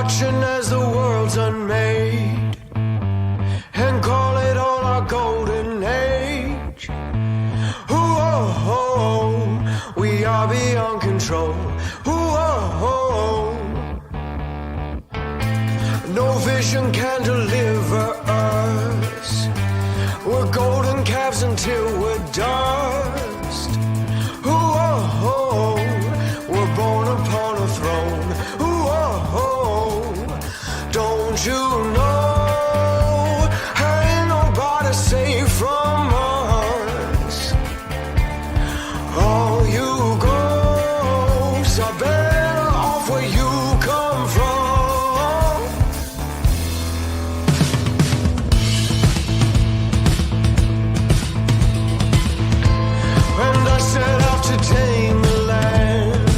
watching as the world's unmade and call it all our golden age. Ooh, we are beyond control. Ooh, no vision can deliver us. We're golden calves until we're dust. Ooh, we're born upon a throne. Ooh, don't you know? Ain't nobody safe from us. All you ghosts are better off where you come from. And I set out to tame the land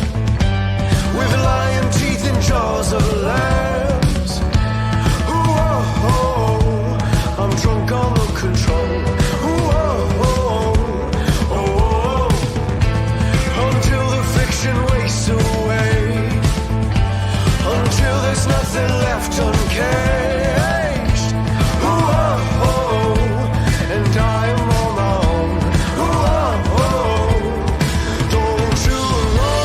with lion teeth and jaws of lambs. Ooh, I'm drunk on the control. Ooh, until the fiction wastes away, until there's nothing left uncaged. Ooh, and I am on my own. Ooh, don't you know?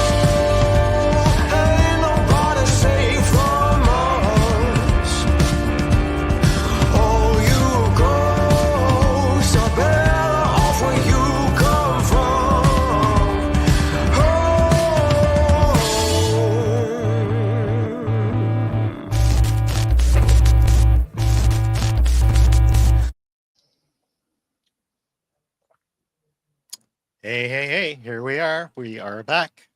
Ain't nobody safe from us. All you ghosts are better off where you come from. Hey, here we are. We are back.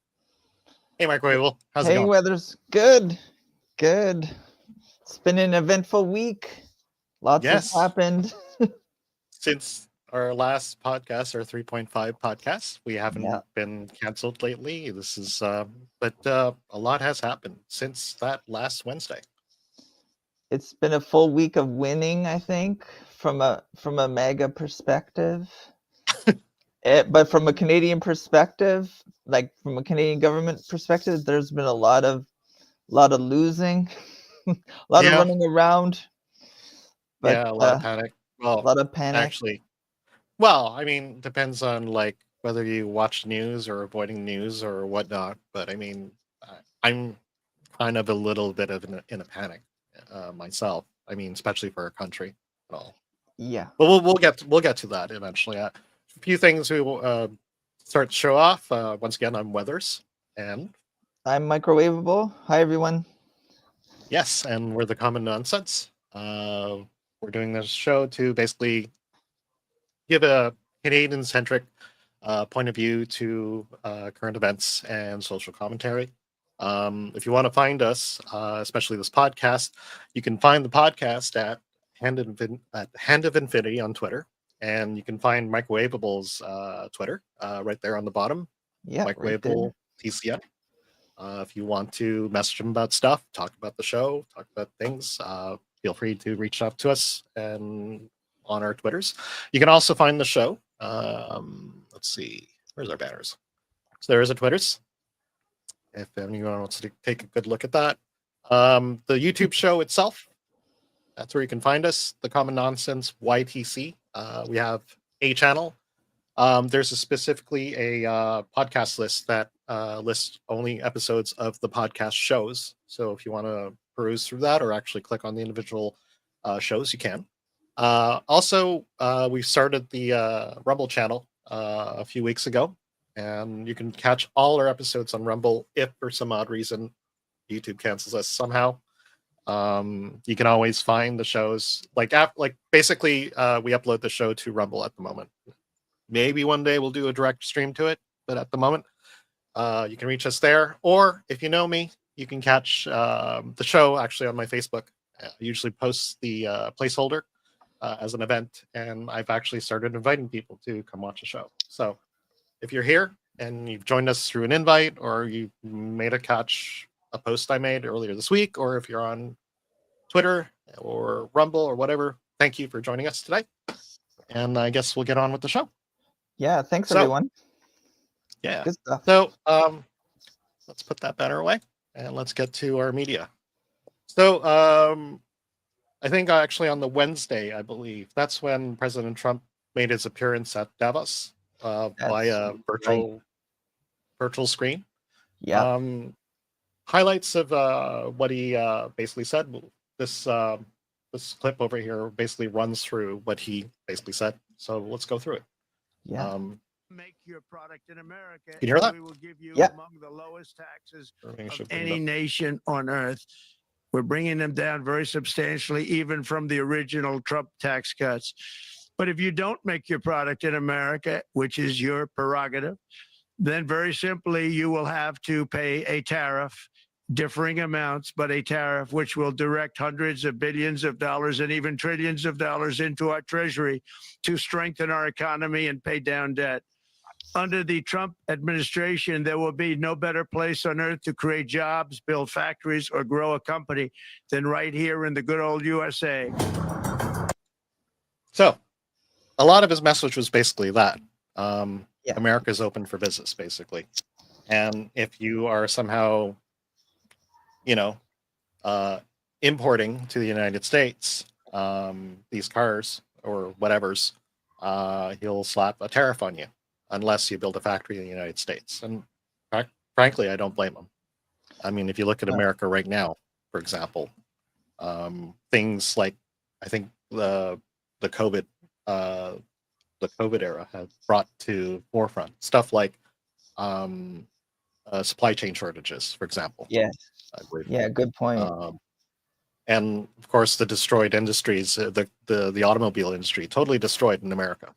Hey, Mikerowaveable, how's it Hey, going? Weathers. Good. It's been an eventful week. Lots Yes. has happened. Since our last podcast, our 3.5 podcast, we haven't Yeah. been canceled lately. This is, but a lot has happened since that last Wednesday. It's been a full week of winning, I think, from a mega perspective. But from a Canadian perspective, like from a Canadian government perspective, there's been a lot of losing, a lot of Yeah. running around. But Yeah, a lot of panic. a Well, lot of panic. actually, well, I mean, depends on like whether you watch news or avoiding news or whatnot. But I mean, I'm kind of a little bit of in a panic myself. I mean, especially for our country and all. Yeah. But we'll get to that eventually. A few things we will start to show off. Once again, I'm Weathers, and I'm Mikerowaveable. Hi, everyone. yes, and we're the Common Nonsense. We're doing this show to basically give a Canadian-centric point of view to current events and social commentary. If you want to find us, especially this podcast, you can find the podcast at Hand of Infinity on Twitter, and you can find Mikerowaveable's Twitter right there on the bottom. Yeah, right there. Mikerowaveable TCN. If you want to message them about stuff, talk about the show, talk about things, feel free to reach out to us and on our Twitters. You can also find the show. Let's see, where's our banners? So there is a Twitters. If anyone wants to take a good look at that. The YouTube show itself, that's where you can find us, The Common Nonsense YTC. We have a channel. There's specifically a podcast list that lists only episodes of the podcast shows. So if you want to peruse through that or actually click on the individual shows, you can. Also, we started the Rumble channel a few weeks ago, and you can catch all our episodes on Rumble if for some odd reason YouTube cancels us somehow. You can always find the shows like basically we upload the show to Rumble at the moment. Maybe one day we'll do a direct stream to it, but at the moment you can reach us there, or if you know me, you can catch the show actually on my Facebook. I usually post the placeholder as an event, and I've actually started inviting people to come watch the show. So if you're here and you've joined us through an invite, or you made a catch a post I made earlier this week, or if you're on Twitter or Rumble or whatever, thank you for joining us today. And I guess we'll get on with the show. Yeah, thanks everyone. Yeah. Good stuff. So let's put that banner away and let's get to our media. So I think actually on the Wednesday, I believe, that's when President Trump made his appearance at Davos via virtual screen. Yeah. Highlights of what he basically said. This clip over here basically runs through what he basically said. So let's go through it. Yeah. Make your product in America. Can you hear that? We will give you Yeah. among the lowest taxes Everything of should bring it any up. nation on earth. We're bringing them down very substantially, even from the original Trump tax cuts. But if you don't make your product in America, which is your prerogative, then very simply you will have to pay a tariff, differing amounts, but a tariff which will direct hundreds of billions of dollars and even trillions of dollars into our treasury to strengthen our economy and pay down debt. Under the Trump administration, there will be no better place on earth to create jobs, build factories, or grow a company than right here in the good old USA. So a lot of his message was basically that Yeah. America is open for business, basically. And if you are somehow, importing to the United States these cars or whatever's, he'll slap a tariff on you unless you build a factory in the United States. And frankly, I don't blame him. I mean, if you look at America right now, for example, things like I think the COVID era have brought to forefront stuff like supply chain shortages, for example. Yeah. I believe. Yeah. Good point. And of course, the destroyed industries, the automobile industry, totally destroyed in America,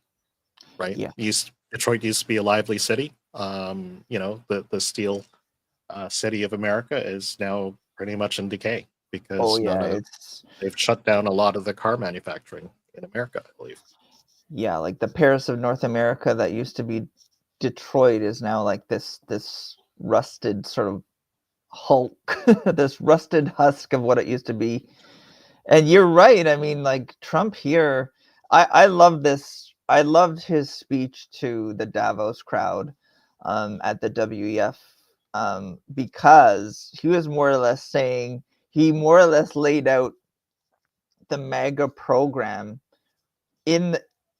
right? Yeah. Detroit used to be a lively city. The steel city of America is now pretty much in decay because they've shut down a lot of the car manufacturing in America, I believe. Yeah, like the Paris of North America that used to be Detroit is now like this rusted sort of hulk, this rusted husk of what it used to be. And you're right. I mean, like Trump here, I love this. I loved his speech to the Davos crowd at the WEF because he was more or less saying, he more or less laid out the MAGA program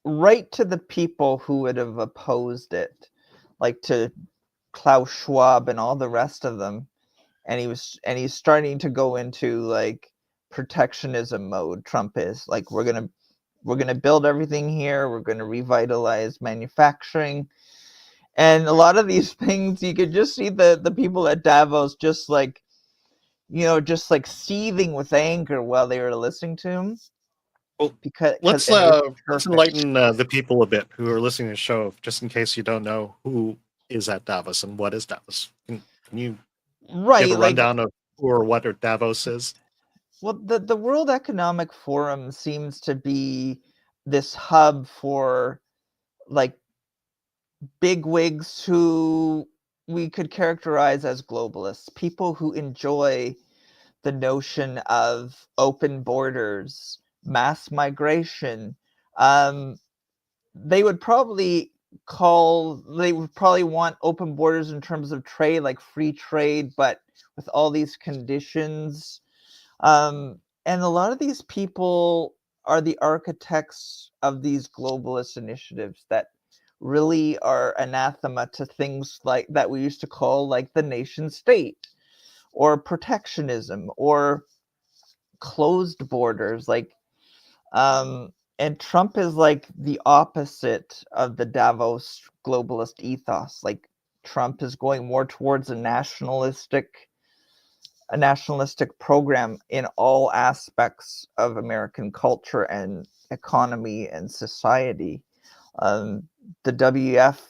right to the people who would have opposed it, like to Klaus Schwab and all the rest of them. And he's starting to go into like protectionism mode. Trump is like, we're gonna build everything here. We're gonna revitalize manufacturing, and a lot of these things you could just see the people at Davos just like, just like seething with anger while they were listening to him. Well, because let's enlighten the people a bit who are listening to the show, just in case you don't know who is at Davos and what is Davos. Can you give a rundown of who or what Davos is? Well, the World Economic Forum seems to be this hub for like bigwigs who we could characterize as globalists, people who enjoy the notion of open borders, mass migration. They would probably want open borders in terms of trade, like free trade, but with all these conditions. And a lot of these people are the architects of these globalist initiatives that really are anathema to things like that we used to call like the nation state or protectionism or closed borders. And Trump is like the opposite of the Davos globalist ethos. Like Trump is going more towards a nationalistic program in all aspects of American culture and economy and society. The WF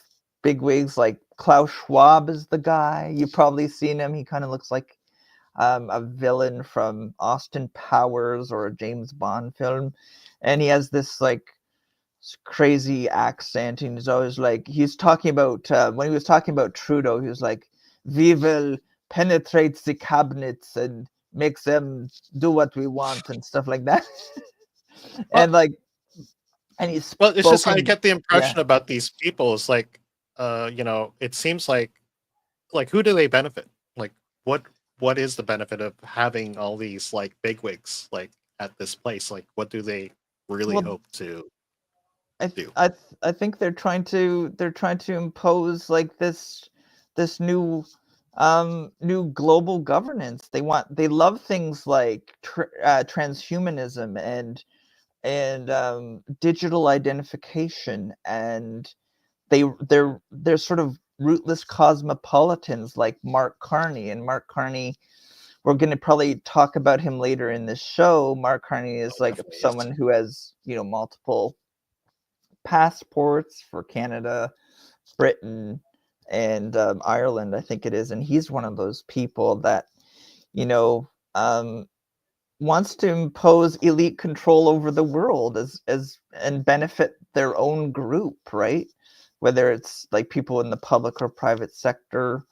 bigwigs like Klaus Schwab is the guy. You've probably seen him. He kind of looks like a villain from Austin Powers or a James Bond film. And he has this like crazy accent. And he's always like, he's talking about, when he was talking about Trudeau, he was like, we will penetrate the cabinets and make them do what we want and stuff like that. And like, and he's it's just I get the impression about these people is like, it seems like who do they benefit? Like what what is the benefit of having all these like bigwigs like at this place? Like, what do they really Well, hope to I do? I think they're trying to impose like this new global governance. They love things like transhumanism and digital identification, and they're sort of rootless cosmopolitans like Mark Carney. And Mark Carney, we're going to probably talk about him later in this show. Mark Carney is Oh, like definitely, yes. someone who has, multiple passports for Canada, Britain, and Ireland, I think it is. And he's one of those people that, you know, um, wants to impose elite control over the world as and benefit their own group, right? Whether it's like people in the public or private sector.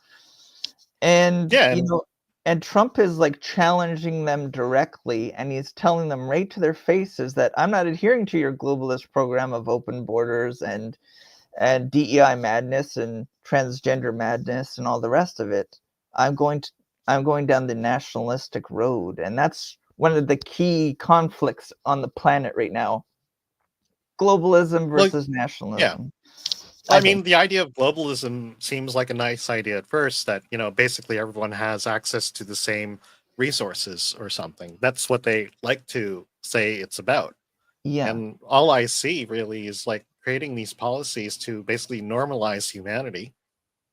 And Yeah, and and Trump is like challenging them directly, and he's telling them right to their faces that I'm not adhering to your globalist program of open borders and DEI madness and transgender madness and all the rest of it. I'm going to I'm going down the nationalistic road, and that's one of the key conflicts on the planet right now. Globalism well, versus yeah. nationalism. Well, I I mean, think. the idea of globalism seems like a nice idea at first, that, basically everyone has access to the same resources or something. That's what they like to say it's about. Yeah. And all I see really is like creating these policies to basically normalize humanity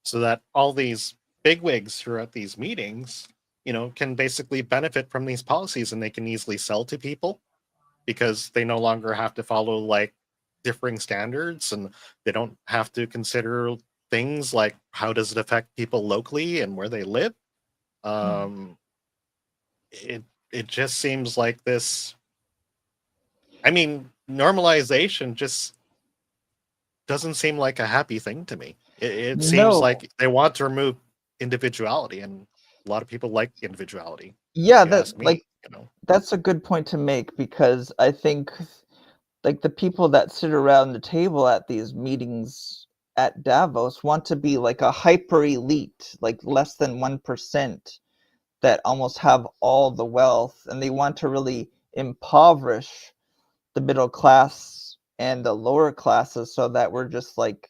so that all these bigwigs throughout these meetings, can basically benefit from these policies, and they can easily sell to people because they no longer have to follow like differing standards, and they don't have to consider things like how does it affect people locally and where they live. um it just seems like this. I mean, normalization just doesn't seem like a happy thing to me. It seems No. like they want to remove individuality, and a lot of people like individuality, Yeah, if you ask me. that's a good point to make, because I think like the people that sit around the table at these meetings at Davos want to be like a hyper elite, like less than 1% that almost have all the wealth, and they want to really impoverish the middle class and the lower classes so that we're just like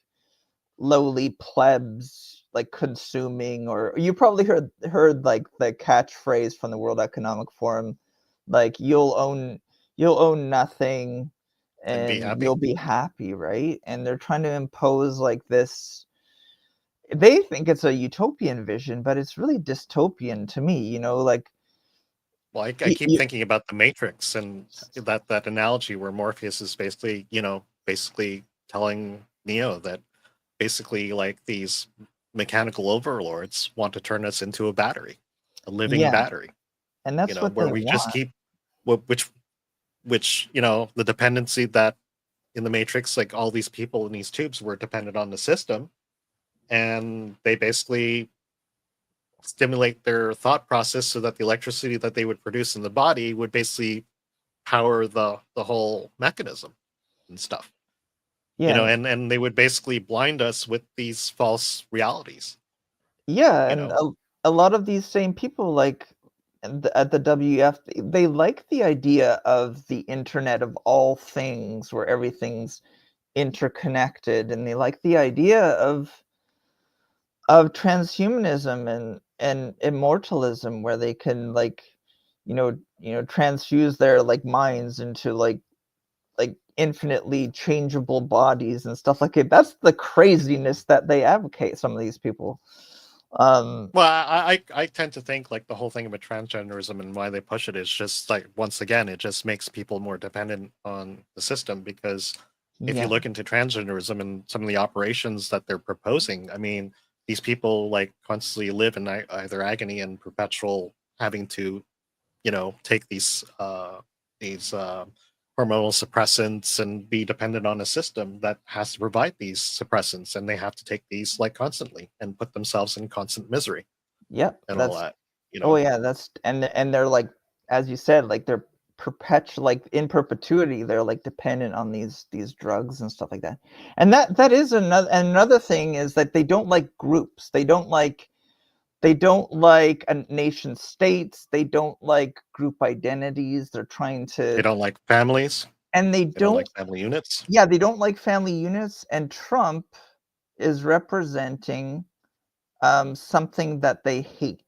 lowly plebs, like consuming. Or you probably heard like the catchphrase from the World Economic Forum, like you'll own nothing And be and happy. you'll be happy, right? And they're trying to impose like this. They think it's a utopian vision, but it's really dystopian to me, like Well, I keep thinking about the Matrix, and that analogy where Morpheus is basically, basically telling Neo that basically like these mechanical overlords want to turn us into a battery, a living yeah, battery, and that's what where they we just want. keep which the dependency that in the Matrix, like all these people in these tubes were dependent on the system, and they basically stimulate their thought process so that the electricity that they would produce in the body would basically power the whole mechanism and stuff. Yeah, And they would basically blind us with these false realities. yeah, you and know a lot of these same people, like at the WF, they like the idea of the Internet of all things, where everything's interconnected, and they like the idea of transhumanism and immortalism, where they can like transfuse their like minds into like infinitely changeable bodies and stuff like it. That's the craziness that they advocate, some of these people. well, I tend to think like the whole thing about transgenderism and why they push it is just like, once again, it just makes people more dependent on the system, because if you Yeah, look into transgenderism and some of the operations that they're proposing, I mean, these people like constantly live in either agony and perpetual having to, take these hormonal suppressants and be dependent on a system that has to provide these suppressants, and they have to take these like constantly and put themselves in constant misery yep, and all that's. that. You Oh know, yeah, that's and they're like, as you said, like they're perpetual, like in perpetuity, they're like dependent on these drugs and stuff like that. And that is another thing, is that they don't like groups. They don't like They don't like a nation states. They don't like group identities. They're trying They to, don't like families. and they They don't don't, like family units. yeah, they don't like family units. And Trump is representing something that they hate: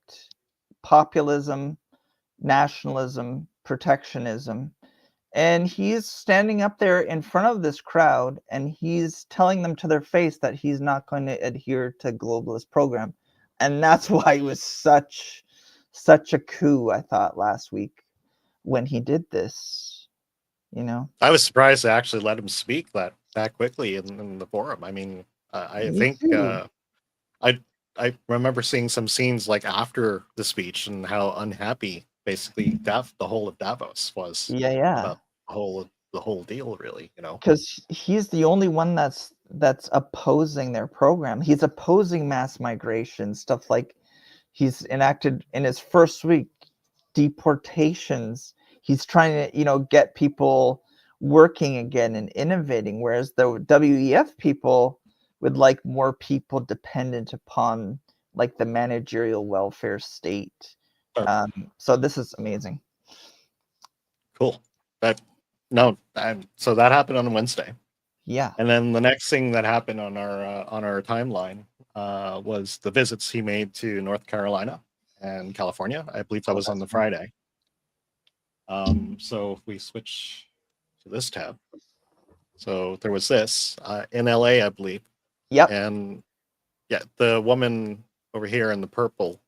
populism, nationalism, protectionism. And he's standing up there in front of this crowd and he's telling them to their face that he's not going to adhere to globalist program. And that's why it was such a coup, I thought, last week when he did this, you know. I was surprised they actually let him speak that quickly in the forum. I mean, I Me think too. I remember seeing some scenes like after the speech and how unhappy basically the whole of Davos was Yeah. about the whole deal, really. You know, Because he's the only one that's opposing their program. He's opposing mass migration, stuff like he's enacted in his first week deportations. He's trying to, get people working again and innovating, whereas the WEF people would like more people dependent upon like the managerial welfare state. Sure. So this is amazing. Cool. But no, so that happened on Wednesday, Yeah. and then the next thing that happened on our timeline was the visits he made to North Carolina and California. I believe that Oh, was on that's the right. Friday. So if we switch to this tab, so there was this in LA, I believe, Yep. and yeah, the woman over here in the purple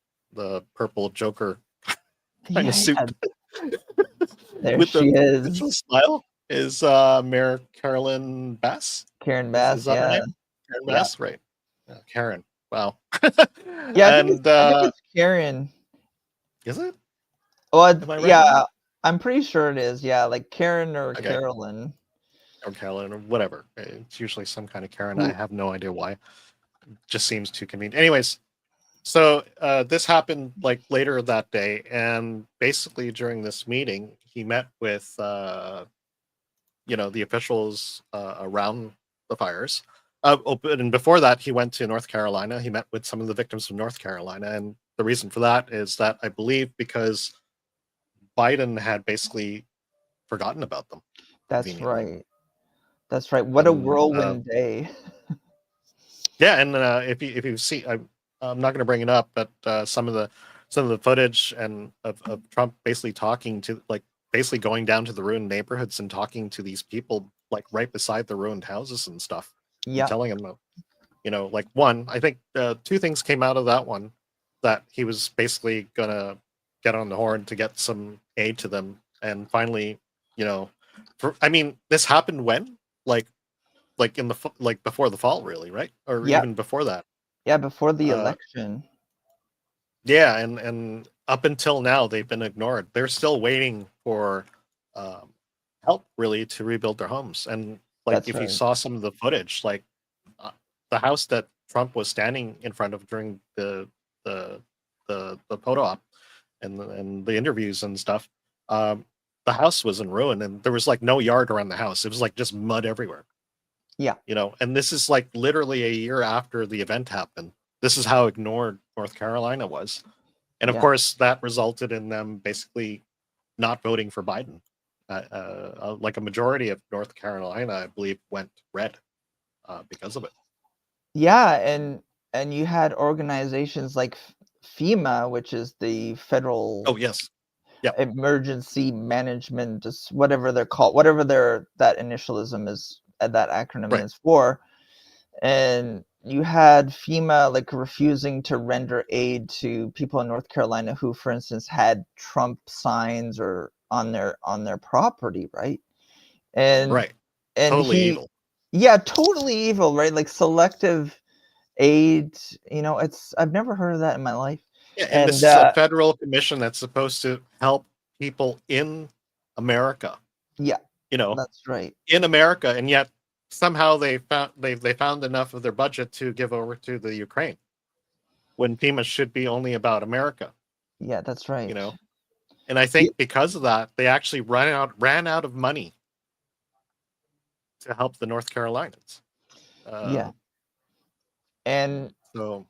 Joker kind Yeah, of suit there with she the is. bitchy smile is Mayor Carolyn Bass. Karen Is Bass, that her yeah. name? Karen Yeah. Bass, right? Karen. Wow. Yeah, And I think it's Karen. is it? Well, Am I right on yeah, that? I'm pretty sure it is. Yeah, like Karen or Okay, Carolyn. or Carolyn or whatever. It's usually some kind of Karen. I Who? have no idea why. Just seems too convenient. Anyways, so this happened like later that day, and basically during this meeting, he met with the officials around the fires. And before that, he went to North Carolina. He met with some of the victims of North Carolina, and the reason for that is that I believe because Biden had basically forgotten about them That's conveniently. right. That's right. What a And whirlwind day. yeah, and if you see, I'm not going to bring it up, but some of the footage and of Trump basically talking to basically going down to the ruined neighborhoods and talking to these people like right beside the ruined houses and stuff, and Yep. telling them, like one, I think two things came out of that one, that he was basically gonna get on the horn to get some aid to them, and finally, I mean, this happened when like in the like before the fall, really, right? Or Yep. even before that. Yeah, before the Uh, election. yeah, and up until now, they've been ignored. They're still waiting for um, help, really, to rebuild their homes. And like, That's if you right. saw some of the footage, like the house that Trump was standing in front of during the the photo op and the interviews and stuff, the house was in ruin, and there was like no yard around the house. It was like just mud everywhere. Yeah. And this is like literally a year after the event happened. This is how ignored North Carolina was. And of Yeah. course, that resulted in them basically not voting for Biden. Like a majority of North Carolina, I believe, went red because of it. Yeah, and you had organizations like FEMA, which is the Federal Oh, yes. Yeah. Emergency Management, just whatever they're called, whatever that initialism is, that acronym Right. is for. And you had FEMA like refusing to render aid to people in North Carolina who, for instance, had Trump signs or on their property, right? And Right. and Totally he, evil. yeah, totally evil, right? Like selective aid, I've never heard of that in my life. Yeah. And And this is a federal commission that's supposed to help people in America, yeah, you know, that's right. in America. And yet somehow they found enough of their budget to give over to the Ukraine, when FEMA should be only about America, Yeah, that's you right. know. And I Ye- think because of that, they actually ran out of money to help the North Carolinians. Yeah. Um, And so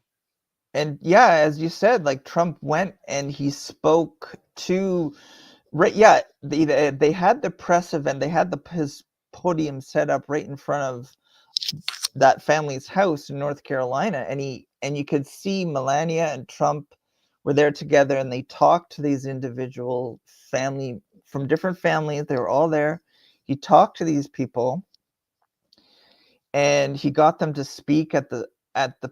yeah, as you said, like Trump went and he spoke to, right? Yeah, they had the press event. They had his podium set up right in front of that family's house in North Carolina, and you could see Melania and Trump were there together, and they talked to these individual family from different families. They were all there. He talked to these people, and he got them to speak at the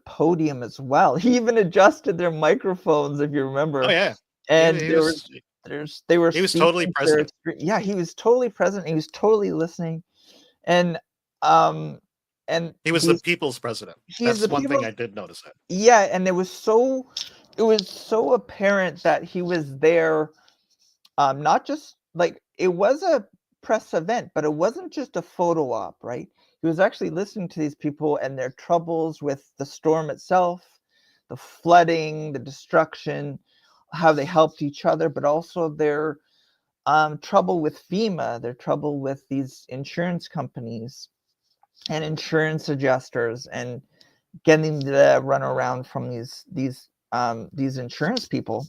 podium as well. He even adjusted their microphones, if you remember. Oh yeah, And he they were was totally speaking present. yeah, he was totally present. He was totally listening, and um and He was the people's president. he's That's the one thing people. I did notice. That Yeah, and it was so apparent that he was there, not just like it was a press event, but it wasn't just a photo op, right? He was actually listening to these people and their troubles with the storm itself, the flooding, the destruction, how they helped each other, but also their trouble with FEMA, their trouble with these insurance companies and insurance adjusters, and getting the runaround from these insurance people.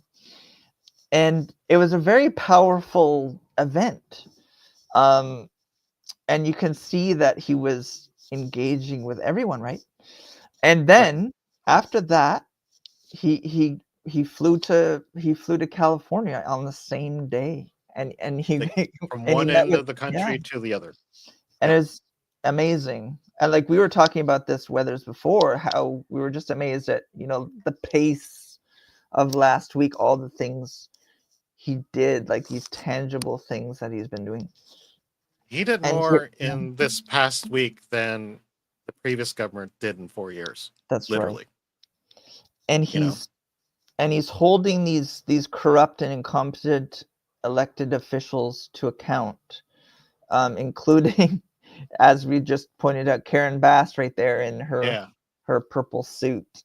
And it was a very powerful event. Um, and you can see that he was engaging with everyone, right? And right. then after that, he flew to California on the same day, and he From and he one met end with, of the yeah, country to the other. and Yeah. it was amazing. And like we were talking about this weathers before, how we were just amazed at the pace of last week, all the things he did, like these tangible things that he's been doing. He did And more yeah, in this past week than the previous government did in 4 years. that's Literally. right. And he's holding these corrupt and incompetent elected officials to account, including, as we just pointed out, Karen Bass right there in Yeah. her purple suit.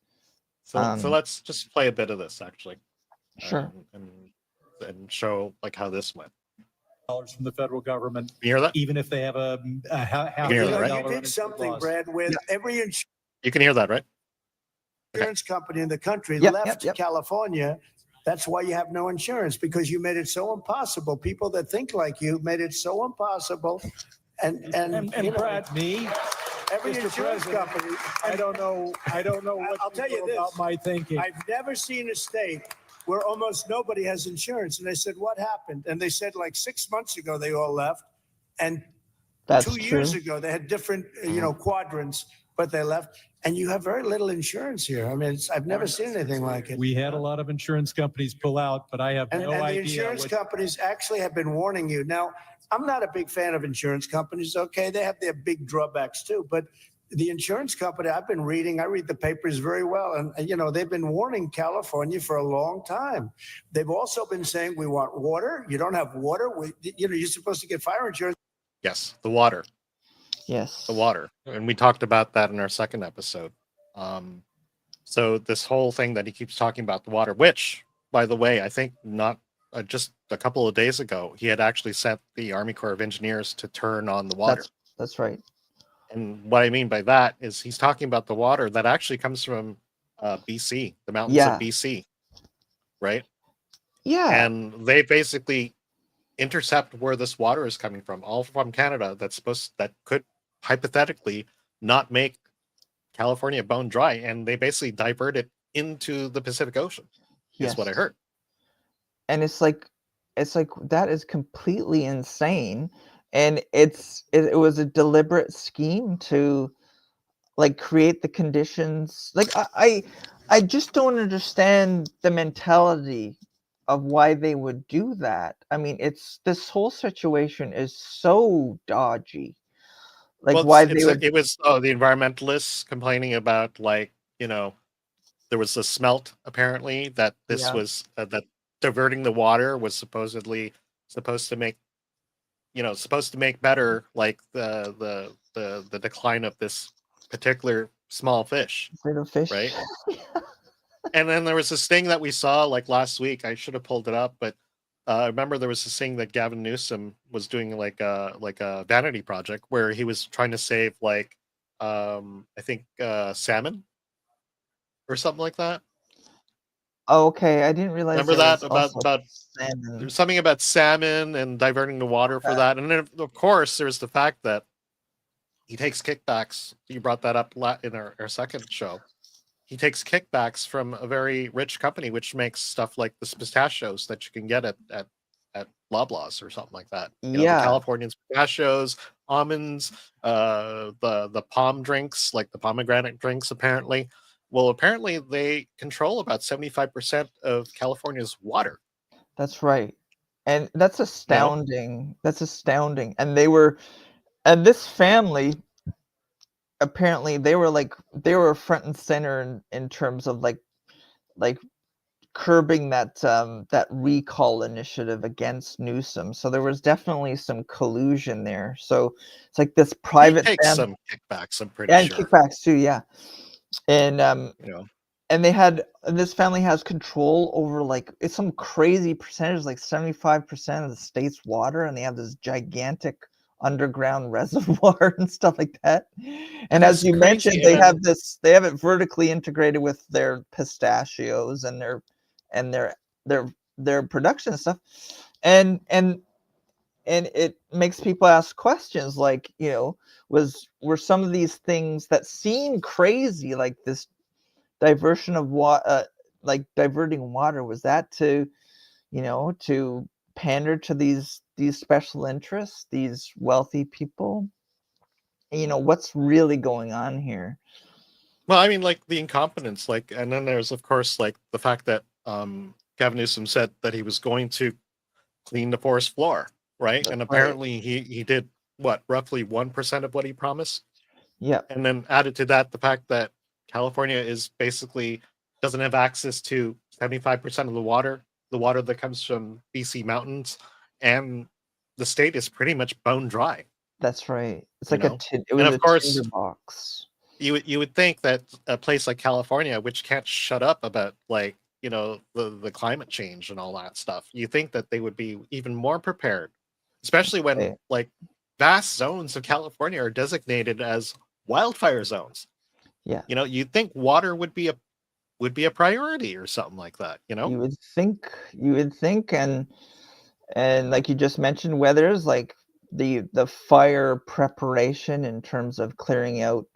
So let's just play a bit of this actually. Sure. And show like how this went. Dollars from the federal government. You hear that? Even if they have a half You can hear that, right? You did something, Brad, with every You can hear that, right? insurance company in the country Yep, left yep. California. That's why you have no insurance, because you made it so impossible. People that think like you made it so impossible. And Brad, me, every Mr. insurance President, company. I don't know what I'll tell you this about my thinking. I've never seen a state where almost nobody has insurance. And I said, what happened? And they said like 6 months ago, they all left. And That's 2 true. years ago, they had different, quadrants, but they left. And you have very little insurance here. I mean, I've never seen anything like it. We had a lot of insurance companies pull out, but I have And no the idea. insurance companies actually have been warning you. Now, I'm not a big fan of insurance companies. Okay, they have their big drawbacks too. But the insurance company, I read the papers very well. And, they've been warning California for a long time. They've also been saying, we want water. You don't have water. You're supposed to get fire insurance. Yes, the water. Yes. The water. And we talked about that in our second episode. So this whole thing that he keeps talking about the water, which, by the way, I think not just a couple of days ago, he had actually sent the Army Corps of Engineers to turn on the water. That's right. And what I mean by that is he's talking about the water that actually comes from BC, the mountains of BC, right? Yeah. And they basically intercept where this water is coming from, all from Canada. That could hypothetically not make California bone dry, and they basically divert it into the Pacific Ocean. Is what I heard. And it's like that is completely insane. And it was a deliberate scheme to like create the conditions. Like I just don't understand the mentality of why they would do that. I mean, this whole situation is so dodgy. Like it was the environmentalists complaining about there was a smelt apparently that this was that diverting the water was supposed to make better like the decline of this particular small fish, little fish, right? And then there was this thing that we saw like last week. I should have pulled it up, but I remember there was this thing that Gavin Newsom was doing like a vanity project where he was trying to save I think salmon or something like that. Oh, okay, I didn't realize Remember there that was also about salmon. there's something about salmon and diverting the water for that, and then of course there's the fact that he takes kickbacks. You brought that up in our second show. He takes kickbacks from a very rich company, which makes stuff like the pistachios that you can get at Loblaws or something like that. You know, the Yeah, Californian pistachios, almonds, the palm drinks, like the pomegranate drinks. Apparently, well, apparently they control about 75% of California's water. that's right. And that's You know, astounding. That's astounding. And this family, apparently they were front and center in terms of like curbing that recall initiative against Newsom. So there was definitely some collusion there. So it's like this he private takes family some kickbacks. I'm pretty and sure. kickbacks too, yeah. And You know, and this family has control over like it's some crazy percentage, like 75% of the state's water, and they have this gigantic underground reservoir and stuff like that. And it as is you mentioned, crazy. And then they have it vertically integrated with their pistachios and and their their production and stuff. And it makes people ask questions like, were some of these things that seem crazy, like this diversion of water, like diverting water, was that to to pander to these special interests, these wealthy people? What's really going on here? well, I mean, like the incompetence, like, and then there's of course like the fact that Gavin Newsom said that he was going to clean the forest floor, right? That's And right. apparently he did what, roughly 1% of what he promised. Yeah, And then added to that the fact that California is basically doesn't have access to 75% of the water that comes from BC mountains, and the state is pretty much bone dry, that's right. It's you like know. it And was of a course, tinderbox. you would think that a place like California, which can't shut up about like the climate change and all that stuff, you think that they would be even more prepared, especially when Right. like vast zones of California are designated as wildfire zones. Yeah, You'd think water would be a priority or something like that. you would think, and like you just mentioned, weathers like the fire preparation in terms of clearing out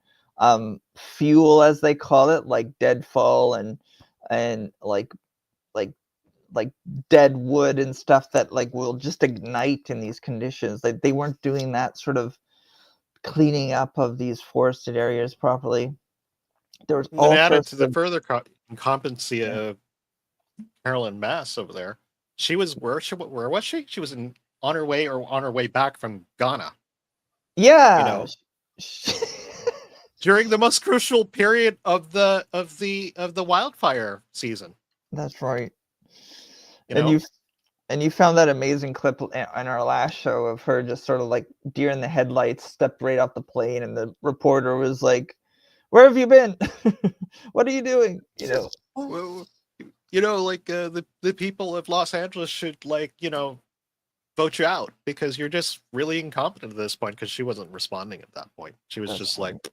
fuel, as they call it, like deadfall and like like dead wood and stuff that like will just ignite in these conditions. They weren't doing that sort of cleaning up of these forested areas properly. There was And then all added sorts to the of further incompetency yeah. of Carolyn Mass over there. She was where was she? She was on her way or on her way back from Ghana. You Yeah. know, during the most crucial period of the wildfire season. That's right. You And know, you found that amazing clip in our last show of her just sort of like deer in the headlights, stepped right off the plane, and the reporter was like, "Where have you been? What are you doing?" well, like the people of Los Angeles should vote you out because you're just really incompetent at this point. Because she wasn't responding at that point. She was That's just right. like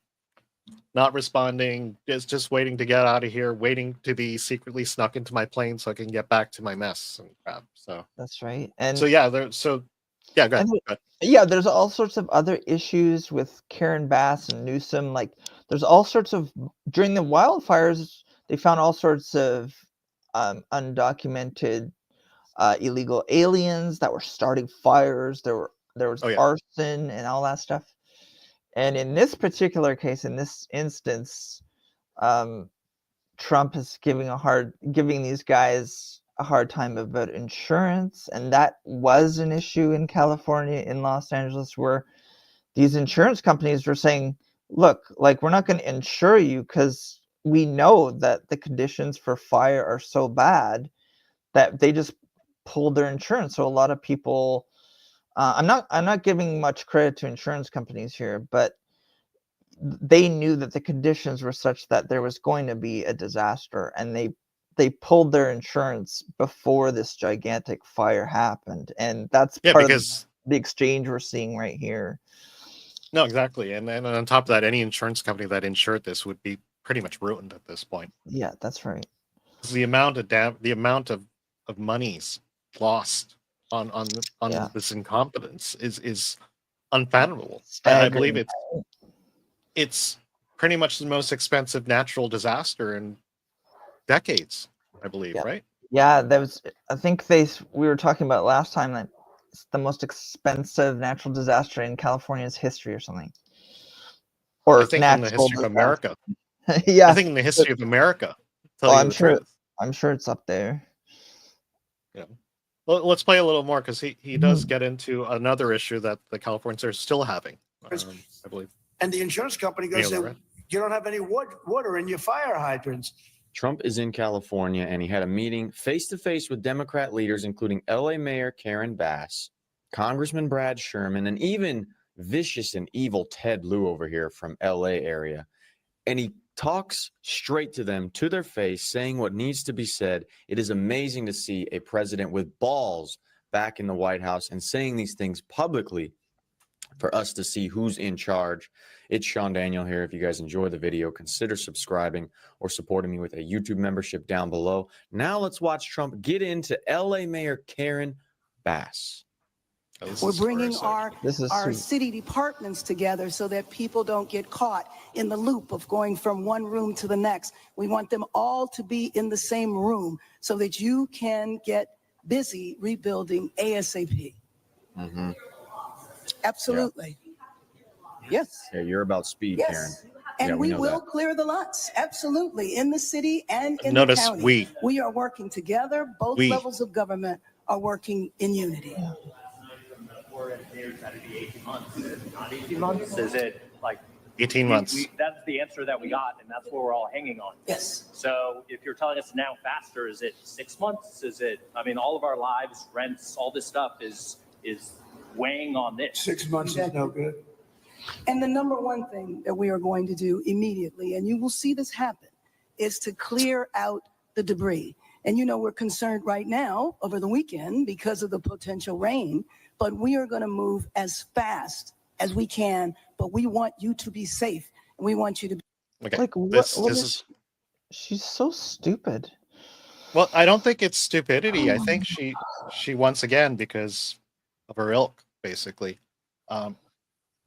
not responding, just waiting to get out of here, waiting to be secretly snuck into my plane so I can get back to my mess and crap. That's right. So yeah, yeah, go ahead. And Go ahead. yeah, there's all sorts of other issues with Karen Bass and Newsom. Like, there's all sorts of during the wildfires, they found all sorts of undocumented illegal aliens that were starting fires. There was Oh yeah, arson and all that stuff. And in this particular case, in this instance, um, Trump is giving these guys a hard time about insurance, and that was an issue in California, in Los Angeles, where these insurance companies were saying, "Look, like we're not going to insure you because we know that the conditions for fire are so bad that they just pulled their insurance." So a lot of people, I'm not giving much credit to insurance companies here, but they knew that the conditions were such that there was going to be a disaster, and they pulled their insurance before this gigantic fire happened, and that's yeah, part of because the exchange we're seeing right here. no, exactly, and on top of that, any insurance company that insured this would be pretty much ruined at this point. Yeah, that's right. The amount of of monies lost on Yeah. this incompetence is unfathomable. I believe Staggering. it's pretty much the most expensive natural disaster in decades, I believe, Yeah. right? Yeah, I think we were talking about last time that it's the most expensive natural disaster in California's history or something. I Or think in the natural history of disaster. America. I Yeah. think in the history of America, to tell Oh, you the truth. I'm sure it's up there. Yeah. Well, let's play a little more because he does Mhm. get into another issue that the Californians are still having, I believe. And the insurance company goes, Nailed it, right? you don't have any water in your fire hydrants. Trump is in California and he had a meeting face to face with Democrat leaders, including LA Mayor Karen Bass, Congressman Brad Sherman, and even vicious and evil Ted Lieu over here from LA area. And he talks straight to them, to their face, saying what needs to be said. It is amazing to see a president with balls back in the White House and saying these things publicly for us to see who's in charge. It's Sean Daniel here. If you guys enjoy the video, consider subscribing or supporting me with a YouTube membership down below. Now let's watch Trump get into LA Mayor Karen Bass. We're bringing our sweet. city departments together so that people don't get caught in the loop of going from one room to the next. We want them all to be in the same room so that you can get busy rebuilding ASAP. Mm-hmm. Absolutely. Yes. Yeah, you're about speed, Yes. Karen. And Yeah, we we know will that. clear the lots. Absolutely. In the city and in Notice the county. we are working together. Both levels of government are working in unity. That'd be 18 months. Not 18 months? Is it like 18 months. That's the answer that we got, and that's what we're all hanging on. Yes. So if you're telling us now faster, is it 6 months? Is it? I mean, all of our lives, rents, all this stuff is weighing on this. 6 months is no good. And the number one thing that we are going to do immediately, and you will see this happen, is to clear out the debris. And we're concerned right now over the weekend because of the potential rain, but we are going to move as fast as we can. But we want you to be safe, and we want you to be. Okay. Like, this is she's so stupid. well, I don't think it's stupidity. I think she once again, because of her ilk, basically.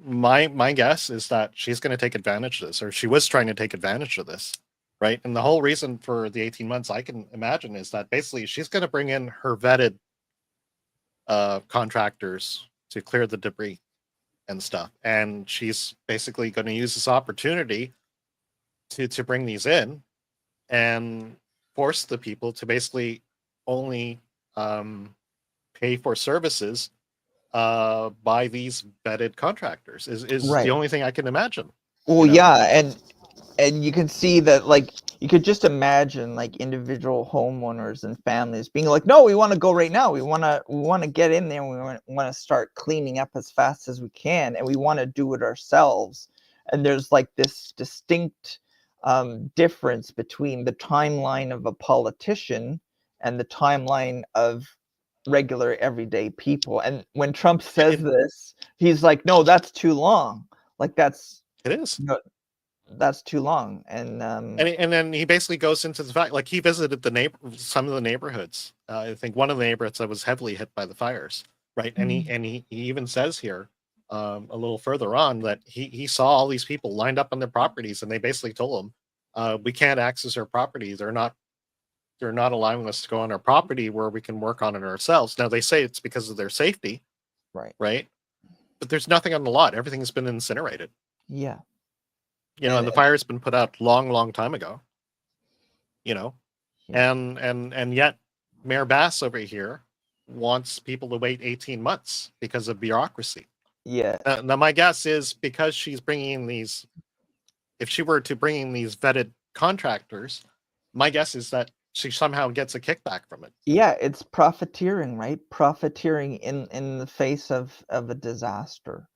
My guess is that she's going to take advantage of this, or she was trying to take advantage of this, right? And the whole reason for the 18 months, I can imagine, is that basically she's going to bring in her vetted contractors to clear the debris and stuff, and she's basically going to use this opportunity to bring these in and force the people to basically only pay for services by these vetted contractors is Right. the only thing I can imagine. Well, yeah, and you can see that, like, you could just imagine like individual homeowners and families being like, no, we want to go right now. We want to get in there. And we want to start cleaning up as fast as we can, and we want to do it ourselves. And there's like this distinct difference between the timeline of a politician and the timeline of regular everyday people. And when Trump says this, he's like, no, that's too long. Like, It is. that's too long. And then he basically goes into the fact, like, he visited some of the neighborhoods. I think one of the neighborhoods that was heavily hit by the fires, right? And he even says here a little further on that he saw all these people lined up on their properties, and they basically told him, we can't access our property. They're not allowing us to go on our property where we can work on it ourselves. Now they say it's because of their safety, right? But there's nothing on the lot. Everything has been incinerated. yeah. And the fire's been put out long time ago. And yet Mayor Bass over here wants people to wait 18 months because of bureaucracy. Yeah. Now my guess is because she's bringing these, if she were to bring in these vetted contractors, my guess is that she somehow gets a kickback from it. Yeah, it's profiteering, right? Profiteering in the face of a disaster.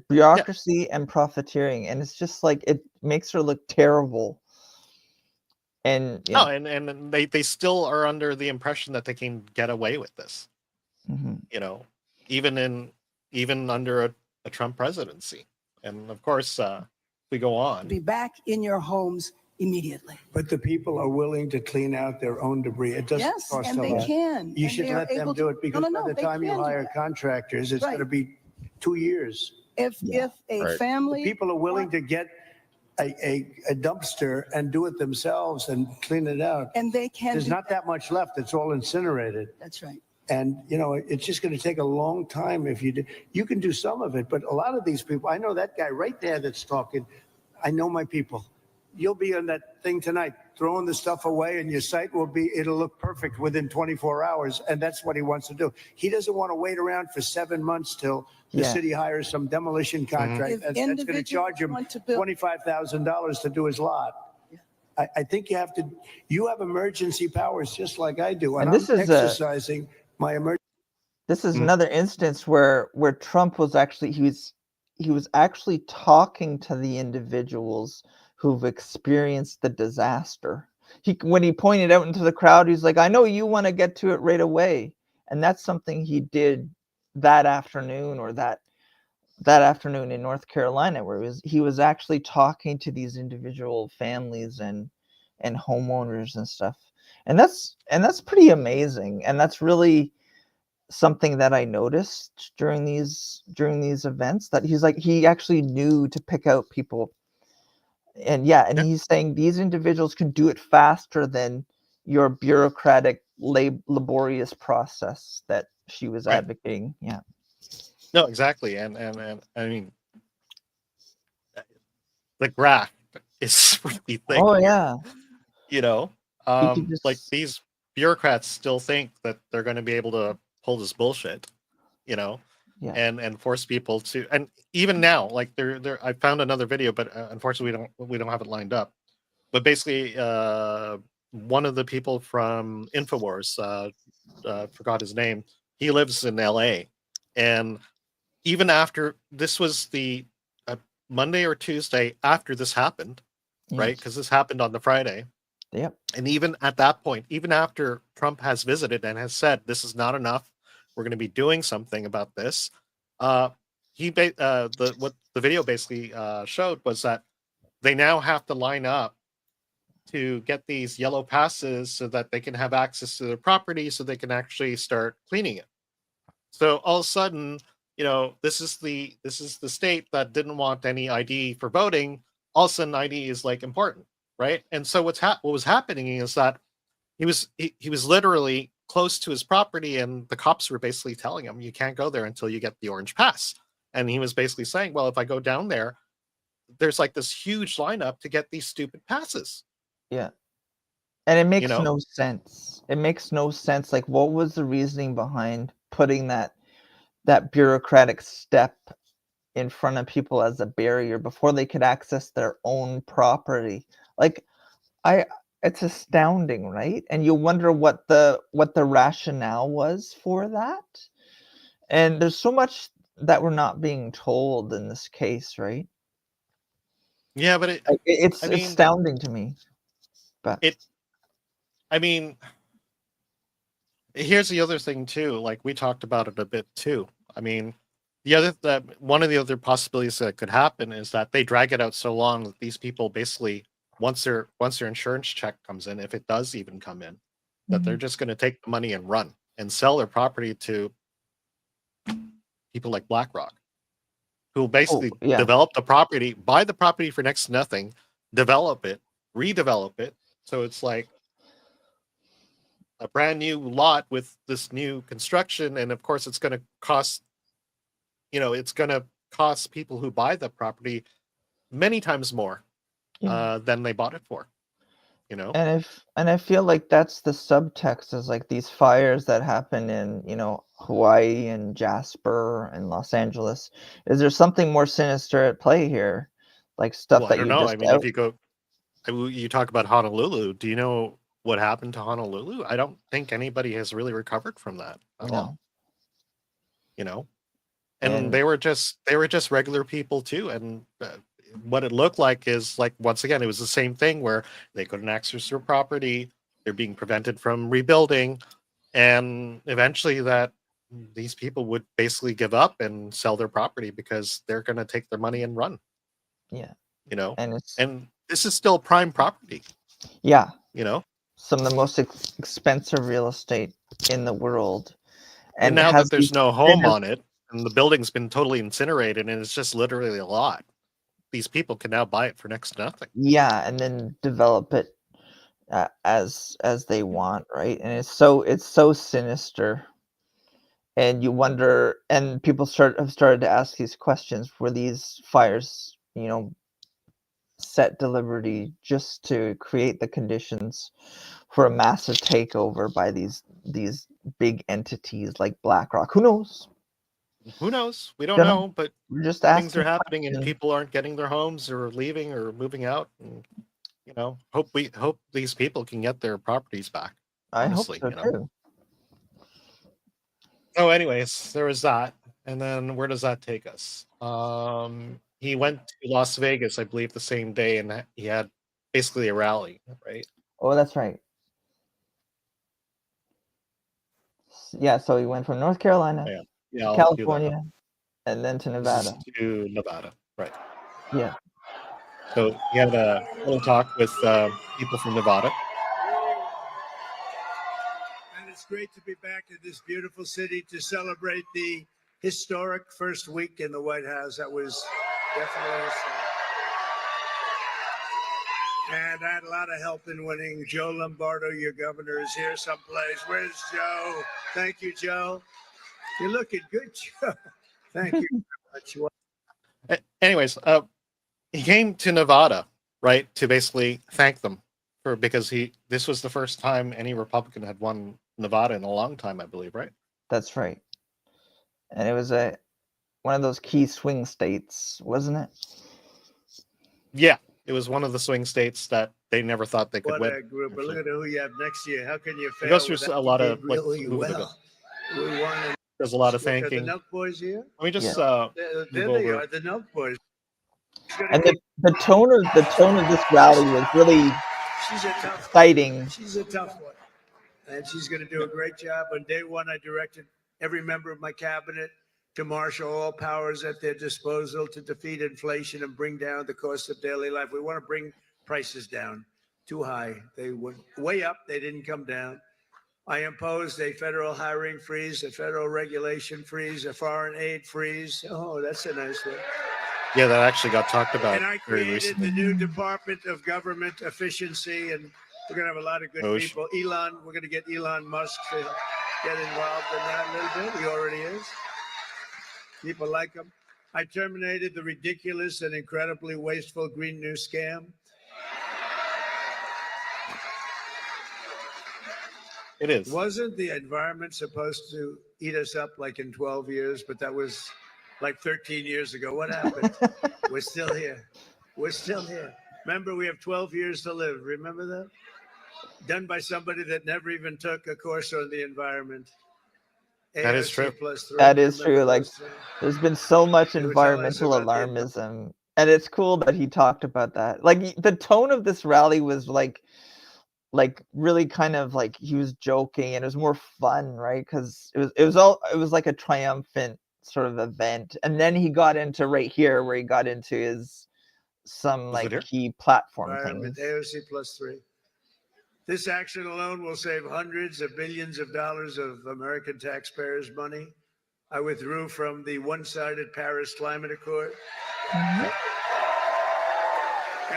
Bureaucracy and profiteering, and it's just like, it makes her look terrible. And no, and they still are under the impression that they can get away with this. Even under a Trump presidency. And of course, we go on. Be back in your homes immediately. But the people are willing to clean out their own debris. It doesn't Yes, cost and a they lot. can. You and should they are let them able do to- it, because by the they time you can do hire that. contractors, it's Right. going to be 2 years. If Yeah. a Right. The family people are willing to get a dumpster and do it themselves and clean it out. and they can There's do not that much left. It's all incinerated. that's right. And, it's just going to take a long time if you do. You can do some of it, but a lot of these people, I know that guy right there that's talking. I know my people. You'll be on that thing tonight, throwing the stuff away, and your site it'll look perfect within 24 hours. And that's what he wants to do. He doesn't want to wait around for 7 months till the Yeah. city hires some demolition contract. If That's going to individuals charge him want to build- $25,000 to do his lot. I think you have emergency powers just like I do. And And this I'm is a- exercising my emergency. This is another instance where Trump was actually he was actually talking to the individuals who've experienced the disaster. When he pointed out into the crowd, he's like, "I know you want to get to it right away," and that's something he did that afternoon or that afternoon in North Carolina, where he was actually talking to these individual families and homeowners and stuff, and that's pretty amazing, and that's really something that I noticed during these events, that he actually knew to pick out people. And he's saying these individuals can do it faster than your bureaucratic laborious process that she was Right. advocating. Yeah. No, exactly. And I mean, the graph is really thick. Oh here, yeah. You know, could just- like these bureaucrats still think that they're going to be able to pull this bullshit, Yeah. and force people to. And even now, like I found another video, but unfortunately we don't have it lined up. But basically, one of the people from Infowars, forgot his name. He lives in LA, and even after this was the Monday or Tuesday after this happened, right? Yes. Because this happened on the Friday. Yep. And even at that point, even after Trump has visited and has said this is not enough, we're going to be doing something about this. What the video basically showed was that they now have to line up to get these yellow passes so that they can have access to their property, so they can actually start cleaning it. So all of a sudden, this is the state that didn't want any ID for voting. All of a sudden, ID is like important, right? And so what was happening is that he was literally close to his property, and the cops were basically telling him, "You can't go there until you get the orange pass." And he was basically saying, "Well, if I go down there, there's like this huge lineup to get these stupid passes." Yeah. And it makes know? no sense. It makes no sense. Like, what was the reasoning behind putting that bureaucratic step in front of people as a barrier before they could access their own property? Like, it's astounding, right? And you wonder what the rationale was for that. And there's so much that we're not being told in this case, right? Yeah, but It's I mean, astounding to me. But I mean, here's the other thing too. Like we talked about it a bit too. I mean, one of the other possibilities that could happen is that they drag it out so long that these people basically, once their insurance check comes in, if it does even come in, that they're just going to take the money and run and sell their property to people like BlackRock, who will basically develop the property, buy the property for next to nothing, develop it, redevelop it. So it's like a brand new lot with this new construction. And of course, it's going to cost, people who buy the property many times more than they bought it for. And I feel like that's the subtext, is like these fires that happen in, Hawaii and Jasper and Los Angeles. Is there something more sinister at play here? Like stuff that I don't know. I mean, if you talk about Honolulu, do you know what happened to Honolulu? I don't think anybody has really recovered from that at all. And they were just regular people too. And what it looked like is, like, once again, it was the same thing where they couldn't access their property. They're being prevented from rebuilding. And eventually these people would basically give up and sell their property because they're going to take their money and run. Yeah. And this is still prime property, Yeah, you know? some of the most expensive real estate in the world. And now has that there's these no home kind of- on it and the building's been totally incinerated and it's just literally a lot, these people can now buy it for next to nothing. Yeah, and then develop it as they want, right? And it's so sinister. And you wonder, and people have started to ask these questions: were these fires, set deliberately just to create the conditions for a massive takeover by these big entities like BlackRock? Who knows? Who knows? We don't Don't know. know, but We're just things are asking happening and questions. people aren't getting their homes or leaving or moving out. And, hope these people can get their properties back. I hope Honestly, so too. Oh, anyways, there was that. And then where does that take us? He went to Las Vegas, I believe, the same day, and he had basically a rally, right? Oh, that's right. Yeah, so he went from North Carolina, Yeah. Yeah, I'll do that. California, and then to This Nevada. is to Nevada, right? Yeah. So he had a little talk with people from Nevada. And it's great to be back in this beautiful city to celebrate the historic first week in the White House. That was definitely and I had a lot of help in winning. Joe Lombardo, your governor, is here someplace. Where's Joe? Thank you, Joe. You're looking good, Joe. Thank you very much. Anyways, he came to Nevada, right, to basically thank them because this was the first time any Republican had won Nevada in a long time, I believe, right? That's right. And it was one of those key swing states, wasn't it? Yeah, it was one of the swing states that they never thought they could What win. a group. But look at who you have next year. How can you fail? It goes through without a lot you of did really moving well. We won. There's a lot of Are the thanking. Nelk boys here? Let me just There move they over. are, the Nelk boys. And the tone of this rally was really She's a tough exciting. She's a tough one. And she's going to do a great job. On day one, I directed every member of my cabinet to marshal all powers at their disposal to defeat inflation and bring down the cost of daily life. We want to bring prices down. Too high. They went way up. They didn't come down. I imposed a federal hiring freeze, a federal regulation freeze, a foreign aid freeze. Oh, that's a nice one. Yeah, that actually got talked about And I very created recently. the new Department of Government Efficiency, and we're going to have a lot of good people. Elon, we're going to get Elon Musk to get involved in that a little bit. He already is. People like him. I terminated the ridiculous and incredibly wasteful Green New Scam. It is. Wasn't the environment supposed to eat us up like in 12 years? But that was like 13 years ago. What happened? We're still here. We're still here. Remember, we have 12 years to live. Remember that? Done by somebody that never even took a course on the environment. That is AOC true. +3. That is Remember true. Like, those things? there's been so much They would tell us environmental about the alarmism, and it's cool that he talked about that. Like, the tone of this rally was like really kind of like he was joking, and it was more fun, right? Because it was like a triumphant sort of event, and then he got into right here where he got into some Is like it here? key platform Environment, things. AOC +3. This action alone will save hundreds of billions of dollars of American taxpayers' money. I withdrew from the one-sided Paris Climate Accord. And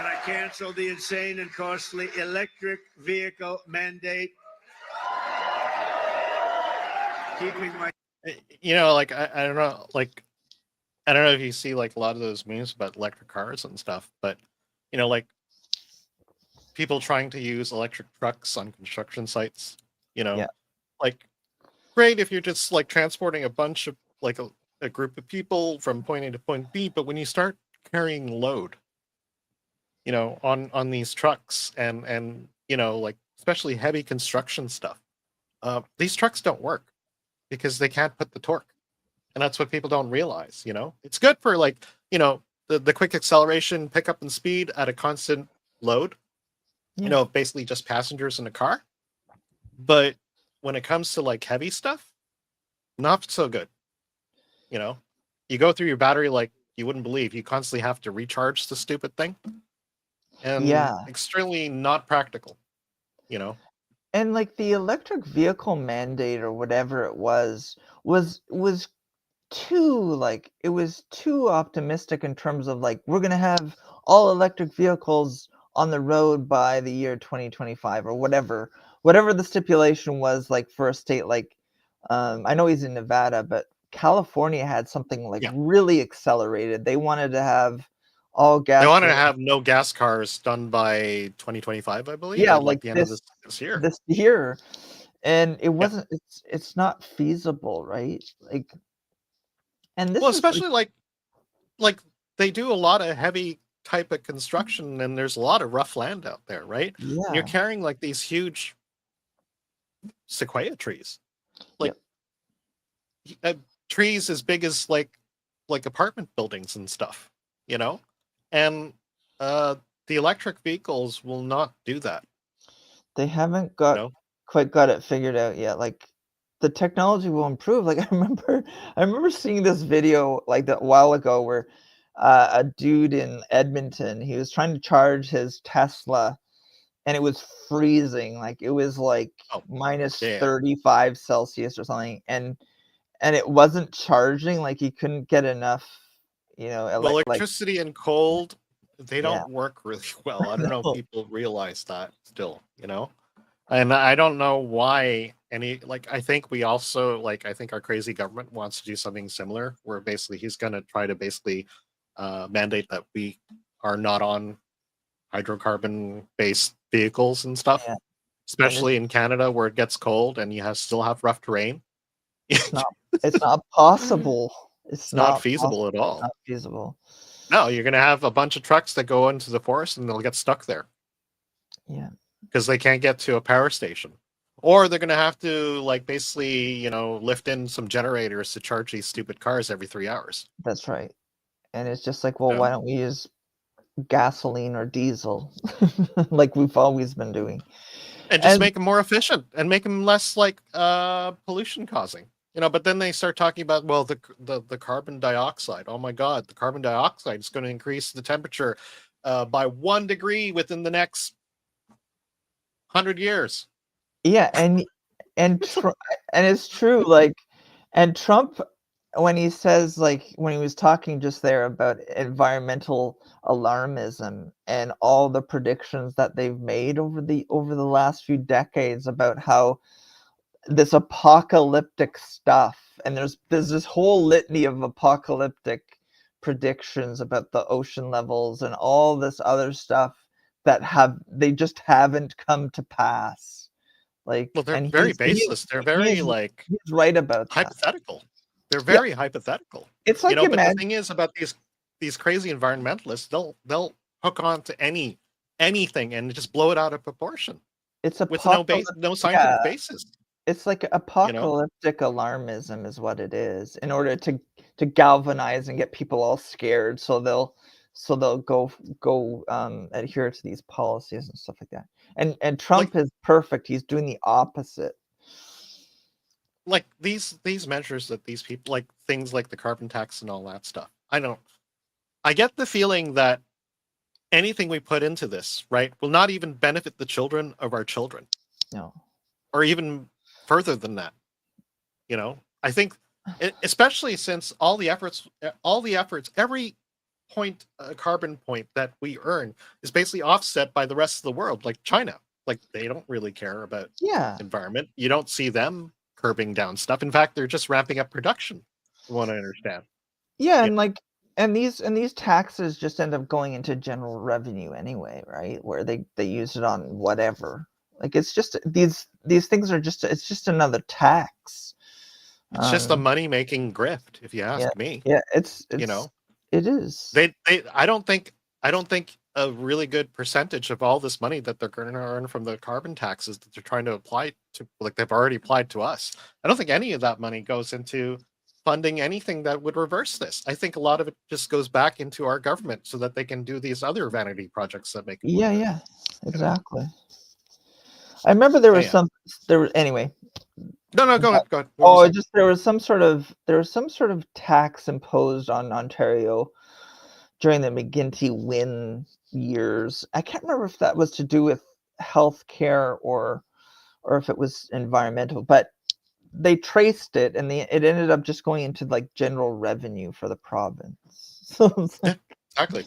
I canceled the insane and costly electric vehicle mandate. Keeping my Like I don't know, like I don't know if you see like a lot of those memes about electric cars and stuff, but like people trying to use electric trucks on construction sites, Yeah. like great if you're just like transporting a bunch of like a group of people from point A to point B, but when you start carrying load, on these trucks and like especially heavy construction stuff, these trucks don't work because they can't put the torque. And that's what people don't realize, It's good for like, the quick acceleration, pickup and speed at a constant load, basically just passengers in a car. But when it comes to like heavy stuff, not so good. You go through your battery like you wouldn't believe. You constantly have to recharge the stupid thing. and Yeah. extremely not practical. And like the electric vehicle mandate or whatever it was too like it was too optimistic in terms of like we're gonna have all electric vehicles on the road by the year 2025 or whatever the stipulation was, like for a state like I know he's in Nevada, but California had something like Yeah. really accelerated. They wanted to have all They wanted to gasoline. have no gas cars done by 2025, I believe, Yeah, or like like the end of this year. this year, and it wasn't. It's not feasible, right? Like, and Well, this is like, especially like they do a lot of heavy type of construction, and there's a lot of rough land out there, right? And you're yeah, carrying like these huge sequoia trees, like trees as big as like apartment buildings and stuff, and the electric vehicles will not do that. they haven't You quite got it figured out yet. Like, the technology will improve. Like, I remember seeing this video like that a while ago where a dude in Edmonton, he was trying to charge his Tesla, and it was freezing. Like it was like Oh, minus yeah. 35 Celsius or something, and it wasn't charging. Like he couldn't get enough, Well, electricity and cold, they don't Yeah. work really well. I don't know No. if people realize that still, and I don't know why I think we also I think our crazy government wants to do something similar where basically he's going to try to basically mandate that we are not on hydrocarbon based vehicles and stuff, Yeah. especially in Canada where it gets cold and you still have rough terrain. It's not possible. It's not not feasible at all. Not feasible. No, you're going to have a bunch of trucks that go into the forest and they'll get stuck there. Yeah. Because they can't get to a power station. Or they're going to have to basically, lift in some generators to charge these stupid cars every 3 hours. That's right. And it's just like, well, Yeah. why don't we use gasoline or diesel like we've always been doing? And just make them more efficient and make them less pollution causing. But then they start talking about, well, the carbon dioxide. Oh my God, the carbon dioxide is going to increase the temperature by 1 degree within the next 100 years. Yeah, and it's true. Like, and Trump, when he says when he was talking just there about environmental alarmism and all the predictions that they've made over the last few decades about how this apocalyptic stuff, and there's this whole litany of apocalyptic predictions about the ocean levels and all this other stuff that they just haven't come to pass. Well, they're and very he's baseless. They're very he's right about that. hypothetical. They're very hypothetical. It's like but the thing is about these crazy environmentalists, they'll hook on to anything and just blow it out of proportion. It's with no scientific basis. It's like apocalyptic alarmism is what it is, in order to galvanize and get people all scared, so they'll go adhere to these policies and stuff like that. And Trump is perfect. He's doing the opposite. Like these measures that these people, things like the carbon tax and all that stuff. I get the feeling that anything we put into this, right, will not even benefit the children of our children. No. Or even further than that. I think, especially since all the efforts, every carbon point that we earn is basically offset by the rest of the world, like China. They don't really care about environment. You don't see them curbing down stuff. In fact, they're just ramping up production, from what I understand. Yeah, and these taxes just end up going into general revenue anyway, right? Where they use it on whatever. It's just these things are it's just another tax. It's just a money making grift, if you ask me. Yeah, it is. I don't think a really good percentage of all this money that they're going to earn from the carbon taxes that they're trying to apply to, they've already applied to us. I don't think any of that money goes into funding anything that would reverse this. I think a lot of it just goes back into our government so that they can do these other vanity projects that make it work. Yeah, exactly. I remember there was anyway. No, go ahead. Oh, there was some sort of tax imposed on Ontario during the McGuinty Wynne years. I can't remember if that was to do with healthcare or if it was environmental, but they traced it, and it ended up just going into like general revenue for the province. So it's like, Exactly.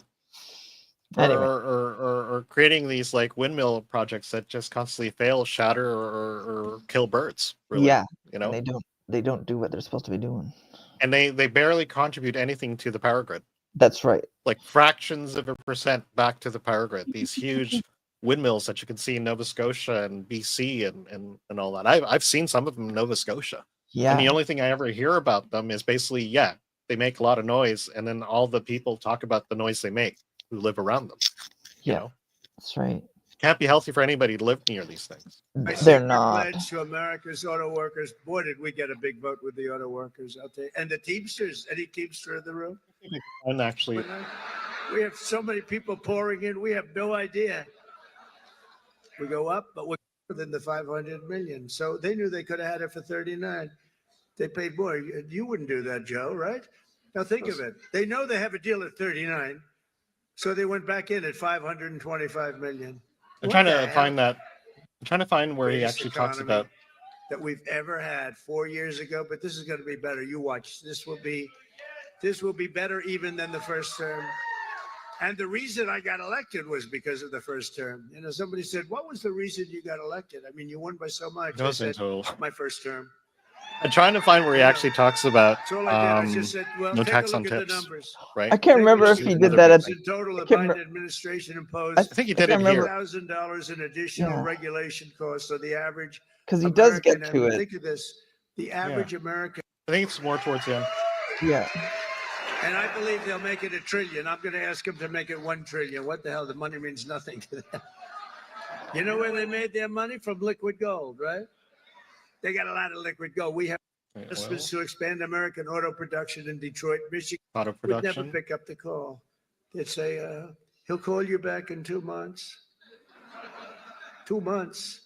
Anyway. Or creating these like windmill projects that just constantly fail, shatter, or kill birds. Really, yeah, you and know, they don't do what they're supposed to be doing. and they barely contribute anything to the power grid. That's right. Like fractions of a percent back to the power grid. These huge windmills that you can see in Nova Scotia and BC and all that. I've seen some of them in Nova Scotia. Yeah. And the only thing I ever hear about them is basically, yeah, they make a lot of noise, and then all the people talk about the noise they make who live around them. You know? That's right. Can't be healthy for anybody to live near these things. My They're secret not. pledge to America's auto workers. Boy, did we get a big vote with the auto workers. I'll tell you. And the Teamsters. Any Teamster in the room? And actually, We have so many people pouring in. We have no idea. We go up, but we're within the 500 million. So they knew they could have had it for 39. They paid more. You wouldn't do that, Joe, right? Now think of it. They know they have a deal at 39. So they went back in at 525 million. I'm trying to find where he Greatest actually talks economy about. that we've ever had 4 years ago, but this is going to be better. You watch. This will be better even than the first term. And the reason I got elected was because of the first term. You know, somebody said, "What was the reason you got elected?" I mean, you won by so much. I said, my first term. I'm trying to find where he actually talks about That's all I did. I just said, well, no take tax a on look at the tips, numbers. right? I can't remember if he did that at In total, the I can't Biden remember- administration imposed I think he did it here. $1,000 in additional Yeah. regulation costs. So the average because he does get American, to and it. think of this, the average American, I think it's more towards the end. Yeah. and I believe they'll make it $1 trillion. I'm going to ask them to make it $1 trillion. What the hell? The money means nothing to them. You know where they made their money? From liquid gold, right? They got a lot of liquid gold. We have investments to expand American auto production in Detroit, Michigan. Auto Would never production. pick up the call. They'd say, he'll call you back in 2 months. 2 months.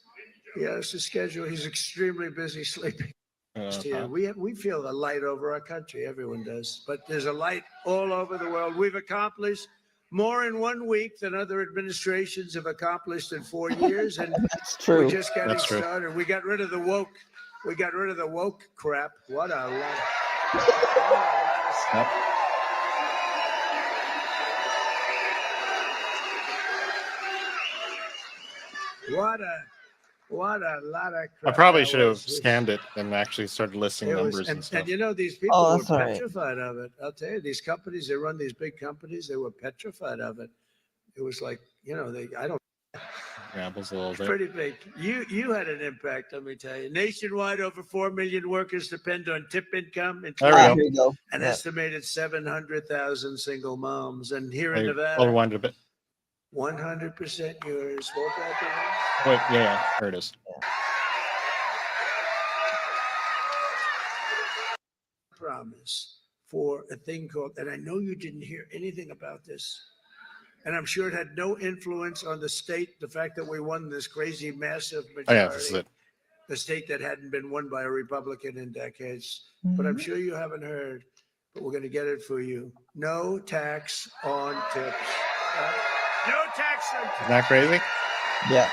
He has a schedule. He's extremely busy sleeping. Here. We feel the light over our country. Everyone does. But there's a light all over the world. We've accomplished more in 1 week than other administrations have accomplished in 4 years. And That's true. we're just getting That's true. started. We got rid of the woke. We got rid of the woke crap. What a lot. Yep. What a lot of I crap. probably that should have was. scanned it and actually started listing It was- numbers and stuff. and you know, these people Oh, were that's all right. petrified of it. I'll tell you, these companies, they run these big companies, they were petrified of it. It was like, you know, I don't, Rambles a little bit. pretty big. You had an impact, let me tell you. Nationwide, over 4 million workers depend on tip income, There we Ah, go. here you go. an Yeah. estimated 700,000 single moms. And here in I'll Nevada, rewind it a bit. 100% yours. Won't that be nice? Wait, yeah, there it is. Promise for a thing called, and I know you didn't hear anything about this, and I'm sure it had no influence on the state, the fact that we won this crazy massive Oh majority, yeah, this is it. the state that hadn't been won by a Republican in decades. But I'm sure you haven't heard, but we're going to get it for you. No tax on tips. No tax on tips. Isn't that crazy? Yeah.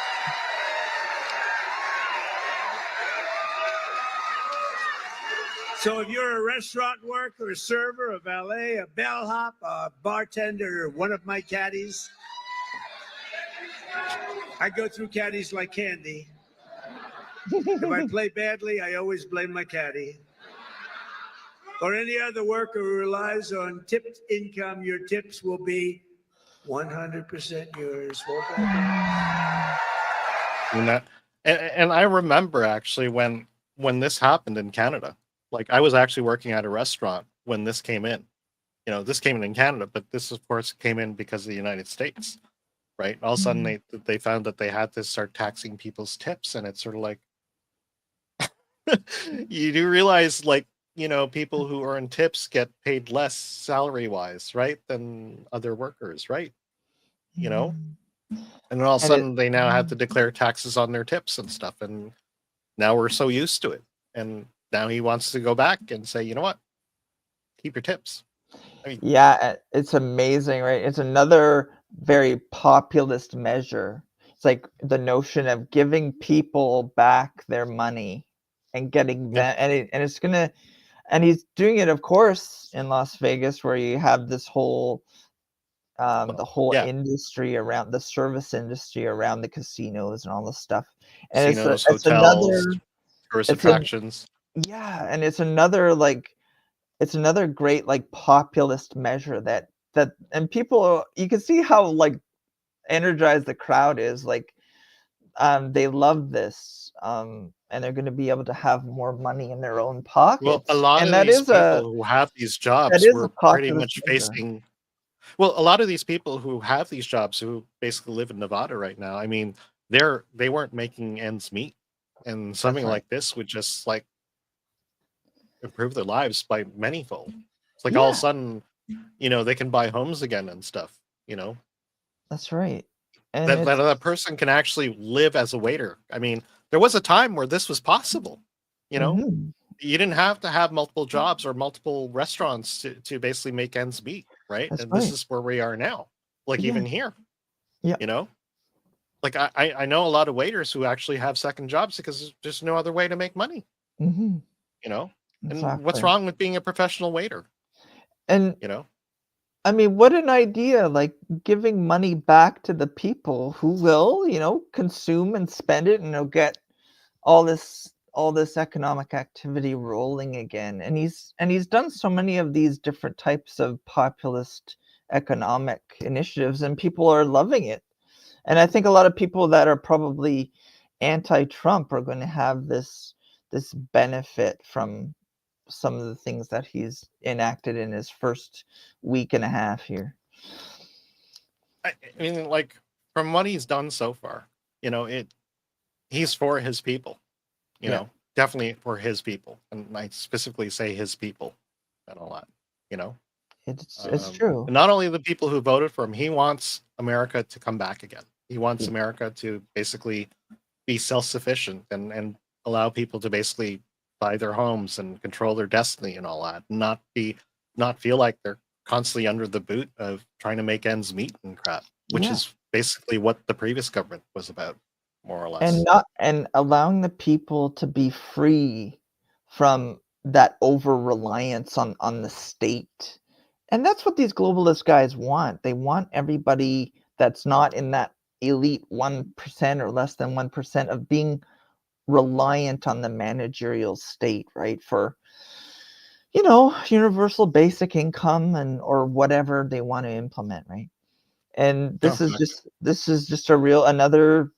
So if you're a restaurant worker, a server, a valet, a bellhop, a bartender, or one of my caddies, I go through caddies like candy. If I play badly, I always blame my caddy. Or any other worker who relies on tipped income, your tips will be 100% yours. And I remember actually when this happened in Canada. Like I was actually working at a restaurant when this came in. You know, this came in Canada, but this of course came in because of the United States, right? All of a sudden they found that they had to start taxing people's tips, and it's sort of like you do realize, like, you know, people who earn tips get paid less salary wise, right, than other workers, right? You know, and then all of a sudden they now have to declare taxes on their tips and stuff, and now we're so used to it, and now he wants to go back and say, you know what, keep your tips. I mean, Yeah, it's amazing, right? It's another very populist measure. It's like the notion of giving people back their money and getting Yeah. that, and it's gonna, and he's doing it, of course, in Las Vegas, where you have this whole the whole Yeah. industry around the service industry around the casinos and all this stuff. And Casinos, it's hotels, another, tourist it's a, attractions. yeah, and it's another like, it's another great like populist measure that and people, you can see how like energized the crowd is. Like they love this, and they're going to be able to have more money in their own Well, pockets, a lot and of these people who have these that jobs is a were pretty populist much measure. facing. Well, a lot of these people who have these jobs, who basically live in Nevada right now, I mean, they weren't making ends meet, and something right. like this would just like improve their lives by manyfold. It's like all of a Yeah, sudden, they can buy homes again and stuff. You know, that's right. And that person can actually live as a waiter. I mean, there was a time where this was possible. You know, mhm, you didn't have to have multiple jobs or multiple restaurants to basically make ends meet, right? that's And this right. is where we are now. Like Yeah, even here, yeah. you know, like I know a lot of waiters who actually have second jobs because there's just no other way to make money. Hmm. You know, and what's Exactly. wrong with being a professional waiter? And You know, I mean, what an idea, like giving money back to the people who will, consume and spend it, and they'll get all this economic activity rolling again. And he's done so many of these different types of populist economic initiatives, and people are loving it. And I think a lot of people that are probably anti-Trump are going to have this benefit from some of the things that he's enacted in his first week and a half here. I mean, like from what he's done so far, he's for his people. You Yeah, know, definitely for his people, and I specifically say his people and a lot. You know, it's true. and not only the people who voted for him, he wants America to come back again. He wants Yeah, America to basically be self-sufficient and allow people to basically buy their homes and control their destiny and all that, not feel like they're constantly under the boot of trying to make ends meet and crap, which yeah. is basically what the previous government was about, more or And less. not and allowing the people to be free from that over reliance on the state. And that's what these globalist guys want. They want everybody that's not in that elite 1% or less than 1% of being reliant on the managerial state, right? For, universal basic income and or whatever they want to implement, right? And No, this is just another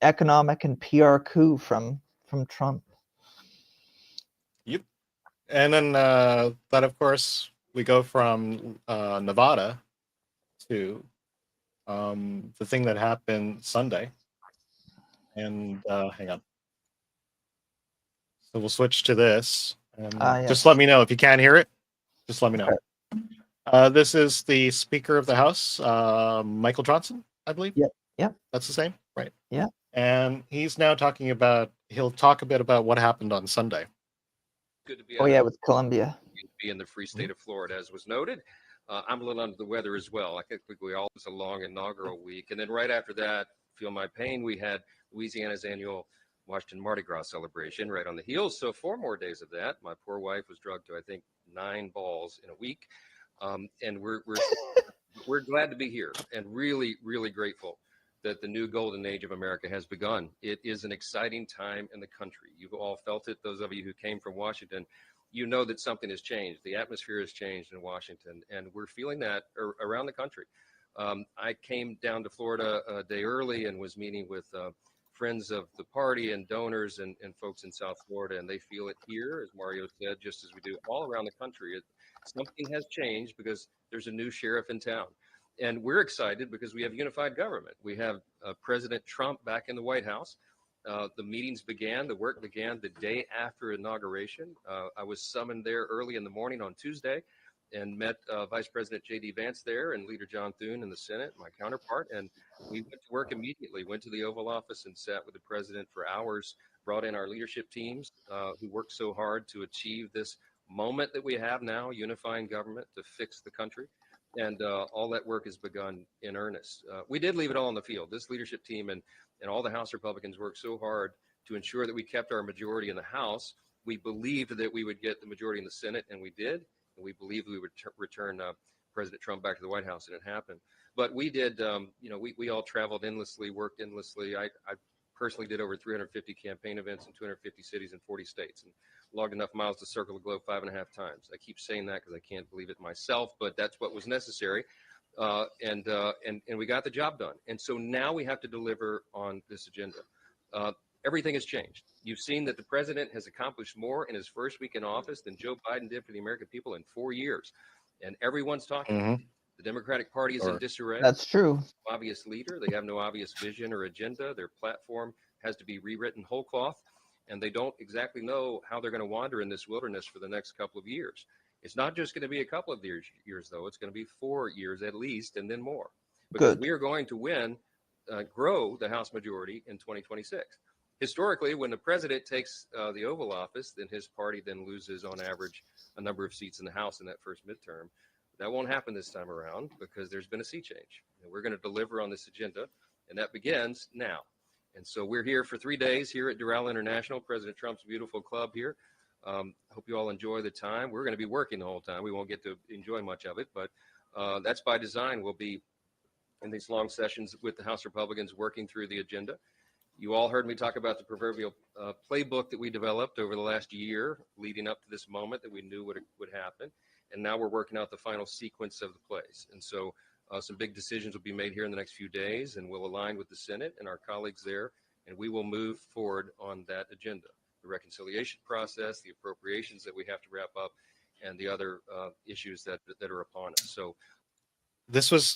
economic and PR coup from Trump. yep. And then that, of course, we go from Nevada to the thing that happened Sunday. And hang on. So we'll switch to this. And just let Yes. me know if you can't hear it. Just let me know. Okay. This is the Speaker of the House, Michael Johnson, I believe. Yep. Yep. That's the same, right? Yeah. And he's now he'll talk a bit about what happened on Sunday. Good to be Oh yeah, with Colombia. be in the free state of Florida, as was noted. I'm a little under the weather as well. I think we all was a long inaugural week, and then right after that, feel my pain. We had Louisiana's annual Washington Mardi Gras celebration right on the heels. So 4 more days of that. My poor wife was drugged to I think 9 balls in a week, and we're glad to be here and really really grateful that the new golden age of America has begun. It is an exciting time in the country. You've all felt it. Those of you who came from Washington, you know that something has changed. The atmosphere has changed in Washington, and we're feeling that around the country. I came down to Florida a day early and was meeting with friends of the party and donors and folks in South Florida, and they feel it here, as Mario said, just as we do all around the country. Something has changed because there's a new sheriff in town. And we're excited because we have unified government. We have President Trump back in the White House. The meetings began, the work began the day after inauguration. I was summoned there early in the morning on Tuesday and met Vice President J.D. Vance there and Leader John Thune in the Senate, my counterpart. And we went to work immediately, went to the Oval Office and sat with the president for hours, brought in our leadership teams who worked so hard to achieve this moment that we have now, unifying government to fix the country. And all that work has begun in earnest. We did leave it all on the field. This leadership team and all the House Republicans worked so hard to ensure that we kept our majority in the House. We believed that we would get the majority in the Senate, and we did. And we believed we would return President Trump back to the White House, and it happened. But we did, we all traveled endlessly, worked endlessly. I personally did over 350 campaign events in 250 cities in 40 states and logged enough miles to circle the globe 5.5 times. I keep saying that because I can't believe it myself, but that's what was necessary. And we got the job done. And so now we have to deliver on this agenda. Everything has changed. You've seen that the president has accomplished more in his first week in office than Joe Biden did for the American people in 4 years. And everyone's talking. The Democratic Party is in disarray. That's true. No obvious leader. They have no obvious vision or agenda. Their platform has to be rewritten whole cloth. And they don't exactly know how they're going to wander in this wilderness for the next couple of years. It's not just going to be a couple of years though. It's going to be 4 years at least, and then more. Because we are going to win, grow the House majority in 2026. Historically, when the president takes the Oval Office, then his party then loses on average a number of seats in the House in that first midterm. That won't happen this time around because there's been a sea change. And we're going to deliver on this agenda, and that begins now. And so we're here for 3 days here at Doral International, President Trump's beautiful club here. Hope you all enjoy the time. We're going to be working the whole time. We won't get to enjoy much of it, but that's by design. We'll be in these long sessions with the House Republicans working through the agenda. You all heard me talk about the proverbial playbook that we developed over the last year leading up to this moment that we knew would happen. And now we're working out the final sequence of the plays. And so some big decisions will be made here in the next few days, and we'll align with the Senate and our colleagues there, and we will move forward on that agenda. The reconciliation process, the appropriations that we have to wrap up, and the other issues that are upon us. So This was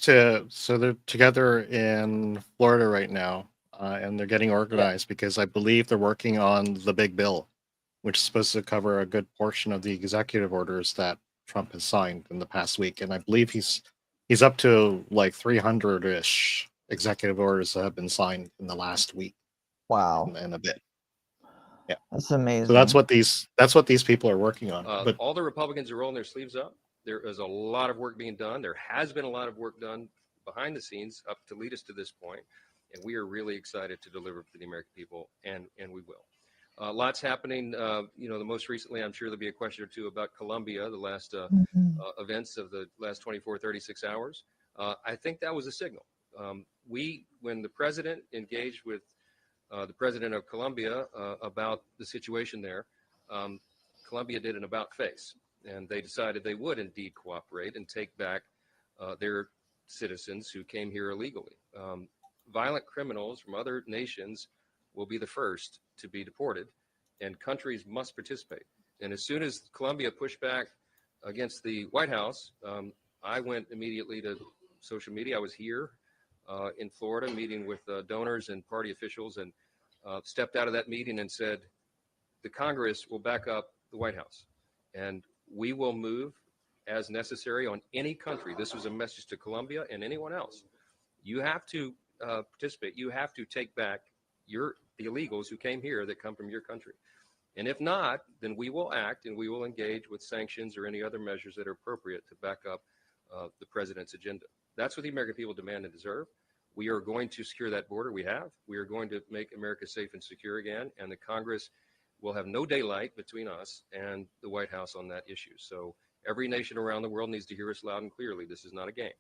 so they're together in Florida right now, and they're getting organized because I believe they're working on the big bill, which is supposed to cover a good portion of the executive orders that Trump has signed in the past week. And I believe he's up to like 300-ish executive orders that have been signed in the last week. Wow. And a bit. Yeah. That's amazing. So that's what these people are working on. But all the Republicans are rolling their sleeves up. There is a lot of work being done. There has been a lot of work done behind the scenes up to lead us to this point. And we are really excited to deliver for the American people, and we will. Lots happening. The most recently, I'm sure there'll be a question or two about Colombia, the last events of the last 24, 36 hours. I think that was a signal. When the president engaged with the president of Colombia about the situation there, Colombia did an about face, and they decided they would indeed cooperate and take back their citizens who came here illegally. Violent criminals from other nations will be the first to be deported, and countries must participate. And as soon as Colombia pushed back against the White House, I went immediately to social media. I was here in Florida meeting with donors and party officials, and stepped out of that meeting and said, the Congress will back up the White House, and we will move as necessary on any country. This was a message to Colombia and anyone else. You have to participate. You have to take back the illegals who came here that come from your country. And if not, then we will act and we will engage with sanctions or any other measures that are appropriate to back up the president's agenda. That's what the American people demand and deserve. We are going to secure that border. We are going to make America safe and secure again. And the Congress will have no daylight between us and the White House on that issue. So every nation around the world needs to hear us loud and clearly. This is not a game.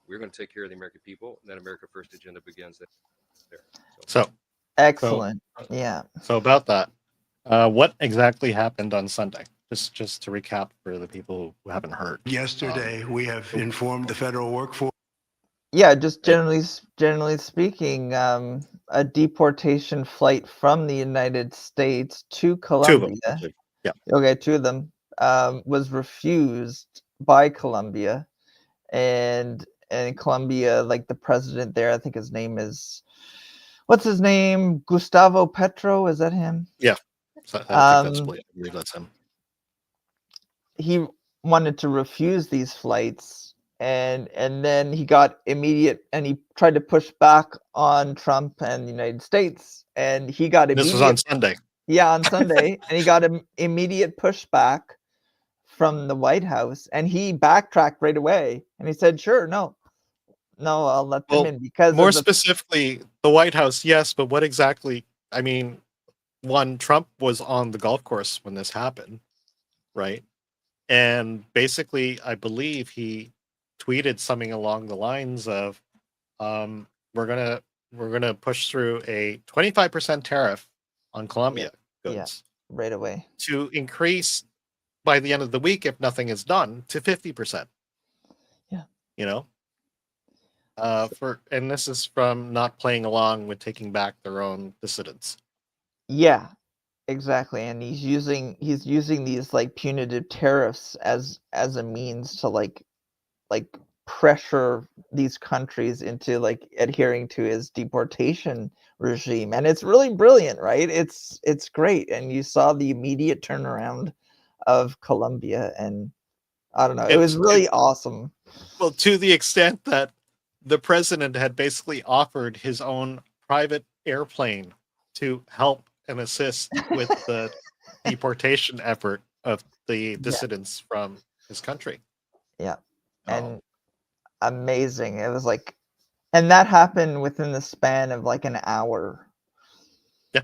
We're going to take care of the American people. And that America First agenda begins there. So excellent. Yeah. So about that, what exactly happened on Sunday? Just to recap for the people who haven't heard. Yesterday, we have informed the federal workforce. Yeah, just generally speaking, a deportation flight from the United States to Colombia. Two of them. Yeah. Okay, two of them was refused by Colombia, and Colombia, like the president there, I think his name is, what's his name? Gustavo Petro, is that him? Yeah, so I believe that's him. He wanted to refuse these flights, and then he got immediate, and he tried to push back on Trump and the United States, and he got immediate. This was on Sunday. Yeah, on Sunday, and he got an immediate pushback from the White House, and he backtracked right away, and he said, "Sure, no, I'll let them Well, in because more of the specifically, the White House, yes, but what exactly? I mean, one, Trump was on the golf course when this happened, right? And basically, I believe he tweeted something along the lines of, "We're gonna push through a 25% tariff on Colombia yeah, goods right away." to increase by the end of the week, if nothing is done, to 50%." Yeah. You know, and this is from not playing along with taking back their own dissidents. Yeah, exactly. And he's using these like punitive tariffs as a means to like pressure these countries into like adhering to his deportation regime. And it's really brilliant, right? It's great. And you saw the immediate turnaround of Colombia, and I don't know, it was really awesome. Well, to the extent that the president had basically offered his own private airplane to help and assist with the deportation effort of the dissidents from his country. Yeah. Oh. And amazing. It was like, and that happened within the span of like an hour. Yeah,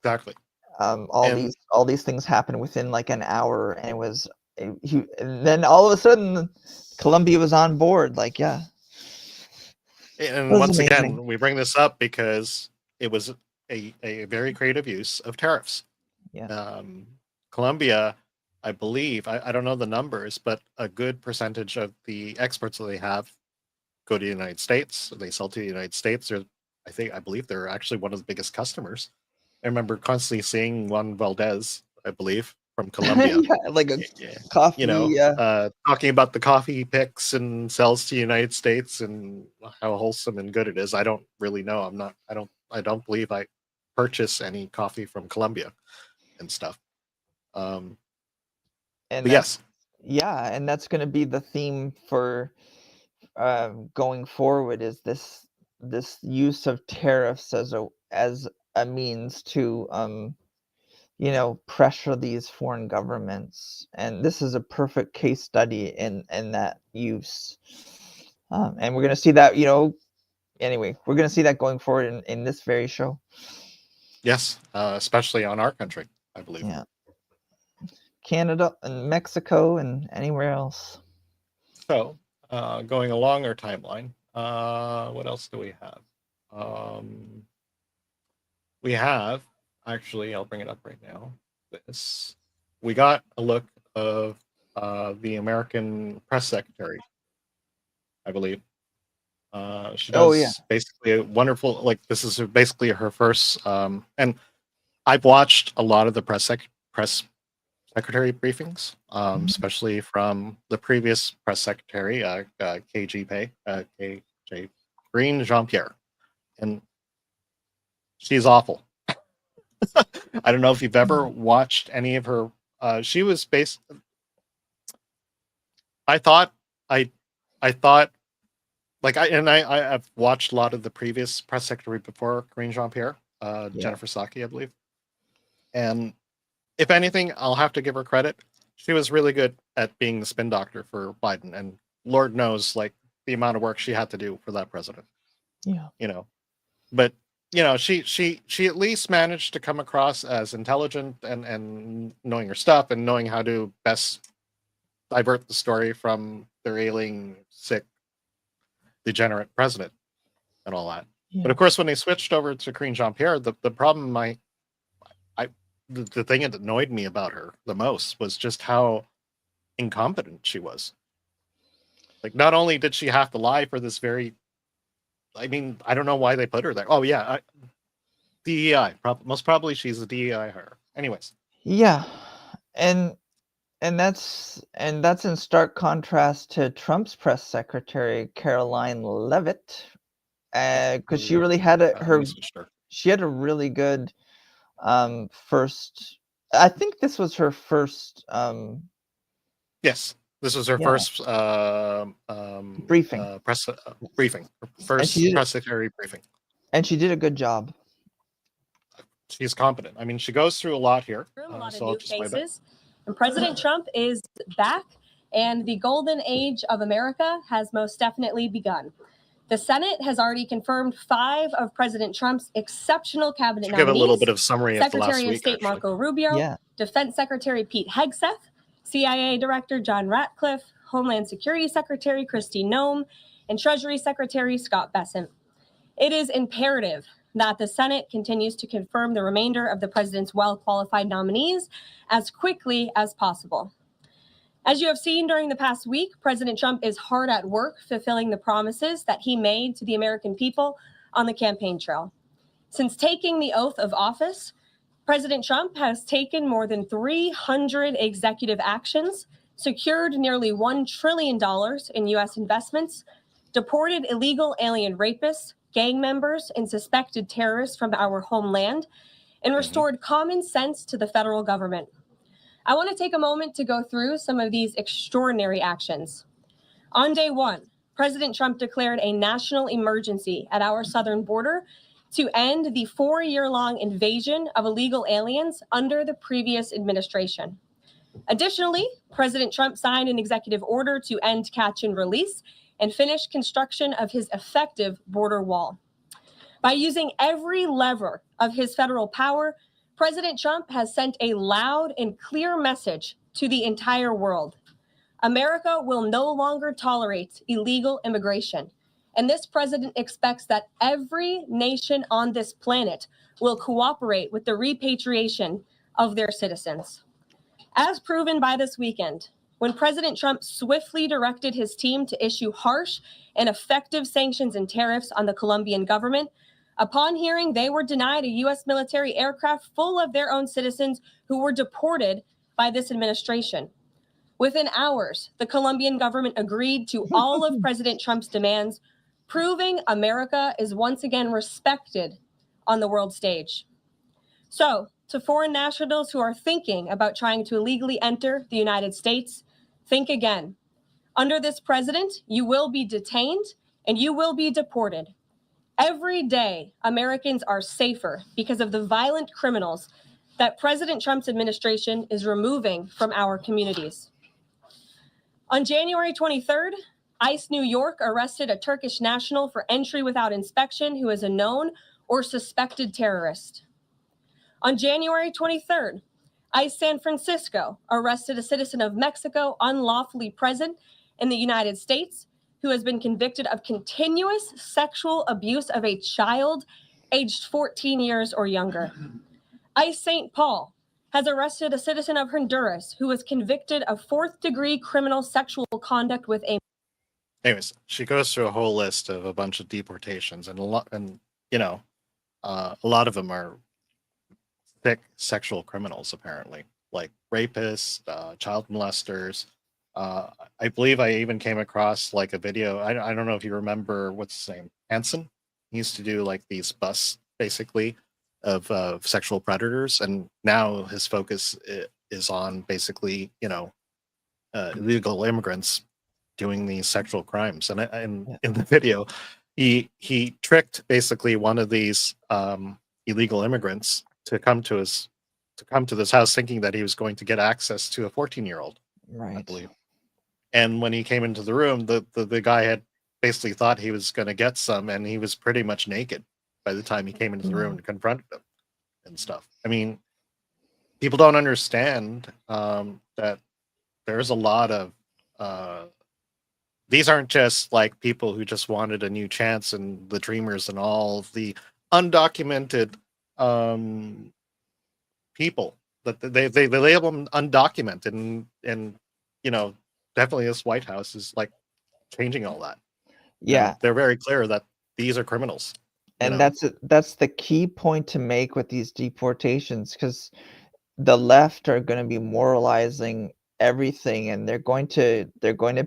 exactly. All these things happened within like an hour, and it was and then all of a sudden Colombia was on board. Like, yeah. And was once amazing. again, we bring this up because it was a very creative use of tariffs. Yeah. Colombia, I believe, I don't know the numbers, but a good percentage of the exports that they have go to the United States. They sell to the United States. I believe they're actually one of the biggest customers. I remember constantly seeing Juan Valdez, I believe, from Colombia. Yeah, like a coffee. Talking about the coffee he picks and sells to the United States and how wholesome and good it is. I don't really know. I don't believe I purchase any coffee from Colombia and stuff. And but yes. Yeah, and that's going to be the theme for going forward, is this use of tariffs as a means to pressure these foreign governments. And this is a perfect case study in that use. And we're going to see that, anyway, we're going to see that going forward in this very show. Yes, especially on our country, I believe. Yeah. Canada and Mexico and anywhere else. So, going along our timeline, what else do we have? We have, actually, I'll bring it up right now. We got a look of the American press secretary, I believe. She does basically a wonderful, like, this is basically her first, and I've watched a lot of the press secretary briefings, especially from the previous press secretary, KJ Green Jean-Pierre, and she's awful. I don't know if you've ever watched any of her. She was based. I thought, like I've watched a lot of the previous press secretary before Green Jean-Pierre, Jennifer Psaki, I believe, and if anything, I'll have to give her credit. She was really good at being the spin doctor for Biden, and Lord knows, like, the amount of work she had to do for that president. Yeah. But she at least managed to come across as intelligent and knowing her stuff and knowing how to best divert the story from their ailing, sick, degenerate president and all that. Yeah. But of course, when they switched over to Green Jean-Pierre, the problem the thing that annoyed me about her the most was just how incompetent she was. Like, not only did she have to lie for this very, I mean, I don't know why they put her there. Oh yeah, DEI. Most probably she's a DEI hire. Anyways. Yeah, and that's in stark contrast to Trump's press secretary, Karoline Leavitt, because she really had she had a really good first. I think this was her first. Yes, this was her first briefing. Press briefing. First press secretary briefing. And she did a good job. She's competent. I mean, she goes through a lot here. A lot of new cases. And President Trump is back, and the golden age of America has most definitely begun. The Senate has already confirmed 5 of President Trump's exceptional cabinet Give a nominees. little bit of summary of the last Secretary of week, State actually. Marco Rubio, Yeah. Defense Secretary Pete Hegseth, CIA Director John Ratcliffe, Homeland Security Secretary Kristi Noem, and Treasury Secretary Scott Bessent. It is imperative that the Senate continues to confirm the remainder of the president's well-qualified nominees as quickly as possible. As you have seen during the past week, President Trump is hard at work fulfilling the promises that he made to the American people on the campaign trail. Since taking the oath of office, President Trump has taken more than 300 executive actions, secured nearly $1 trillion in U.S. investments, deported illegal alien rapists, gang members, and suspected terrorists from our homeland, and restored common sense to the federal government. I want to take a moment to go through some of these extraordinary actions. On day 1, President Trump declared a national emergency at our southern border to end the 4-year-long invasion of illegal aliens under the previous administration. Additionally, President Trump signed an executive order to end catch and release and finish construction of his effective border wall. By using every lever of his federal power, President Trump has sent a loud and clear message to the entire world. America will no longer tolerate illegal immigration. And this president expects that every nation on this planet will cooperate with the repatriation of their citizens. As proven by this weekend, when President Trump swiftly directed his team to issue harsh and effective sanctions and tariffs on the Colombian government, upon hearing they were denied a U.S. military aircraft full of their own citizens who were deported by this administration. Within hours, the Colombian government agreed to all of President Trump's demands, proving America is once again respected on the world stage. So, to foreign nationals who are thinking about trying to illegally enter the United States, think again. Under this president, you will be detained and you will be deported. Every day, Americans are safer because of the violent criminals that President Trump's administration is removing from our communities. On January 23rd, ICE New York arrested a Turkish national for entry without inspection who is a known or suspected terrorist. On January 23rd, ICE San Francisco arrested a citizen of Mexico unlawfully present in the United States who has been convicted of continuous sexual abuse of a child aged 14 years or younger. ICE St. Paul has arrested a citizen of Honduras who was convicted of 4th-degree criminal sexual conduct with a... Anyways, she goes through a whole list of a bunch of deportations, and a lot of them are thick sexual criminals, apparently, like rapists, child molesters. I believe I even came across like a video. I don't know if you remember what's his name, Hansen. He used to do like these busts, basically, of sexual predators, and now his focus is on basically, illegal immigrants doing these sexual crimes. And in the video, he tricked basically one of these illegal immigrants to come to this house, thinking that he was going to get access to a 14-year-old, Right. I believe. And when he came into the room, the guy had basically thought he was going to get some, and he was pretty much naked by the time he came into the room and confronted him and stuff. I mean, people don't understand that there's a lot of these aren't just like people who just wanted a new chance and the dreamers and all of the undocumented people that they label them undocumented, and definitely this White House is like changing all that. Yeah. And they're very clear that these are criminals. And that's the key point to make with these deportations, because the left are going to be moralizing everything, and they're going to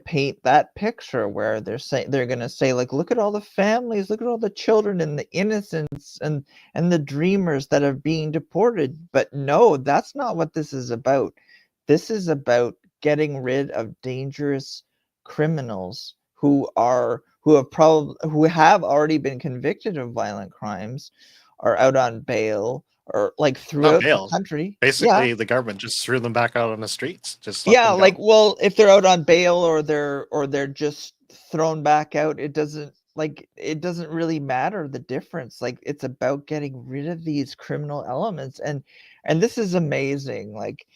paint that picture where they're going to say, like, look at all the families, look at all the children and the innocents and the dreamers that are being deported. But no, that's not what this is about. This is about getting rid of dangerous criminals who have already been convicted of violent crimes, are out on bail, or like Not throughout the bail. country. Basically, the government just threw them back out on the streets. Just let Yeah, them go. like, well, if they're out on bail or they're just thrown back out, it doesn't really matter the difference. Like, it's about getting rid of these criminal elements, and this is amazing. Like,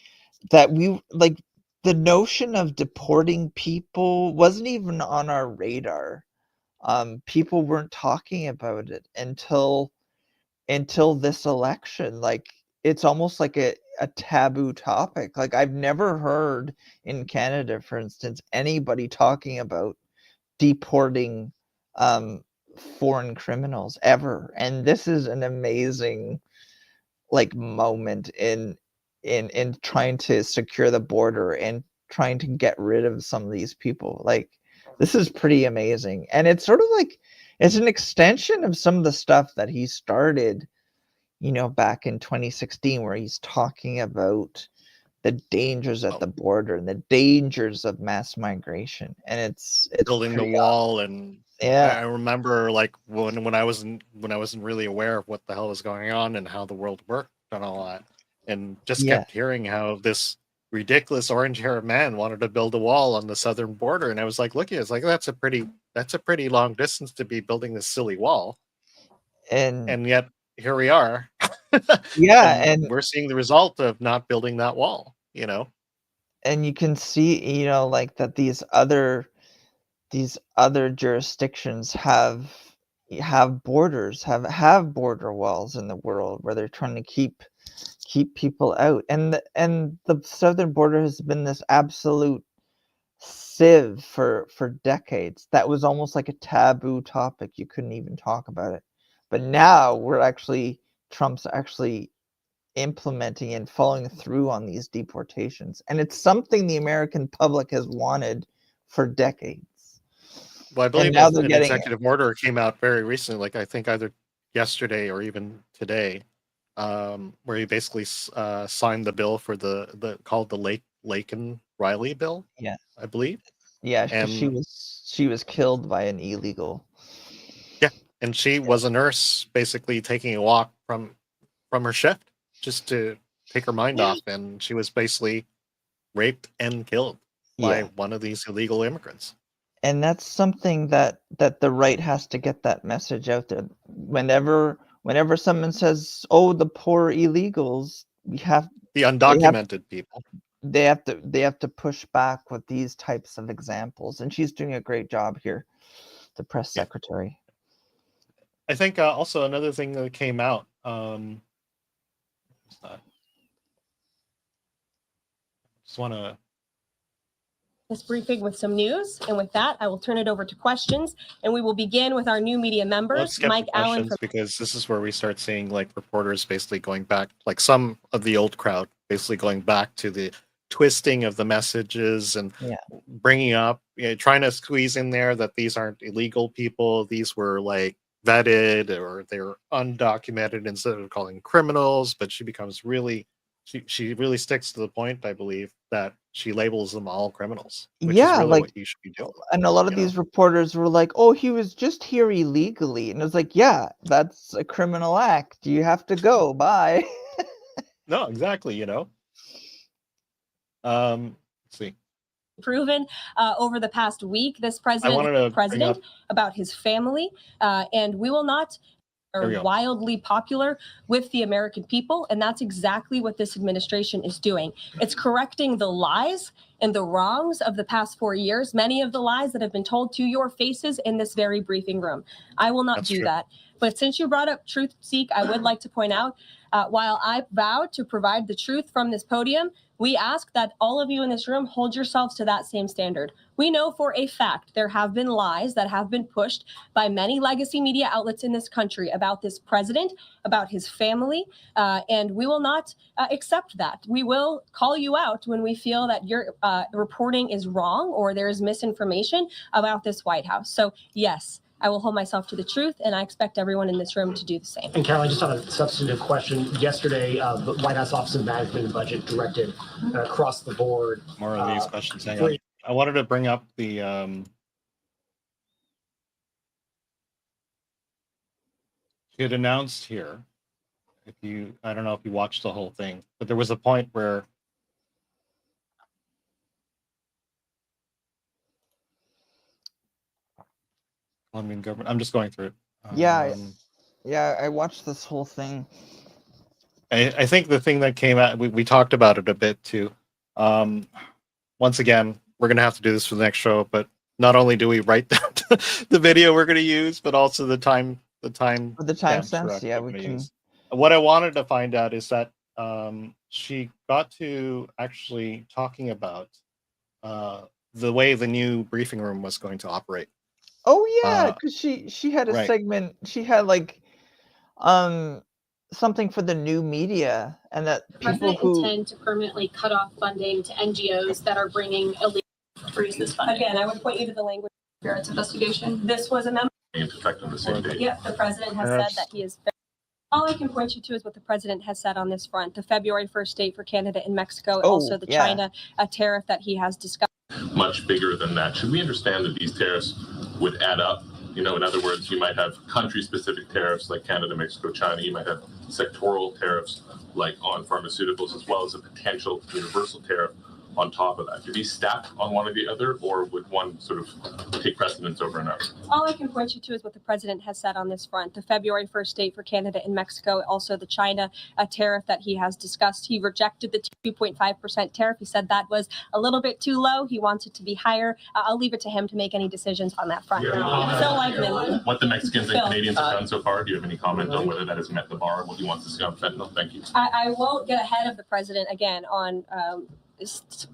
that we like the notion of deporting people wasn't even on our radar. People weren't talking about it until this election. Like, it's almost like a taboo topic. Like, I've never heard in Canada, for instance, anybody talking about deporting foreign criminals ever. And this is an amazing like moment in trying to secure the border and trying to get rid of some of these people. Like, this is pretty amazing. And it's sort of like it's an extension of some of the stuff that he started, back in 2016, where he's talking about the dangers at the border and the dangers of mass migration. And it's building the pretty wall, and Yeah. I remember like when I wasn't really aware of what the hell was going on and how the world worked and all that, and just Yeah. kept hearing how this ridiculous orange-haired man wanted to build a wall on the southern border, and I was like, looking, it's like that's a pretty long distance to be building this silly wall, and yet here we are. Yeah, and we're seeing the result of not building that wall. And you can see, like that these other jurisdictions have borders, have border walls in the world where they're trying to keep people out. And the southern border has been this absolute sieve for decades. That was almost like a taboo topic. You couldn't even talk about it. But now Trump's actually implementing and following through on these deportations. And it's something the American public has wanted for decades. Well, I believe now an they're getting it. executive order came out very recently, like I think either yesterday or even today, where he basically signed the bill for the called the Laken Riley bill. Yeah, I believe. Yeah, And she was killed by an illegal. yeah, and she was a nurse, basically taking a walk from her shift just to take her mind off, and she was basically raped and killed by one of these illegal immigrants. And that's something that the right has to get that message out there. Whenever someone says, "Oh, the poor illegals," the undocumented people. They have to push back with these types of examples, and she's doing a great job here, the press secretary. I think also another thing that came out. Just want to. This briefing with some news, and with that, I will turn it over to questions, and we will begin with our new media members. Let's skip Mike the Allen questions because this is where we start seeing like reporters basically going back, like some of the old crowd, basically going back to the twisting of the messages and bringing up, trying to squeeze in there that these aren't illegal people. These were like vetted or they're undocumented instead of calling criminals. But she becomes really, she really sticks to the point, I believe, that she labels them all criminals, which is really like what you should be doing. And a lot of these reporters were like, "Oh, he was just here illegally," and it was like, "Yeah, that's a criminal act. You have to go. Bye." No, exactly. Let's see. Proven over the past week. This president is president about his family, and we will not are wildly popular with the American people, and that's exactly what this administration is doing. It's correcting the lies and the wrongs of the past 4 years, many of the lies that have been told to your faces in this very briefing room. I will not do that. But since you brought up Truth Seek, I would like to point out, while I vowed to provide the truth from this podium, we ask that all of you in this room hold yourselves to that same standard. We know for a fact there have been lies that have been pushed by many legacy media outlets in this country about this president, about his family, and we will not accept that. We will call you out when we feel that your reporting is wrong or there is misinformation about this White House. So yes, I will hold myself to the truth, and I expect everyone in this room to do the same. And Karoline, just on a substantive question, yesterday, the White House Office of Management and Budget directed across the board. More of these questions. Hang on. I wanted to bring up the she had announced here I don't know if you watched the whole thing, but there was a point where Colombian government. I'm just going through it. Yeah, yeah, I watched this whole thing. I think the thing that came out, we talked about it a bit too. Once again, we're going to have to do this for the next show, but not only do we write the video we're going to use, but also the time timestamps. Yeah, we can. use. What I wanted to find out is that she got to actually talking about the way the new briefing room was going to operate. Oh yeah, because she had a right. segment. She had like something for the new media, and that people President who intend to permanently cut off funding to NGOs that are bringing illegal freeze this funding. Again, I would point you to the language of Barrett's investigation. This was a memo. In effect on the same day. Yeah, the president has said that he is. All I can point you to is what the president has said on this front. The February 1st date for Canada and Mexico, and also the China tariff that he has discussed. Much bigger than that. Should we understand that these tariffs would add up? You know, in other words, you might have country-specific tariffs like Canada, Mexico, China. You might have sectoral tariffs like on pharmaceuticals, as well as a potential universal tariff on top of that. Do these stack on one or the other, or would one sort of take precedence over another? All I can point you to is what the president has said on this front. The February 1st date for Canada and Mexico, also the China tariff that he has discussed. He rejected the 2.5% tariff. He said that was a little bit too low. He wants it to be higher. I'll leave it to him to make any decisions on that front. What the Mexicans and Canadians have done so far, do you have any comment on whether that has met the bar, what he wants to see on fentanyl? Thank you. I won't get ahead of the president again on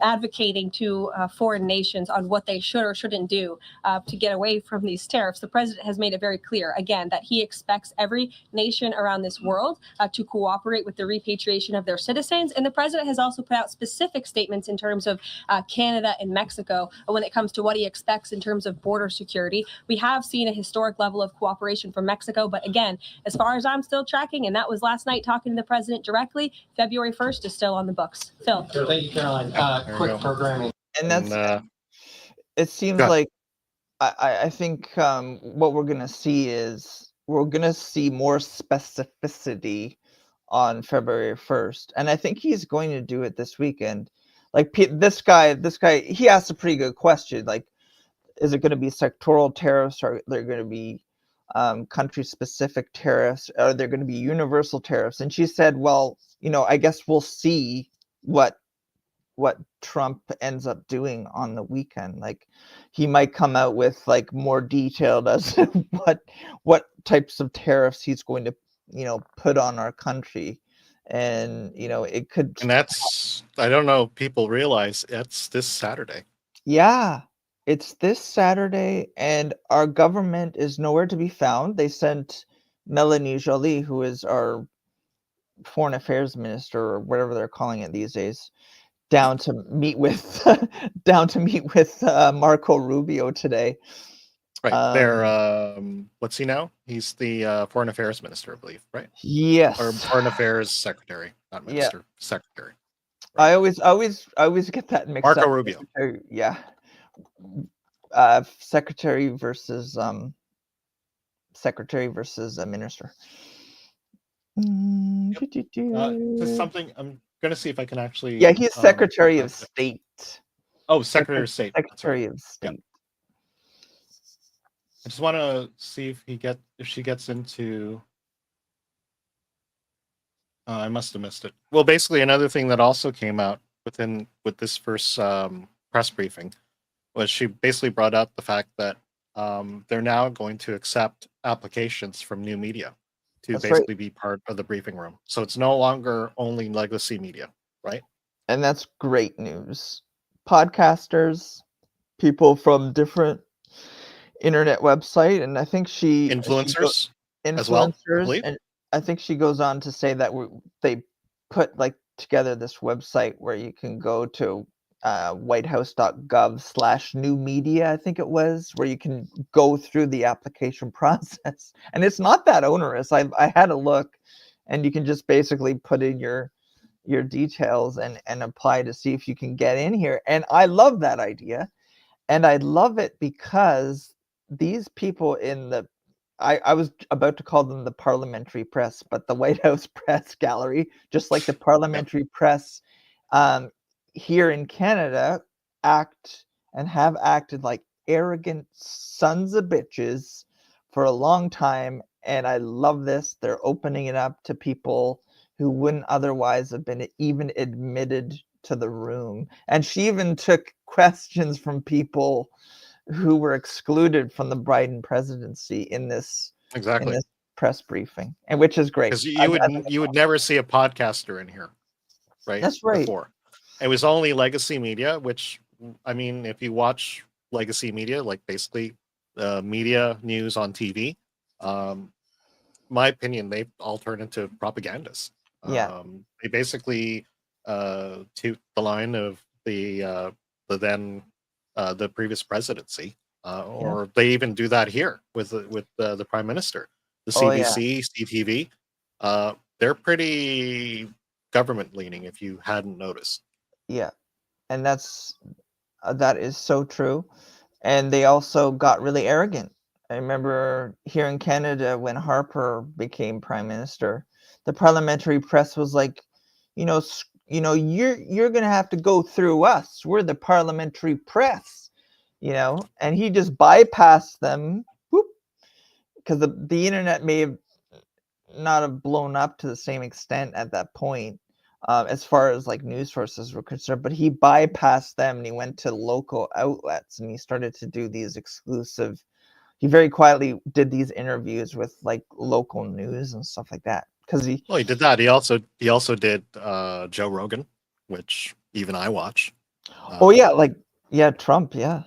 advocating to foreign nations on what they should or shouldn't do to get away from these tariffs. The president has made it very clear, again, that he expects every nation around this world to cooperate with the repatriation of their citizens. And the president has also put out specific statements in terms of Canada and Mexico when it comes to what he expects in terms of border security. We have seen a historic level of cooperation from Mexico. But again, as far as I'm still tracking, and that was last night talking to the president directly, February 1st is still on the books. Phil. Thank you, Karoline. Quick programming. And that's it seems like I think what we're gonna see is we're gonna see more specificity on February 1st, and I think he's going to do it this weekend. Like this guy, he asked a pretty good question. Like, is it going to be sectoral tariffs? Are there going to be country-specific tariffs? Are there going to be universal tariffs? And she said, well, you know, I guess we'll see what Trump ends up doing on the weekend. Like, he might come out with like more detailed as to what types of tariffs he's going to, you know, put on our country. And, you know, it could. And that's, I don't know, people realize it's this Saturday. Yeah, it's this Saturday, and our government is nowhere to be found. They sent Melanie Joly, who is our foreign affairs minister, or whatever they're calling it these days, down to meet with Marco Rubio today. Right. They're what's he now? He's the foreign affairs minister, I believe, right? Yes. Or foreign affairs secretary, not minister, secretary. Right. I always get that mixed up. Marco Rubio. Yeah. Secretary versus minister. Just something I'm gonna see if I can actually. Yeah, he's Secretary of State. Oh, Secretary of State. Secretary of State. Yeah. I just want to see if she gets into. I must have missed it. Well, basically, another thing that also came out with this first press briefing was she basically brought up the fact that they're now going to accept applications from new media to basically be part of the briefing room. So it's no longer only legacy media, right? And that's great news. Podcasters, people from different internet website, and I think influencers as well, and I think she goes on to say that they put like together this website where you can go to whitehouse.gov/new media, I think it was, where you can go through the application process, and it's not that onerous. I had a look, and you can just basically put in your details and apply to see if you can get in here. And I love that idea, and I love it because these people in the I was about to call them the parliamentary press, but the White House press gallery, just like the parliamentary press here in Canada, act and have acted like arrogant sons of bitches for a long time. And I love this. They're opening it up to people who wouldn't otherwise have been even admitted to the room. And she even took questions from people who were excluded from the Biden presidency in this Exactly. press briefing, and which is great. Because you would never see a podcaster in here, right? That's right. Before. It was only legacy media, which, I mean, if you watch legacy media, like basically media news on TV, my opinion, they've all turned into propagandists. Yeah. They basically toot the line of the previous presidency, or they even do that here with the prime minister, the CBC, CTV. They're pretty government leaning, if you hadn't noticed. Yeah, and that is so true. And they also got really arrogant. I remember here in Canada when Harper became prime minister, the parliamentary press was like, you're going to have to go through us. We're the parliamentary press, and he just bypassed them, because the internet may have not have blown up to the same extent at that point, as far as like news sources were concerned, but he bypassed them and he went to local outlets and he started to do these exclusive. He very quietly did these interviews with like local news and stuff like that. Because he did that. He also did Joe Rogan, which even I watch. Trump, yeah.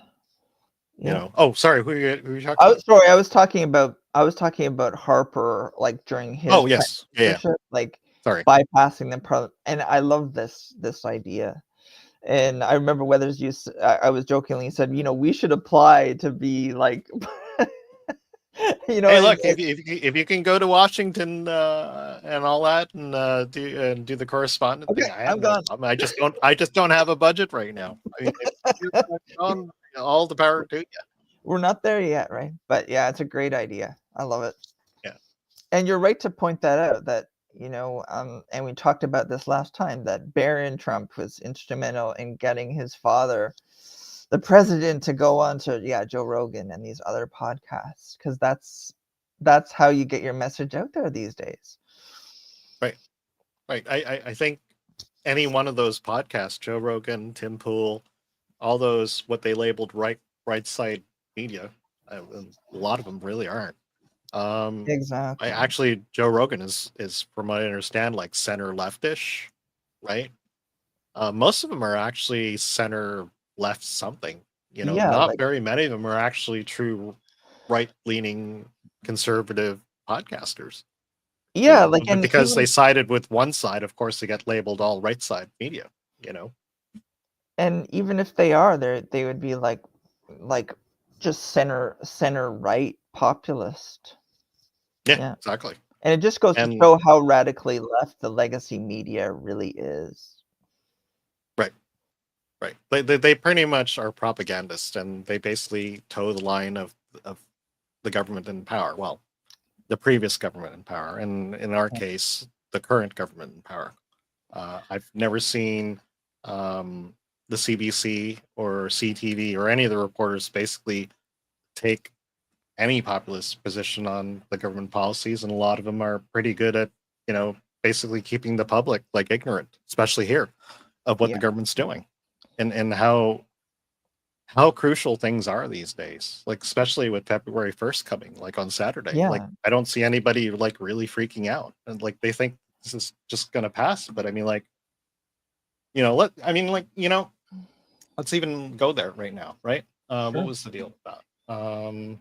Oh, sorry, who are you talking about? Sorry, I was talking about Harper, like during his like sorry, bypassing the and I love this idea. And I remember Weathers used I was jokingly said, we should apply to be like hey, look, if you can go to Washington and all that and do the correspondent thing, I have no problem. I just don't have a budget right now. I mean, all the power to you. We're not there yet, right? But yeah, it's a great idea. I love it. Yeah. And you're right to point that out, that and we talked about this last time, that Barron Trump was instrumental in getting his father, the president, to go on to Joe Rogan and these other podcasts, because that's how you get your message out there these days. Right. I think any one of those podcasts, Joe Rogan, Tim Pool, all those what they labeled right side media, a lot of them really aren't. Exactly. Actually, Joe Rogan is from what I understand, like center leftish, right? Most of them are actually center left something. Not very many of them are actually true right leaning conservative podcasters. Yeah, because they sided with one side, of course, they get labeled all right side media. And even if they are, they would be like just center right populist. Yeah, exactly. And it just goes to show how radically left the legacy media really is. Right. They pretty much are propagandists, and they basically toe the line of the government in power. Well, the previous government in power, and in our case, the current government in power. I've never seen the CBC or CTV or any of the reporters basically take any populist position on the government policies, and a lot of them are pretty good at basically keeping the public like ignorant, especially here, of what the government's doing and how crucial things are these days, like especially with February 1st coming, like on Saturday. Like I don't see anybody like really freaking out, and like they think this is just gonna pass. But I mean, like let's even go there right now, right? What was the deal about? I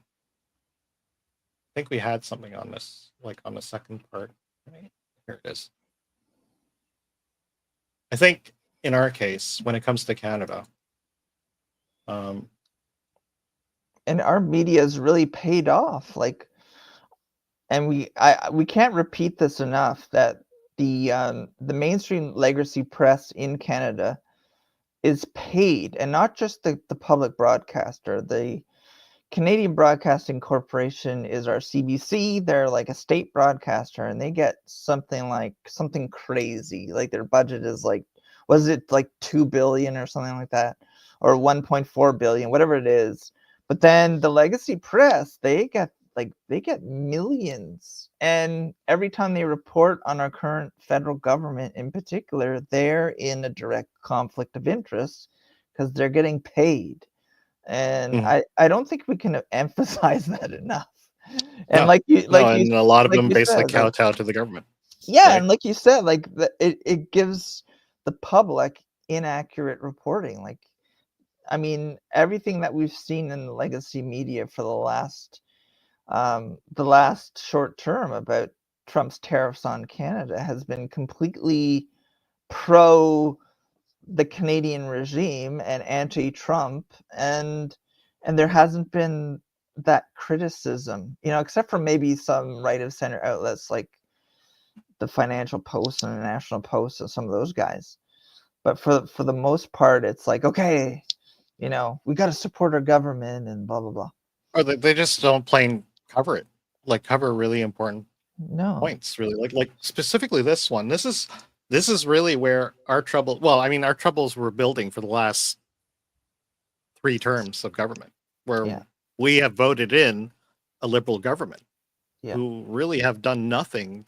think we had something on this, like on the second part. Right? Here it is. I think in our case, when it comes to Canada, and our media has really paid off. And we can't repeat this enough, that the mainstream legacy press in Canada is paid, and not just the public broadcaster, the Canadian Broadcasting Corporation is our CBC. They're like a state broadcaster, and they get something crazy. Like their budget is like, was it like 2 billion or something like that, or 1.4 billion, whatever it is. But then the legacy press, they get millions, and every time they report on our current federal government in particular, they're in a direct conflict of interest because they're getting paid. And I don't think we can emphasize that enough. And And a lot of them basically said, like, kowtow to the government. yeah, right? and like you said, like it gives the public inaccurate reporting. Like, I mean, everything that we've seen in the legacy media for the last short term about Trump's tariffs on Canada has been completely pro the Canadian regime and anti-Trump, and there hasn't been that criticism, except for maybe some right of center outlets like the Financial Post and the National Post and some of those guys. But for the most part, it's like, okay, we got to support our government and blah blah blah. Or they just don't plain cover it, like cover really important No. points. Really, like specifically this one. This is really where our trouble. Well, I mean, our troubles were building for the last 3 terms of government, where we have voted in a liberal government who really have done nothing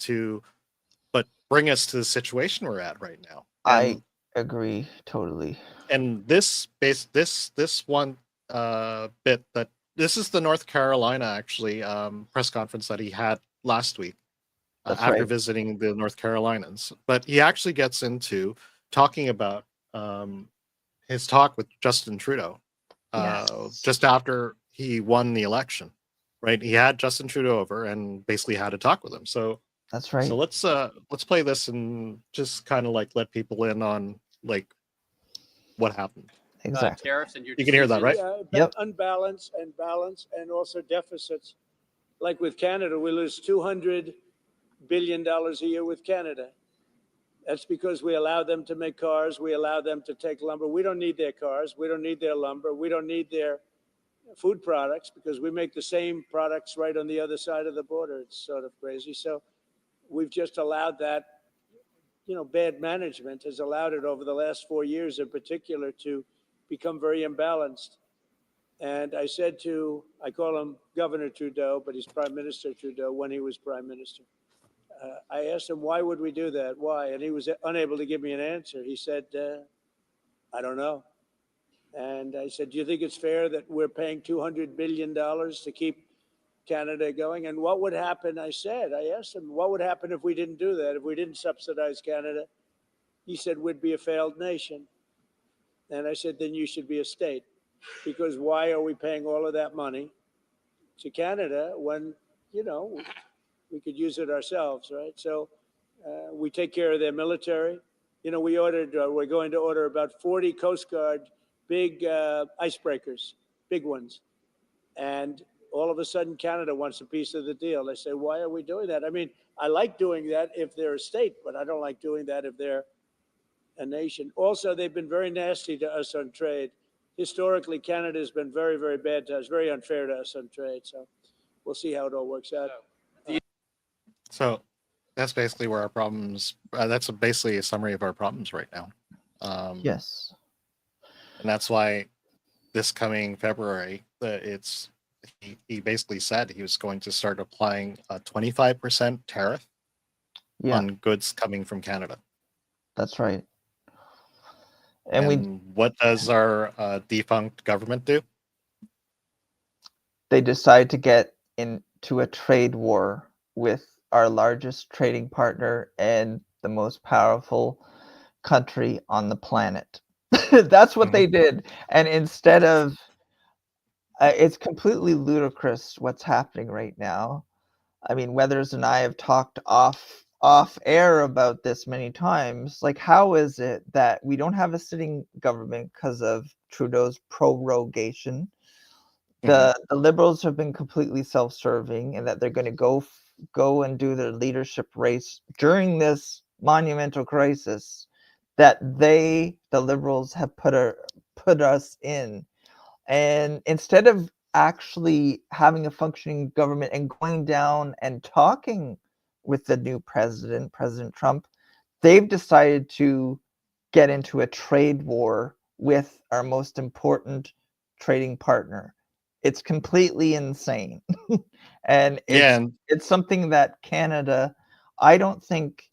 but bring us to the situation we're at right now. I agree totally. And this one bit that this is the North Carolina actually press conference that he had last week after visiting the North Carolinians. But he actually gets into talking about his talk with Justin Trudeau just after he won the election. Right, he had Justin Trudeau over and basically had a talk with him. So that's right. So let's play this and just kind of like let people in on like what happened. Exactly. Tariffs and your You can hear that, right? Yep. Unbalance and balance and also deficits. Like with Canada, we lose $200 billion a year with Canada. That's because we allow them to make cars. We allow them to take lumber. We don't need their cars. We don't need their lumber. We don't need their food products because we make the same products right on the other side of the border. It's sort of crazy. So we've just allowed that, bad management has allowed it over the last 4 years in particular to become very imbalanced. And I call him Governor Trudeau, but he's Prime Minister Trudeau when he was Prime Minister. I asked him, why would we do that? Why? And he was unable to give me an answer. He said, I don't know. And I said, do you think it's fair that we're paying $200 billion to keep Canada going? And what would happen? I asked him, what would happen if we didn't do that? If we didn't subsidize Canada? He said, we'd be a failed nation. And I said, then you should be a state. Because why are we paying all of that money to Canada when, we could use it ourselves, right? So we take care of their military. We're going to order about 40 Coast Guard big icebreakers, big ones. And all of a sudden, Canada wants a piece of the deal. They say, why are we doing that? I mean, I like doing that if they're a state, but I don't like doing that if they're a nation. Also, they've been very nasty to us on trade. Historically, Canada has been very, very bad to us, very unfair to us on trade. So we'll see how it all works out. So that's basically where our problems, that's basically a summary of our problems right now. Yes. And that's why this coming February, he basically said he was going to start applying a 25% tariff on goods coming from Canada. That's right. And what does our defunct government do? They decide to get into a trade war with our largest trading partner and the most powerful country on the planet. That's what they did. And instead of, it's completely ludicrous what's happening right now. I mean, Weathers and I have talked off air about this many times. Like, how is it that we don't have a sitting government because of Trudeau's prorogation? The Liberals have been completely self-serving, and that they're going to go and do their leadership race during this monumental crisis that the Liberals have put us in. And instead of actually having a functioning government and going down and talking with the new president, President Trump, they've decided to get into a trade war with our most important trading partner. It's completely insane. And Yeah, and it's something that Canada, I don't think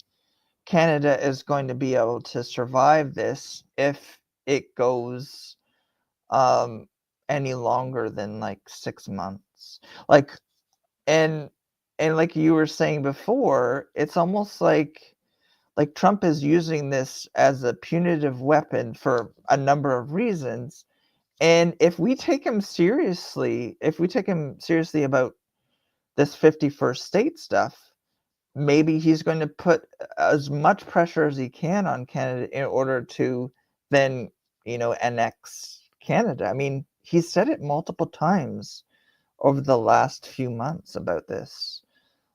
Canada is going to be able to survive this if it goes any longer than like 6 months. Like, and like you were saying before, it's almost like Trump is using this as a punitive weapon for a number of reasons. And if we take him seriously, about this 51st state stuff, maybe he's going to put as much pressure as he can on Canada in order to then, annex Canada. I mean, he said it multiple times over the last few months about this.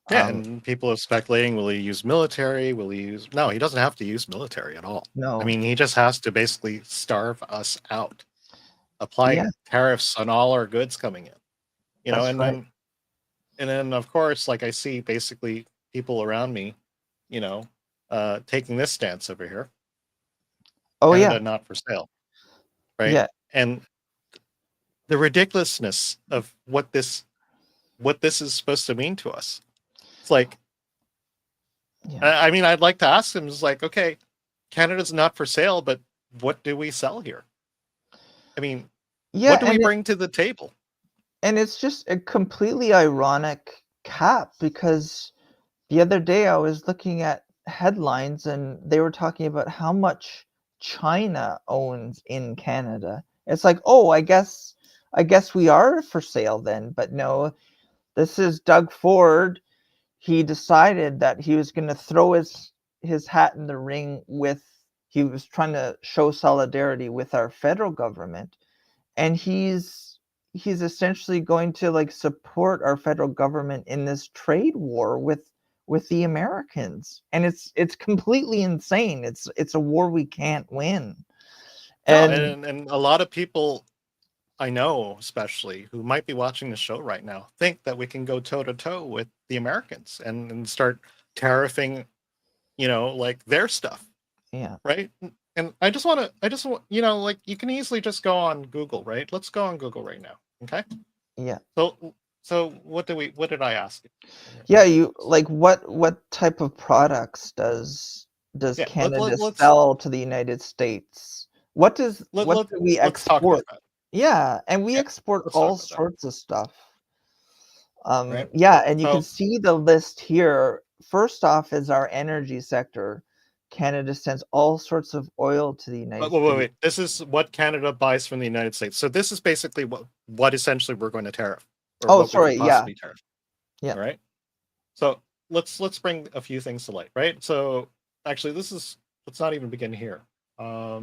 yeah, and people are speculating, will he use military? No, he doesn't have to use military at all. No. I mean, he just has to basically starve us out, apply Yeah. tariffs on all our goods coming in. That's and right. then of course, like I see basically people around me, taking this stance over here. Oh Canada yeah. not for sale. Right? Yeah. And the ridiculousness of what this is supposed to mean to us. It's like, Yeah. I mean, I'd like to ask them, it's like, okay, Canada's not for sale, but what do we sell here? I mean, Yeah, what do we and bring to the table? and it's just a completely ironic cap, because the other day I was looking at headlines and they were talking about how much China owns in Canada. It's like, oh, I guess we are for sale then. But no, this is Doug Ford. He decided that he was going to throw his hat in the ring he was trying to show solidarity with our federal government, and he's essentially going to like support our federal government in this trade war with the Americans. And it's completely insane. It's a war we can't win. No, And and a lot of people I know, especially who might be watching the show right now, think that we can go toe to toe with the Americans and start tariffing, like their stuff, yeah, right? And I just want, like you can easily just go on Google, right? Let's go on Google right now, okay? yeah. So what did I ask you? Yeah, you like what type of products does Yeah, Canada let's sell to the United States? What do we let's talk about export? that. Yeah, and we Yeah, export let's talk all about that, sorts of stuff. right? Yeah, and you can So, see the list here. First off is our energy sector. Canada sends all sorts of oil to the United States. wait. This is what Canada buys from the United States. So this is basically what essentially we're going to tariff, or Oh, what we sorry, could yeah. possibly tariff. Yeah. All right. So let's bring a few things to light, right? So actually, let's not even begin here. All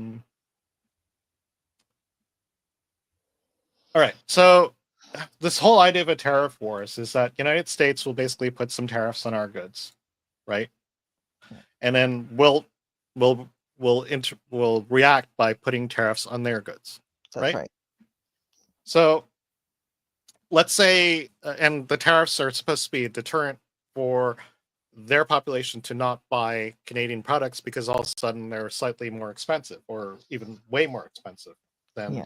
right. So this whole idea of a tariff war is that United States will basically put some tariffs on our goods, right? And then we'll react by putting tariffs on their goods. That's right. So let's say, and the tariffs are supposed to be a deterrent for their population to not buy Canadian products because all of a sudden they're slightly more expensive, or even way more expensive than.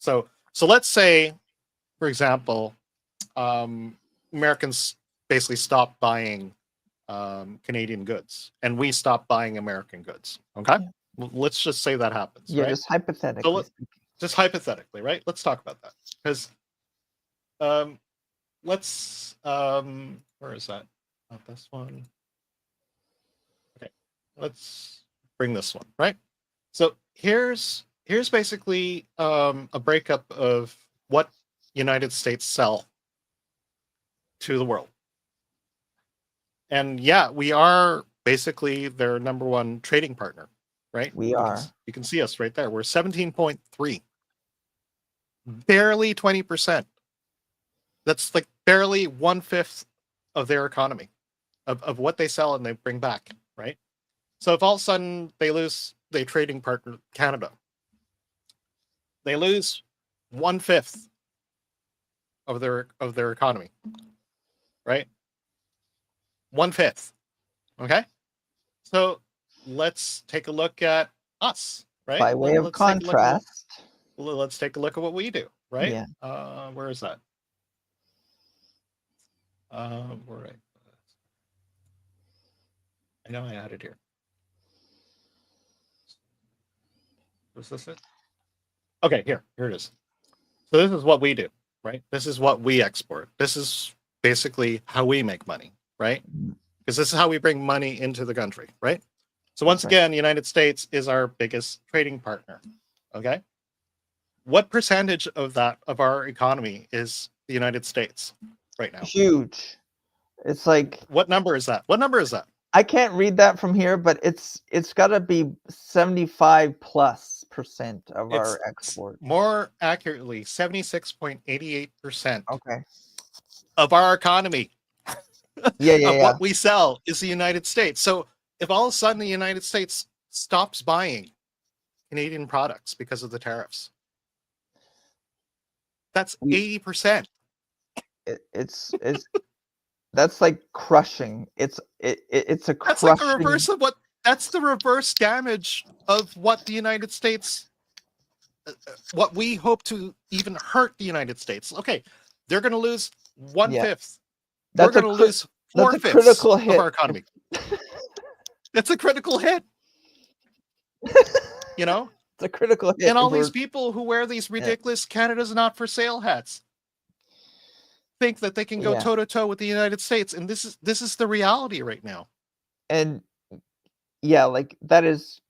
So let's say, for example, Americans basically stop buying Canadian goods, and we stop buying American goods. Okay, let's just say that happens. Yeah, right? just hypothetically. Just hypothetically, right? Let's talk about that, because let's where is that? Not this one. Okay, let's bring this one, right? So here's basically a breakup of what United States sell to the world. And yeah, we are basically their number one trading partner, right? We are. You can see us right there. We're 17.3. Barely 20%. That's like barely 1/5 of their economy, of what they sell and they bring back, right? So if all of a sudden they lose their trading partner, Canada, they lose 1/5 of their economy, right? 1/5. Okay, so let's take a look at us, right? By way of Let's take a look at contrast, let's take a look at what we do, right? yeah. Where is that? Where I know I had it here. Was this it? Okay, here it is. So this is what we do, right? This is what we export. This is basically how we make money, right? Because this is how we bring money into the country, right? So once again, the United States is our biggest trading partner. Okay. What percentage of that of our economy is the United States right now? Huge. It's like, what number is that? What number is that? I can't read that from here, but it's got to be 75+% of our export. More accurately, 76.88% Okay. of our economy. Yeah. What we sell is the United States. So if all of a sudden the United States stops buying Canadian products because of the tariffs, that's 80%. It's that's like crushing. It's a crushing. That's like the reverse of what. That's the reverse damage of what the United States. What we hope to even hurt the United States. Okay, they're going to lose 1/5. We're going to lose 4/5 of our economy. It's a critical hit. You know, it's a critical hit. And all these people who wear these ridiculous Canada's not for sale hats think that they can go toe to toe with the United States, and this is the reality right now. And yeah, like that is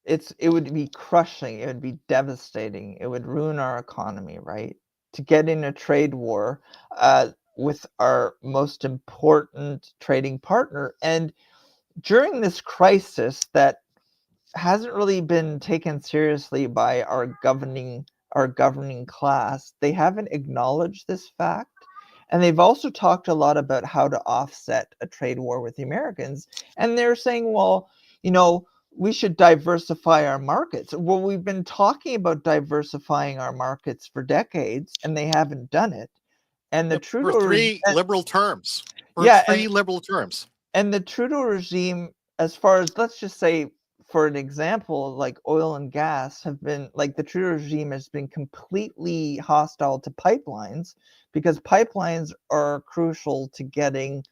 it would be crushing. It would be devastating. It would ruin our economy, right? To get in a trade war with our most important trading partner, and during this crisis that hasn't really been taken seriously by our governing class, they haven't acknowledged this fact. And they've also talked a lot about how to offset a trade war with the Americans. And they're saying, well, you know, we should diversify our markets. Well, we've been talking about diversifying our markets for decades, and they haven't done it. And the Trudeau for three liberal terms. Liberal terms. And the Trudeau regime, as far as, let's just say, for an example, like oil and gas have been, like the Trudeau regime has been completely hostile to pipelines, because pipelines are crucial to getting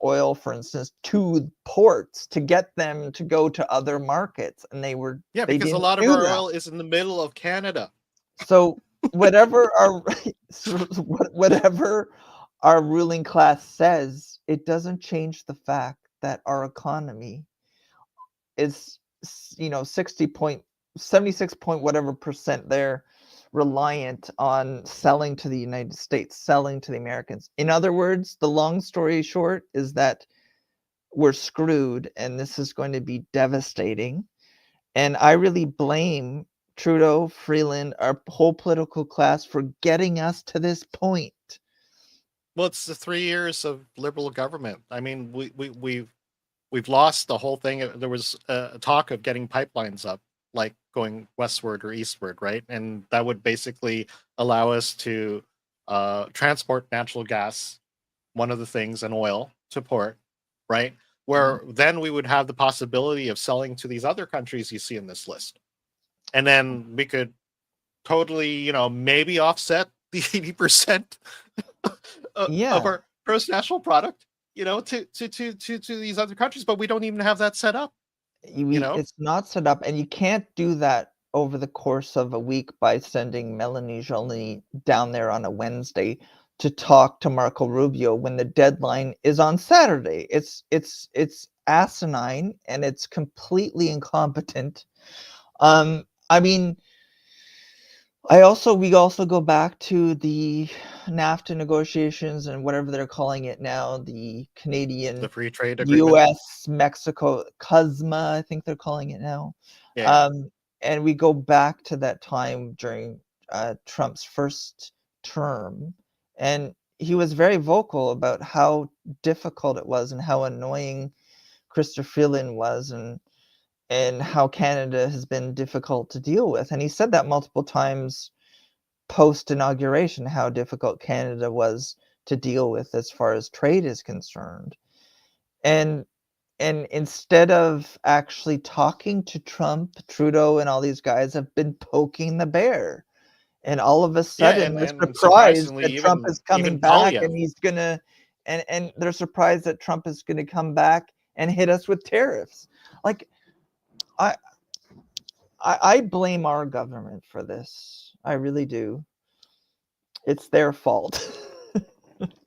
oil, for instance, to ports, to get them to go to other markets. And they because a lot of our oil is in the middle of Canada. So whatever our ruling class says, it doesn't change the fact that our economy is, 76 point whatever percent they're reliant on selling to the United States, selling to the Americans. In other words, the long story short is that we're screwed, and this is going to be devastating. And I really blame Trudeau, Freeland, our whole political class for getting us to this point. Well, it's the 3 years of liberal government. I mean, we've lost the whole thing. There was a talk of getting pipelines up, like going westward or eastward, right? And that would basically allow us to transport natural gas, one of the things, and oil to port, right? Where then we would have the possibility of selling to these other countries you see in this list. And then we could totally, maybe offset the 80% of our gross national product, to these other countries, but we don't even have that set up. It's not set up, and you can't do that over the course of a week by sending Melanie Joly down there on a Wednesday to talk to Marco Rubio when the deadline is on Saturday. It's asinine, and it's completely incompetent. I mean, we also go back to the NAFTA negotiations and whatever they're calling it now, the free trade agreement, U.S. Mexico CUSMA, I think they're calling it now. Yeah. And we go back to that time during Trump's first term, and he was very vocal about how difficult it was and how annoying Chrysler Freeland was, and how Canada has been difficult to deal with. And he said that multiple times post inauguration how difficult Canada was to deal with as far as trade is concerned. And instead of actually talking to Trump, Trudeau and all these guys have been poking the bear. And all of a sudden they're and surprised surprisingly, that Trump is coming even back Polyev. and he's gonna and they're surprised that Trump is gonna come back and hit us with tariffs. Like I blame our government for this. I really do. It's their fault.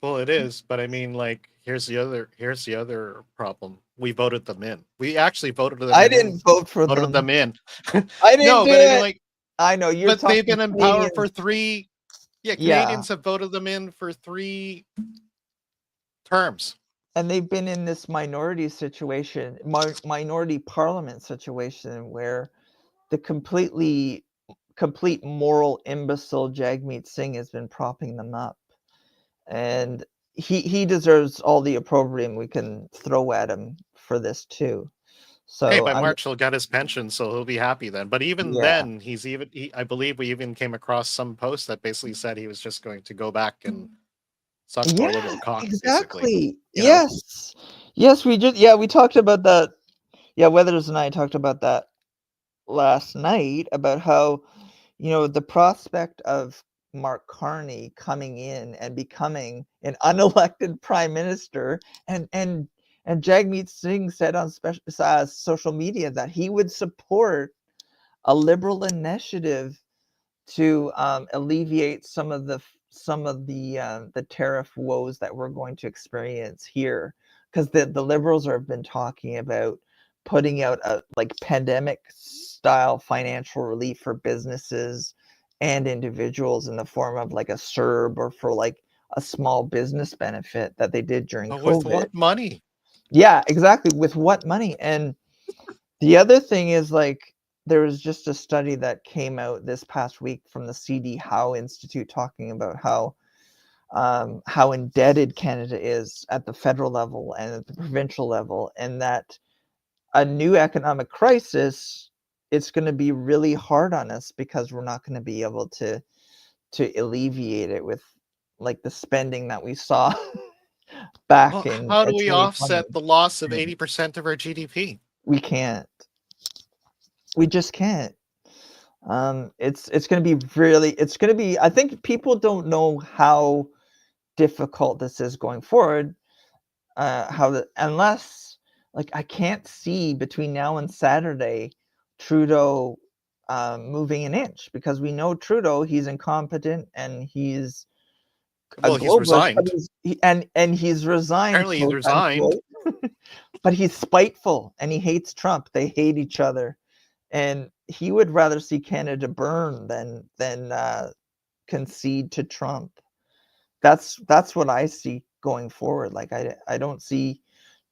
Well, it is, but I mean, like, here's the other problem. We voted them in. We actually voted them I in. didn't vote for Voted them. them in. I didn't No, do but I mean, it. like, I know you're but talking they've been in power Canadians. for 3. Yeah, Yeah. Canadians have voted them in for 3 terms. And they've been in this minority situation, minority parliament situation where the complete moral imbecile Jagmeet Singh has been propping them up. And he deserves all the opprobrium we can throw at him for this too. So Hey, by March he'll get his pension, so he'll be happy then. But even Yeah. then, I believe we even came across some post that basically said he was just going to go back and suck more liberal cock, basically. Exactly. You know? Yes, we talked about that. Yeah, Weathers and I talked about that last night about how, the prospect of Mark Carney coming in and becoming an unelected prime minister, and Jagmeet Singh said on social media that he would support a liberal initiative to alleviate some of the tariff woes that we're going to experience here, because the liberals have been talking about putting out a like pandemic style financial relief for businesses and individuals in the form of like a CERB, or for like a small business benefit that they did during But COVID. with what money? Yeah, exactly. With what money? And the other thing is, like, there was just a study that came out this past week from the CD Howe Institute talking about how indebted Canada is at the federal level and at the provincial level, and that a new economic crisis, it's going to be really hard on us because we're not going to be able to alleviate it with like the spending that we saw back Well, in how do we 2020. offset the loss of 80% of our GDP? We can't. We just can't. It's going to be I think people don't know how difficult this is going forward. Unless, like, I can't see between now and Saturday Trudeau moving an inch, because we know Trudeau, he's incompetent and he's Well, a he's globalist, but resigned. he's resigned. Apparently he's quote, resigned. unquote. But he's spiteful and he hates Trump. They hate each other, and he would rather see Canada burn than concede to Trump. That's what I see going forward. Like, I don't see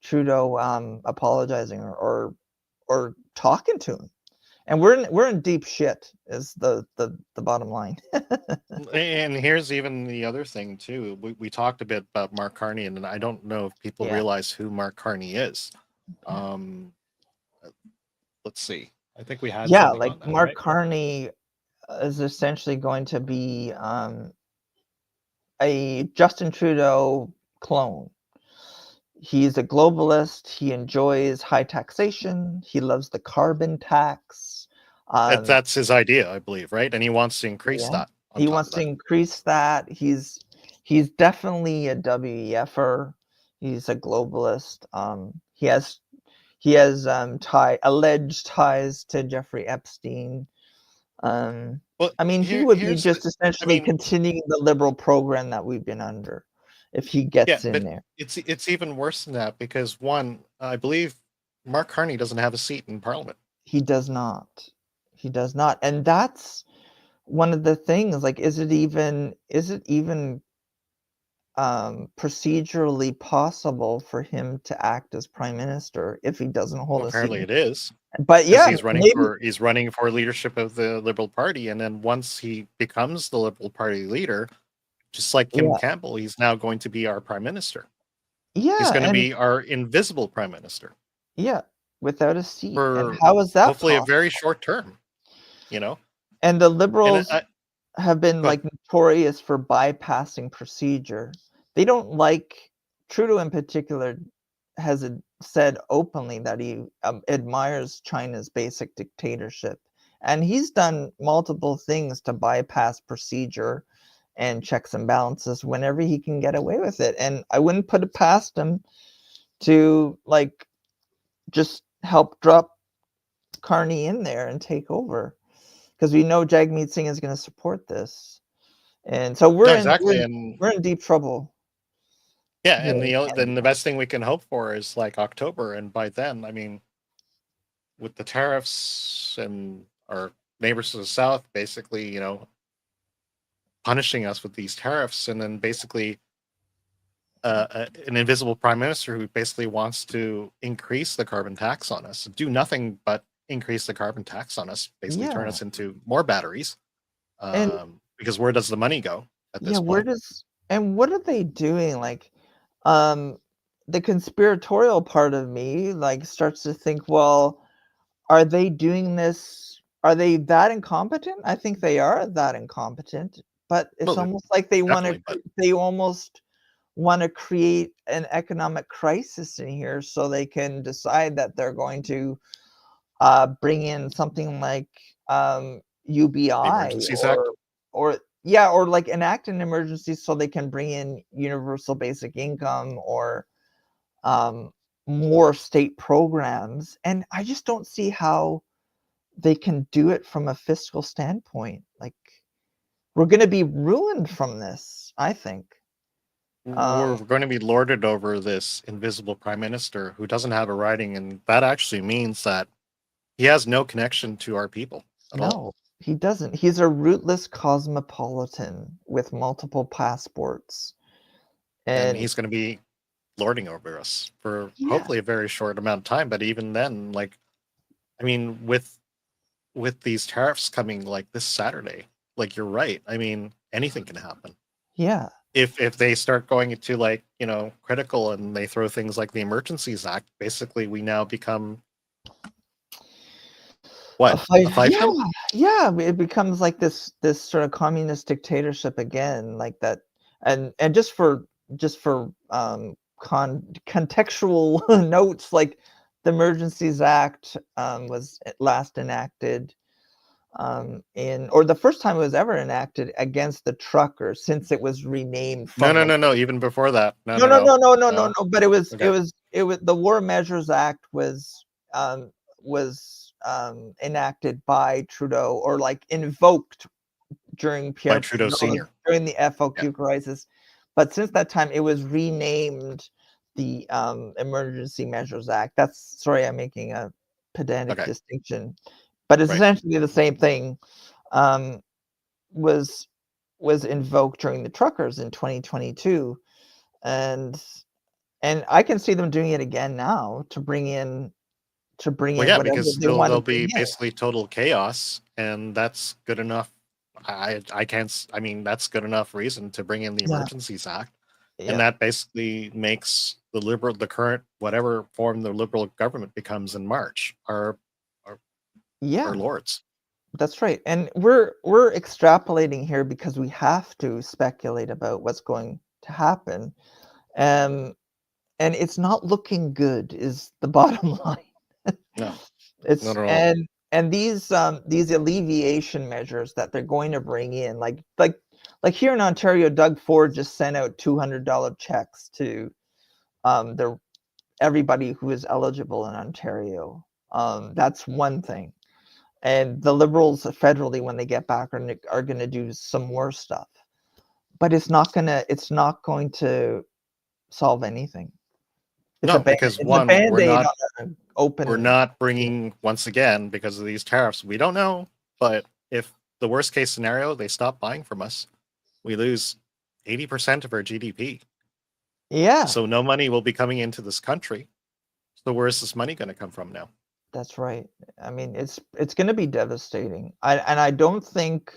Trudeau apologizing or talking to him, and we're in deep shit is the bottom line. And here's even the other thing too. We talked a bit about Mark Carney, and I don't know if people Yeah. realize who Mark Carney is. Let's see. I think we had something like on that, Mark right? Carney is essentially going to be a Justin Trudeau clone. He's a globalist. He enjoys high taxation. He loves the carbon tax. That's his idea, I believe, right? And he wants to increase that. He wants to increase that. He's definitely a WEFer. He's a globalist. He has alleged ties to Jeffrey Epstein. Well, I mean, he would be just essentially continuing the liberal program that we've been under if he gets in there. It's even worse than that, because one, I believe Mark Carney doesn't have a seat in Parliament. He does not. He does not. And that's one of the things, like, is it even procedurally possible for him to act as prime minister if he doesn't hold a seat? Apparently it is. But yeah, he's running for leadership of the Liberal Party, and then once he becomes the Liberal Party leader, just like Kim Campbell, he's now going to be our prime minister. Yeah, he's going to be our invisible prime minister. Yeah, without a seat. For and how is that hopefully possible? a very short term, And the Liberals have been Go like notorious for bypassing procedure. They don't like Trudeau in particular has said openly that he admires China's basic dictatorship, and he's done multiple things to bypass procedure and checks and balances whenever he can get away with it. And I wouldn't put it past him to like just help drop Carney in there and take over, because we know Jagmeet Singh is going to support this, and so Yeah, exactly. And we're in deep trouble. yeah, here and in then Canada. the best thing we can hope for is like October, and by then, I mean, with the tariffs and our neighbors to the south, basically, punishing us with these tariffs, and then basically an invisible prime minister who basically wants to increase the carbon tax on us, do nothing but increase the carbon tax on us, basically turn Yeah, us into more batteries. and Because where does the money go at yeah, this where point? does and what are they doing? Like, um, the conspiratorial part of me like starts to think, well, are they doing this? Are they that incompetent? I think they are that incompetent, but it's Well, almost like they want to. definitely, but They almost want to create an economic crisis in here so they can decide that they're going to bring in something like the UBI Emergencies Act. or yeah, or like enact an emergency so they can bring in universal basic income or um, more state programs. And I just don't see how they can do it from a fiscal standpoint. Like, we're going to be ruined from this, I think. We're going to be lorded over this invisible prime minister who doesn't have a writing, and that actually means that he has no connection to our people at all. No, he doesn't. He's a rootless cosmopolitan with multiple passports. And And he's going to be lording over us for yeah, hopefully a very short amount of time. But even then, like, I mean, with these tariffs coming like this Saturday, like you're right. I mean, anything can happen. yeah, If they start going into like, critical, and they throw things like the Emergencies Act, basically we now become what? A fiefdom? yeah. It becomes like this sort of communist dictatorship again, like that. And just for contextual notes, like the Emergencies Act was last enacted or the first time it was ever enacted against the truckers, since it was renamed No, from no, the no, no. Even before that, no, no no, no no, no no no no no. no but Okay, it was the War Measures Act um was enacted by Trudeau, or like invoked during by Pierre Trudeau Trudeau's Senior. during the Yeah, FOQ crisis, but since that time it was renamed the Emergency Measures Act. That's, sorry, I'm making a pedantic okay, distinction, but it's right. essentially the same thing. um, was was invoked during the truckers in 2022, and I can see them doing it again now to bring in Well, yeah, whatever because they want to there'll bring be in. basically total chaos, and that's good enough. I can't. I mean, that's good enough reason to bring in the Yeah, Emergencies Act, and yeah, that basically makes the current whatever form the liberal government becomes in March, our yeah. lords. That's right. And we're extrapolating here because we have to speculate about what's going to happen. Um, and it's not looking good is the bottom line. No, It's not at all. and these alleviation measures that they're going to bring in, like here in Ontario, Doug Ford just sent out $200 checks to the everybody who is eligible in Ontario. That's one thing. And the Liberals federally, when they get back, are going to do some more stuff, but it's not going to solve anything. No, because It's a one, band-aid on an we're open. not bringing, once again, because of these tariffs. We don't know, but if the worst case scenario, they stop buying from us, we lose 80% of our GDP. Yeah, So no money will be coming into this country. So where's this money going to come from now? that's right. I mean, it's going to be devastating. I don't think,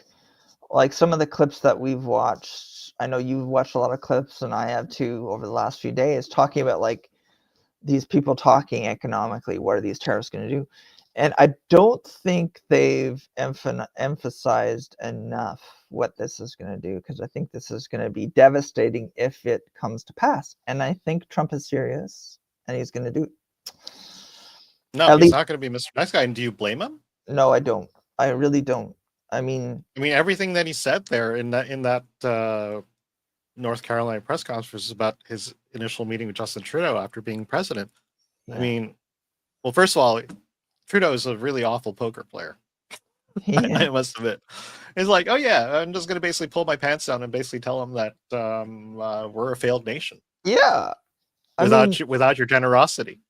like, some of the clips that we've watched. I know you've watched a lot of clips, and I have too, over the last few days, talking about like these people talking economically. What are these tariffs going to do? And I don't think they've emphasized enough what this is going to do, because I think this is going to be devastating if it comes to pass. And I think Trump is serious, and he's going to do it. No, At he's least, not going to be Mr. Nice Guy. And do you blame him? no, I don't. I really don't. I mean, everything that he said there in that North Carolina press conference about his initial meeting with Justin Trudeau after being president. yeah. I mean, well, first of all, Trudeau is a really awful poker player. Yeah. I must admit. It's like, oh yeah, I'm just going to basically pull my pants down and basically tell him that we're a failed nation Yeah. I without mean, without your generosity.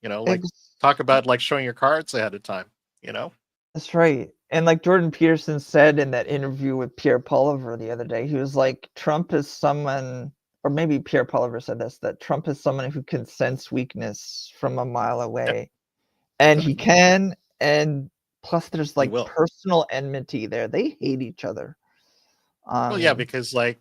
Like ex- talk about like showing your cards ahead of time. You know. that's right. And like Jordan Peterson said in that interview with Pierre Poliver the other day, he was like, Trump is someone, or maybe Pierre Poliver said this, that Trump is someone who can sense weakness from a mile away. And he Exactly. can. And plus, there's He like will. personal enmity there. They hate each other. Well, yeah, because like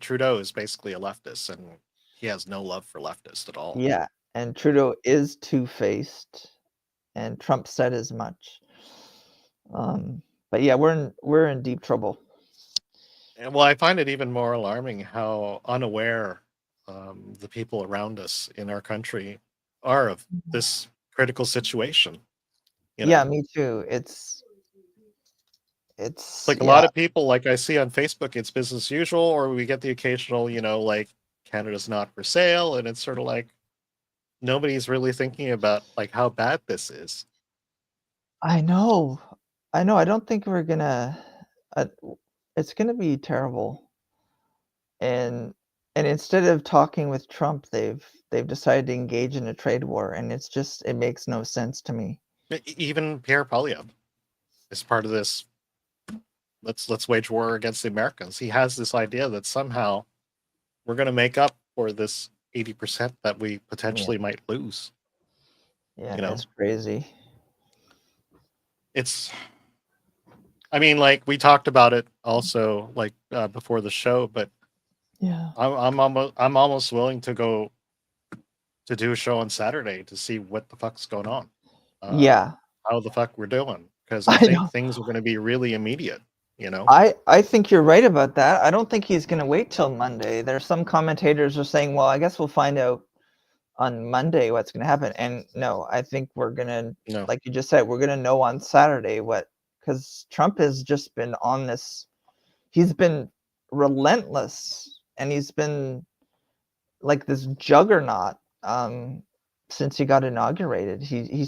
Trudeau is basically a leftist, and he has no love for leftists at all. Yeah. And Trudeau is two-faced, and Trump said as much. But yeah, we're in deep trouble. And well, I find it even more alarming how unaware the people around us in our country are of this critical situation. Yeah, me too. It's like a lot of people, like I see on Facebook, it's business as usual, or we get the occasional, like Canada's not for sale, and it's sort of like nobody's really thinking about like how bad this is. I know. I don't think we're gonna. It's gonna be terrible. And instead of talking with Trump, they've decided to engage in a trade war, and it makes no sense to me. Even Pierre Poilievre is part of this. Let's wage war against the Americans. He has this idea that somehow we're going to make up for this 80% that we potentially might lose. Yeah, it's crazy. I mean, like we talked about it also, like before the show, but yeah, I'm almost willing to go to do a show on Saturday to see what the fuck's going on. Yeah, how the fuck we're doing, because I think things are going to be really immediate. I think you're right about that. I don't think he's going to wait till Monday. There's some commentators are saying, well, I guess we'll find out on Monday what's going to happen. And no, I think we're going to, like you just said, we're going to know on Saturday because Trump has just been on this, he's been relentless, and he's been like this juggernaut since he got inaugurated. He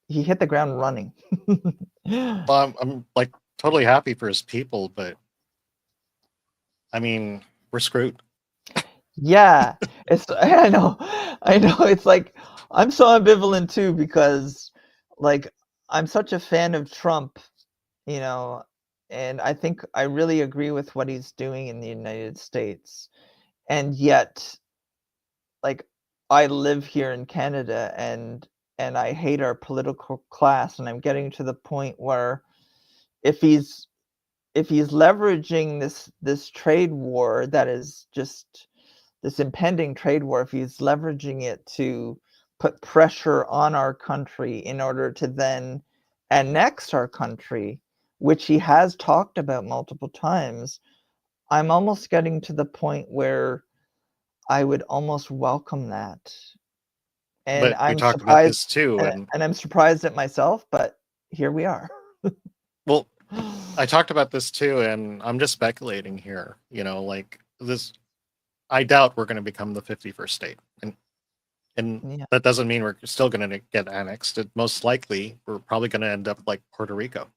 hit the ground running. Well, I'm like totally happy for his people, but I mean, we're screwed. Yeah, I know. It's like I'm so ambivalent too, because like I'm such a fan of Trump, and I think I really agree with what he's doing in the United States. And yet, like, I live here in Canada, and I hate our political class, and I'm getting to the point where if he's leveraging this trade war that is just this impending trade war, if he's leveraging it to put pressure on our country in order to then annex our country, which he has talked about multiple times, I'm almost getting to the point where I would almost welcome that. And But we I'm talked about this surprised, too, and I'm surprised at myself, but here we are. Well, I talked about this too, and I'm just speculating here. Like this, I doubt we're going to become the 51st state, and that doesn't mean we're still going to get annexed. Most likely, we're probably going to end up like Puerto Rico,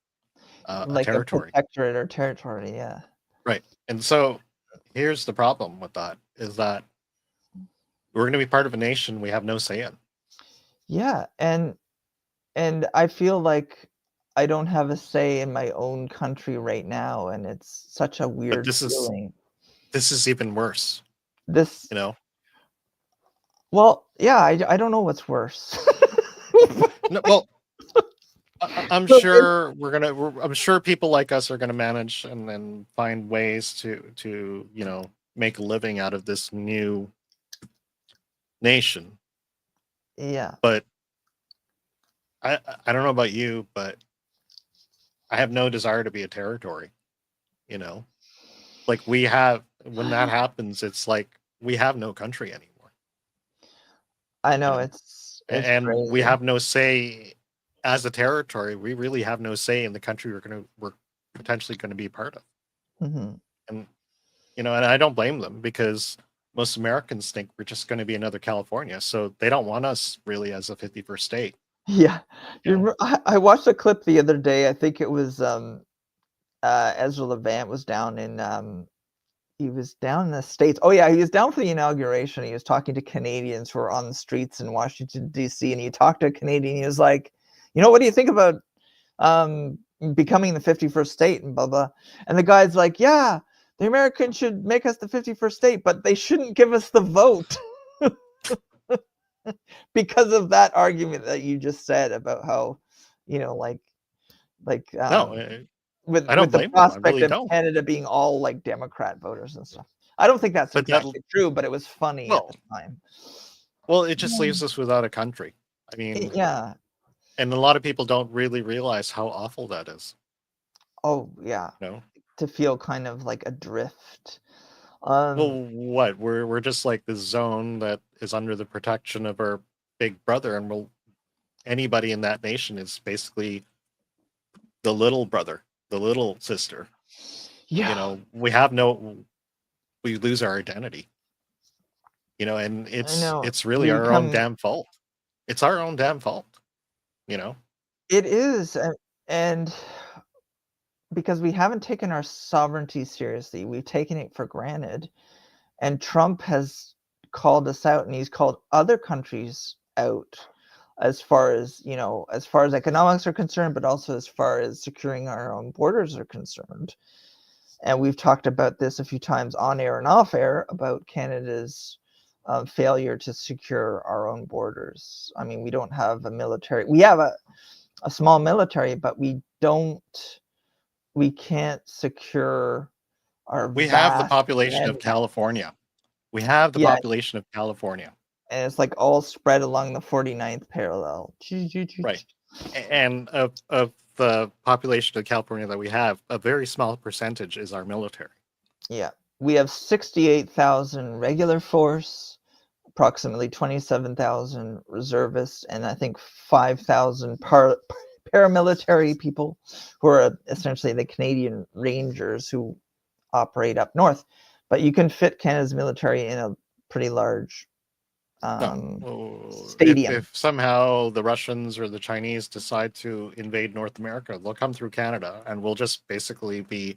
like a territory. A protectorate or territory, yeah. Right, and so here's the problem with that: is that we're going to be part of a nation we have no say in. Yeah, and I feel like I don't have a say in my own country right now, and it's such a weird feeling. This is even worse. Well, yeah, I don't know what's worse. No, well, I'm sure I'm sure people like us are gonna manage and then find ways to make a living out of this new nation. Yeah. But I don't know about you, but I have no desire to be a territory. You know, like we have when that happens, it's like we have no country anymore. I know know, it's And we crazy. have no say as a territory. We really have no say in the country we're potentially going to be part of. Hmm. And and I don't blame them because most Americans think we're just going to be another California, so they don't want us really as a 51st state. Yeah, You know? I watched a clip the other day. I think it was Ezra Levant was down in he was down in the States. Oh yeah, he was down for the inauguration. He was talking to Canadians who were on the streets in Washington D.C. and he talked to a Canadian. He was like, what do you think about becoming the 51st state and blah blah? And the guy's like, yeah, the Americans should make us the 51st state, but they shouldn't give us the vote. Because of that argument that you just said about how, like No, with I don't the blame them. I prospect really of don't. Canada being all like Democrat voters and stuff. I don't think that's But that exactly true, but it was funny at the time. well, it just leaves us without a country. I mean, Yeah. and a lot of people don't really realize how awful that is. Oh yeah. No. To feel kind of like adrift. Well, what we're just like this zone that is under the protection of our big brother, and anybody in that nation is basically the little brother, the little sister. Yeah. We lose our identity. And know. it's really We our own become damn fault. It's our own damn fault. It is, and because we haven't taken our sovereignty seriously, we've taken it for granted. And Trump has called us out, and he's called other countries out as far as economics are concerned, but also as far as securing our own borders are concerned. And we've talked about this a few times on air and off air about Canada's failure to secure our own borders. I mean, we don't have a military. We have a small military, but we can't secure our We have the vast population land of mass. California. We have the Yeah. population of California. And it's like all spread along the 49th parallel. Right. And of the population of California that we have, a very small percentage is our military. Yeah. We have 68,000 regular force, approximately 27,000 reservists, and I think 5,000 paramilitary people who are essentially the Canadian Rangers who operate up north. But you can fit Canada's military in a pretty large stadium. If somehow the Russians or the Chinese decide to invade North America, they'll come through Canada and we'll just basically be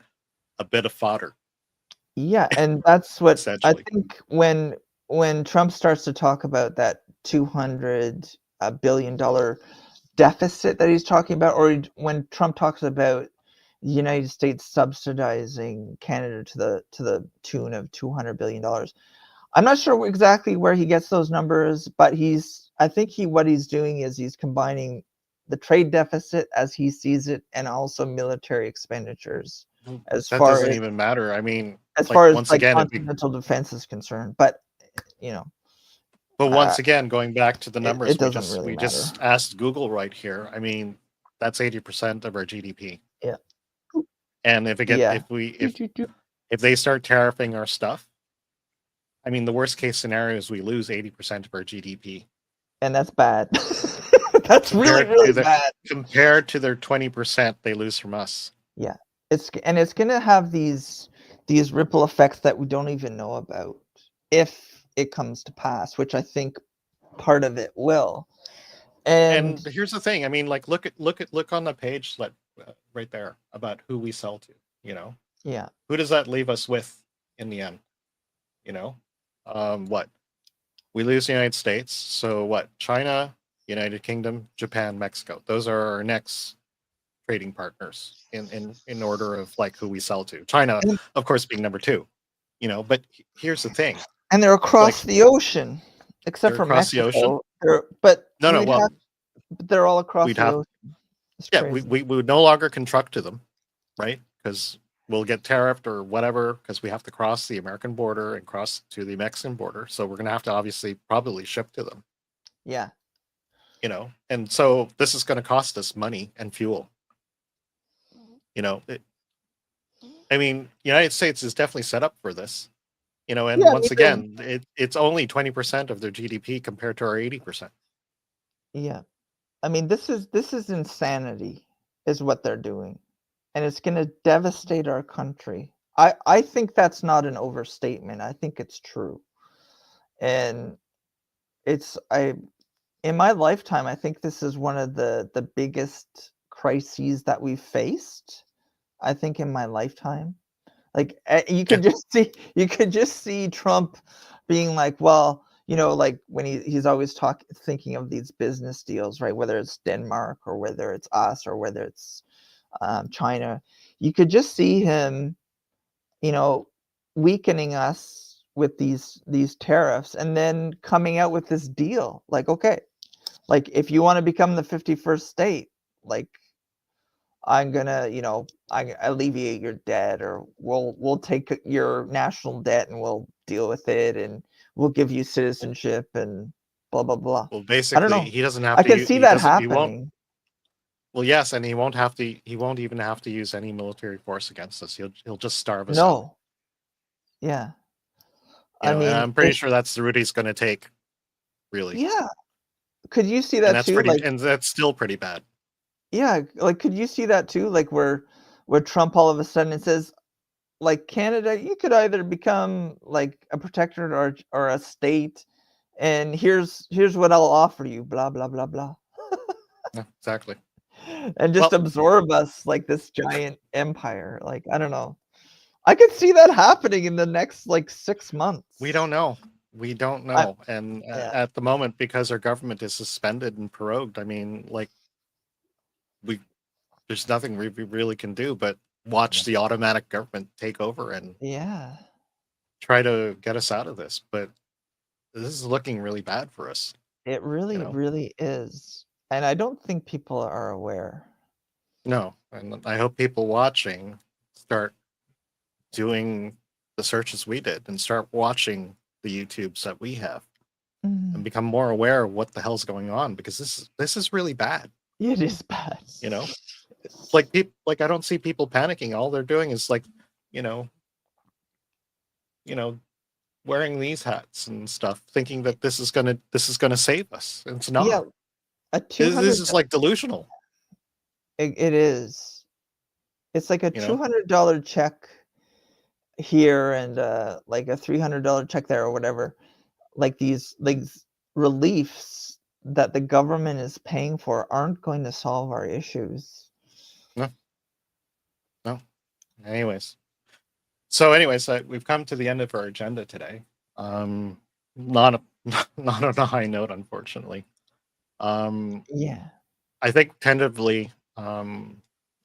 a bit of fodder. Yeah, and that's what I Essentially. think when Trump starts to talk about that $200 billion deficit that he's talking about, or when Trump talks about the United States subsidizing Canada to the tune of $200 billion. I'm not sure exactly where he gets those numbers, but I think what he's doing is he's combining the trade deficit as he sees it and also military expenditures. That doesn't even matter. I mean, as far as once like again, continental defense is concerned, but But once again, going back to the numbers, it doesn't really we matter. just asked Google right here. I mean, that's 80% of our GDP. Yeah. And if they start tariffing our stuff, I mean, the worst case scenario is we lose 80% of our GDP. And that's bad. That's really bad. Compared to their 20% they lose from us. Yeah. It's going to have these ripple effects that we don't even know about if it comes to pass, which I think part of it will. And here's the thing. I mean, like, look on the page right there about who we sell to, Yeah. Who does that leave us with in the end? What? We lose the United States. So what? China, United Kingdom, Japan, Mexico. Those are our next trading partners in order of like who we sell to. China, of course, being number 2. But here's the thing. And they're across the ocean, except for across Mexico. the ocean. But they're all across the ocean. Yeah, we would no longer contract to them, right? Because we'll get tariffed or whatever, because we have to cross the American border and cross to the Mexican border. So we're going to have to obviously probably ship to them. Yeah. you know, and so this is going to cost us money and fuel. You know, I mean, United States is definitely set up for this, you know, and Yeah, once even- again, it's only 20% of their GDP compared to our 80%. Yeah. I mean, this is insanity, is what they're doing. And it's going to devastate our country. I think that's not an overstatement. I think it's true. And in my lifetime, I think this is one of the biggest crises that we've faced, I think, in my lifetime. Like, you could just see Trump being like, well, you know, like when he's always thinking of these business deals, right? Whether it's Denmark or whether it's us or whether it's China, you could just see him, you know, weakening us with these tariffs and then coming out with this deal. Like, okay, like if you want to become the 51st state, like I'm gonna, you know, I alleviate your debt, or we'll take your national debt and we'll deal with it, and we'll give you citizenship and blah blah blah. Well, I don't basically, know. he doesn't have I to. can see he that doesn't. He won't. happening. Well, yes, and he won't have to. He won't even have to use any military force against us. He'll just starve us out. No. Yeah. You know, I mean, and I'm pretty sure that's the route he's going to take. Really. yeah. Could you see And that that's too? pretty. Like, And that's still pretty bad. yeah, like could you see that too? Like where Trump all of a sudden says, like, Canada, you could either become like a protectorate or a state, and here's what I'll offer you, blah blah blah blah. Yeah, exactly. And just Well- absorb us like this giant empire. Like, I don't know. I could see that happening in the next like 6 months. We don't know. We don't know. And at the moment, because our government is suspended and prorogued, I mean, like, there's nothing we really can do but watch the automatic government take over and try to get us out of this. But this is looking really bad for us. It really, really is. And I don't think people are aware. No, and I hope people watching start doing the searches we did and start watching the YouTubes that we have and become more aware of what the hell's going on, because this is really bad. It is bad. You know, it's like I don't see people panicking. All they're doing is like, you know, wearing these hats and stuff, thinking that this is gonna save us. It's not. Yeah, This is like delusional. It is. It's like a You know? $200 check here and like a $300 check there or whatever. Like these reliefs that the government is paying for aren't going to solve our issues. No. Anyways, we've come to the end of our agenda today. Not on a high note, unfortunately. Yeah. I think tentatively,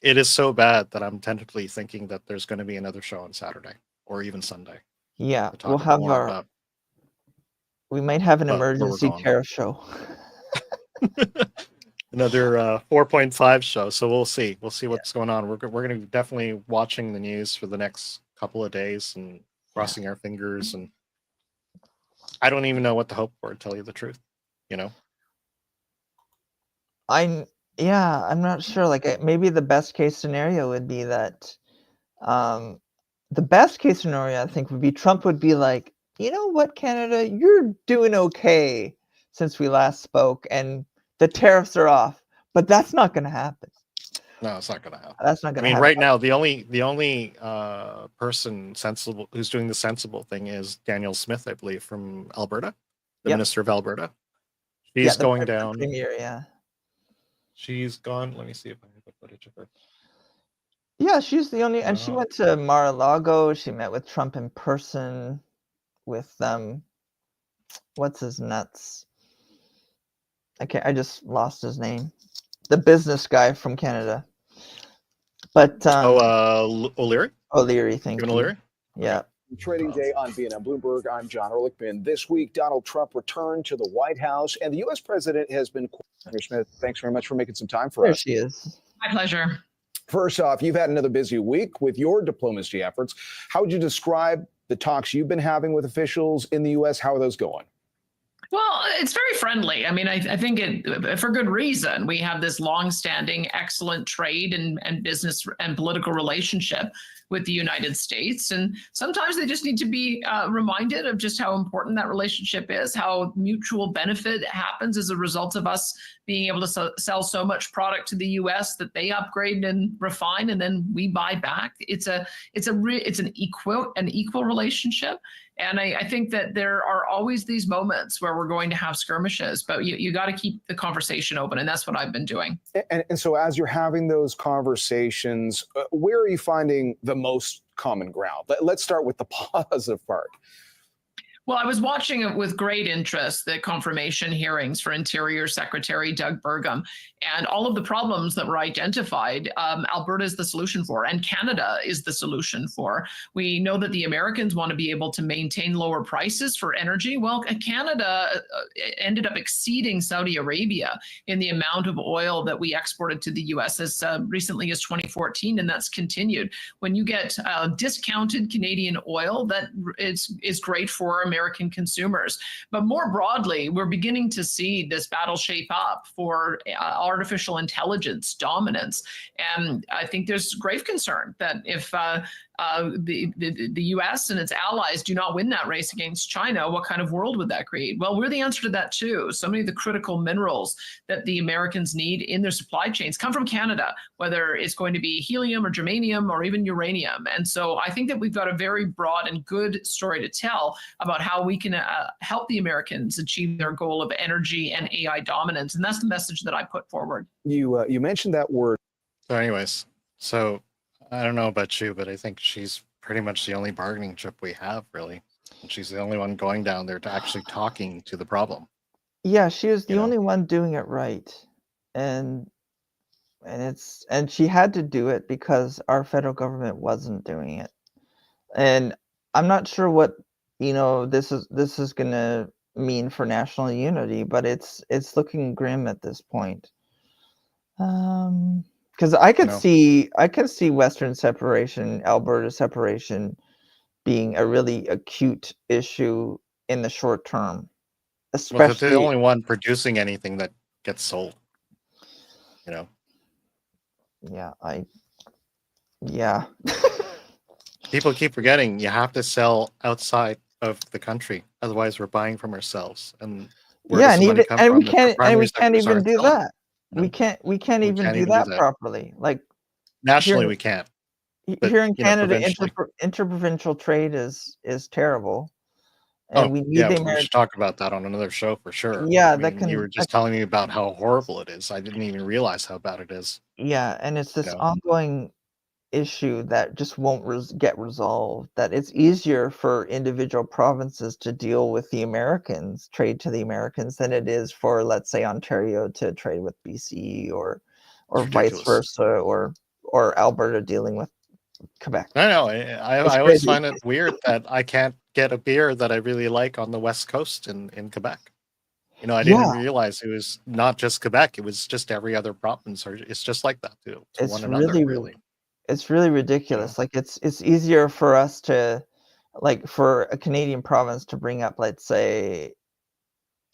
it is so bad that I'm tentatively thinking that there's going to be another show on Saturday or even Sunday. Yeah, to talk we'll have more about we might have an where we're emergency going. tariff show. another 4.5 show. So we'll see. We'll see what's going on. We're going to be definitely watching the news for the next couple of days and crossing our fingers. And I don't even know what to hope for, to tell you the truth. You know. I'm not sure. Like maybe the best case scenario would be that the best case scenario I think would be Trump would be like, you know what, Canada, you're doing okay since we last spoke, and the tariffs are off. But that's not going to happen. No, it's not going to happen. That's not going to happen. Right now, the only person sensible who's doing the sensible thing is Danielle Smith, I believe, from Alberta, the Minister of Alberta. She's going down. Premier, yeah. She's gone. Let me see if I have the footage of her. Yeah, she's the only, and she went to Mar-a-Lago. She met with Trump in person with what's his nuts? I just lost his name. The business guy from Canada. But O'Leary? O'Leary, thank you. O'Leary? Yeah. Trading day on BNN Bloomberg. I'm John Ehrlichman. This week, Donald Trump returned to the White House, and the U.S. president has been. Mr. Smith, thanks very much for making some time for us. There she is. My pleasure. First off, you've had another busy week with your diplomacy efforts. How would you describe the talks you've been having with officials in the U.S.? How are those going? Well, it's very friendly. I mean, I think it for good reason. We have this long-standing, excellent trade and business and political relationship with the United States, and sometimes they just need to be reminded of just how important that relationship is, how mutual benefit happens as a result of us being able to sell so much product to the U.S. that they upgrade and refine, and then we buy back. It's an equal relationship. And I think that there are always these moments where we're going to have skirmishes, but you got to keep the conversation open. And that's what I've been doing. And so as you're having those conversations, where are you finding the most common ground? Let's start with the positive part. Well, I was watching it with great interest, the confirmation hearings for Interior Secretary Doug Burgum, and all of the problems that were identified, Alberta is the solution for, and Canada is the solution for. We know that the Americans want to be able to maintain lower prices for energy. Well, Canada ended up exceeding Saudi Arabia in the amount of oil that we exported to the U.S. as recently as 2014, and that's continued. When you get discounted Canadian oil, that is great for American consumers. But more broadly, we're beginning to see this battle shape up for artificial intelligence dominance. And I think there's grave concern that if the U.S. and its allies do not win that race against China, what kind of world would that create? Well, we're the answer to that too. So many of the critical minerals that the Americans need in their supply chains come from Canada, whether it's going to be helium or germanium or even uranium. And so I think that we've got a very broad and good story to tell about how we can help the Americans achieve their goal of energy and AI dominance. And that's the message that I put forward. You mentioned that word. So anyways, so I don't know about you, but I think she's pretty much the only bargaining chip we have, really. And she's the only one going down there to actually talking to the problem. Yeah, she was the only one doing it right. And she had to do it because our federal government wasn't doing it. And I'm not sure what, this is going to mean for national unity, but it's looking grim at this point. Because I could see Western separation, Alberta separation being a really acute issue in the short term, especially. Well, it's the only one producing anything that gets sold. Yeah. People keep forgetting you have to sell outside of the country, otherwise we're buying from ourselves. And we can't even do that. We can't even do that properly. Like nationally, we can't. But, here in Canada, interprovincial trade is terrible. And we need we should talk about that on another show for sure. Yeah, you were just telling me about how horrible it is. I didn't even realize how bad it is. Yeah, and it's this ongoing issue that just won't get resolved. That it's easier for individual provinces to deal with the Americans, trade to the Americans, than it is for, let's say, Ontario to trade with BC or vice versa, or Alberta dealing with Quebec. I know. I always find it weird that I can't get a beer that I really like on the West Coast in Quebec. I didn't realize it was not just Quebec; it was just every other province, or it's just like that too. It's it's really ridiculous. Like it's easier for us to, like, for a Canadian province to bring up, let's say,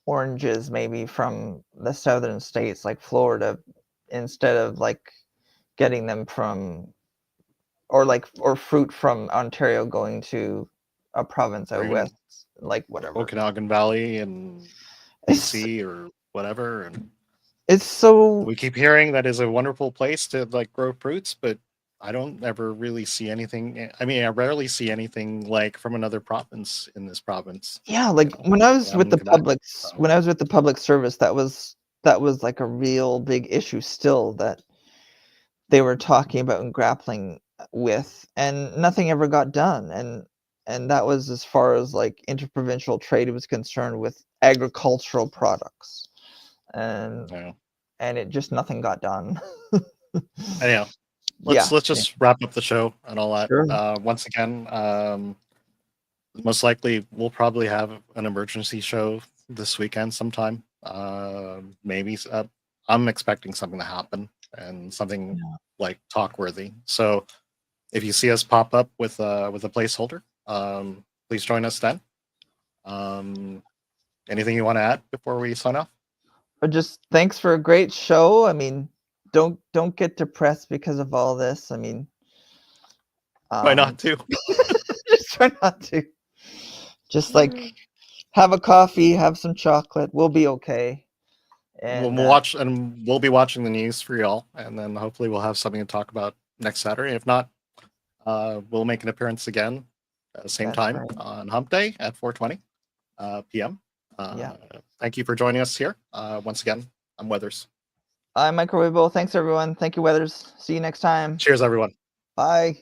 oranges maybe from the southern states like Florida, instead of like getting them from, or fruit from Ontario going to a province out west, like whatever, Okanagan Valley and BC or whatever. And it's so, we keep hearing that is a wonderful place to like grow fruits, but I don't ever really see anything. I mean, I rarely see anything like from another province in this province. Yeah, like when I was with the public service, that was like a real big issue still that they were talking about and grappling with, and nothing ever got done. And that was as far as like interprovincial trade was concerned with agricultural products, and it just nothing got done. Anyhow, let's just wrap up the show and all that. Sure. Once again, most likely we'll probably have an emergency show this weekend sometime. Maybe I'm expecting something to happen and something like talk worthy. So if you see us pop up with a placeholder, please join us then. Anything you want to add before we sign off? Or just thanks for a great show. I mean, don't get depressed because of all this. I mean, Why not to? just try not to. Just like have a coffee, have some chocolate. We'll be okay. And We'll be watching the news for y'all, and then hopefully we'll have something to talk about next Saturday. If not, we'll make an appearance again at the same time on Hump Day at 4:20 p.m. Thank you for joining us here. Once again, I'm Weathers. I'm Mikerowaveable. Thanks, everyone. Thank you, Weathers. See you next time. Cheers, everyone. Bye.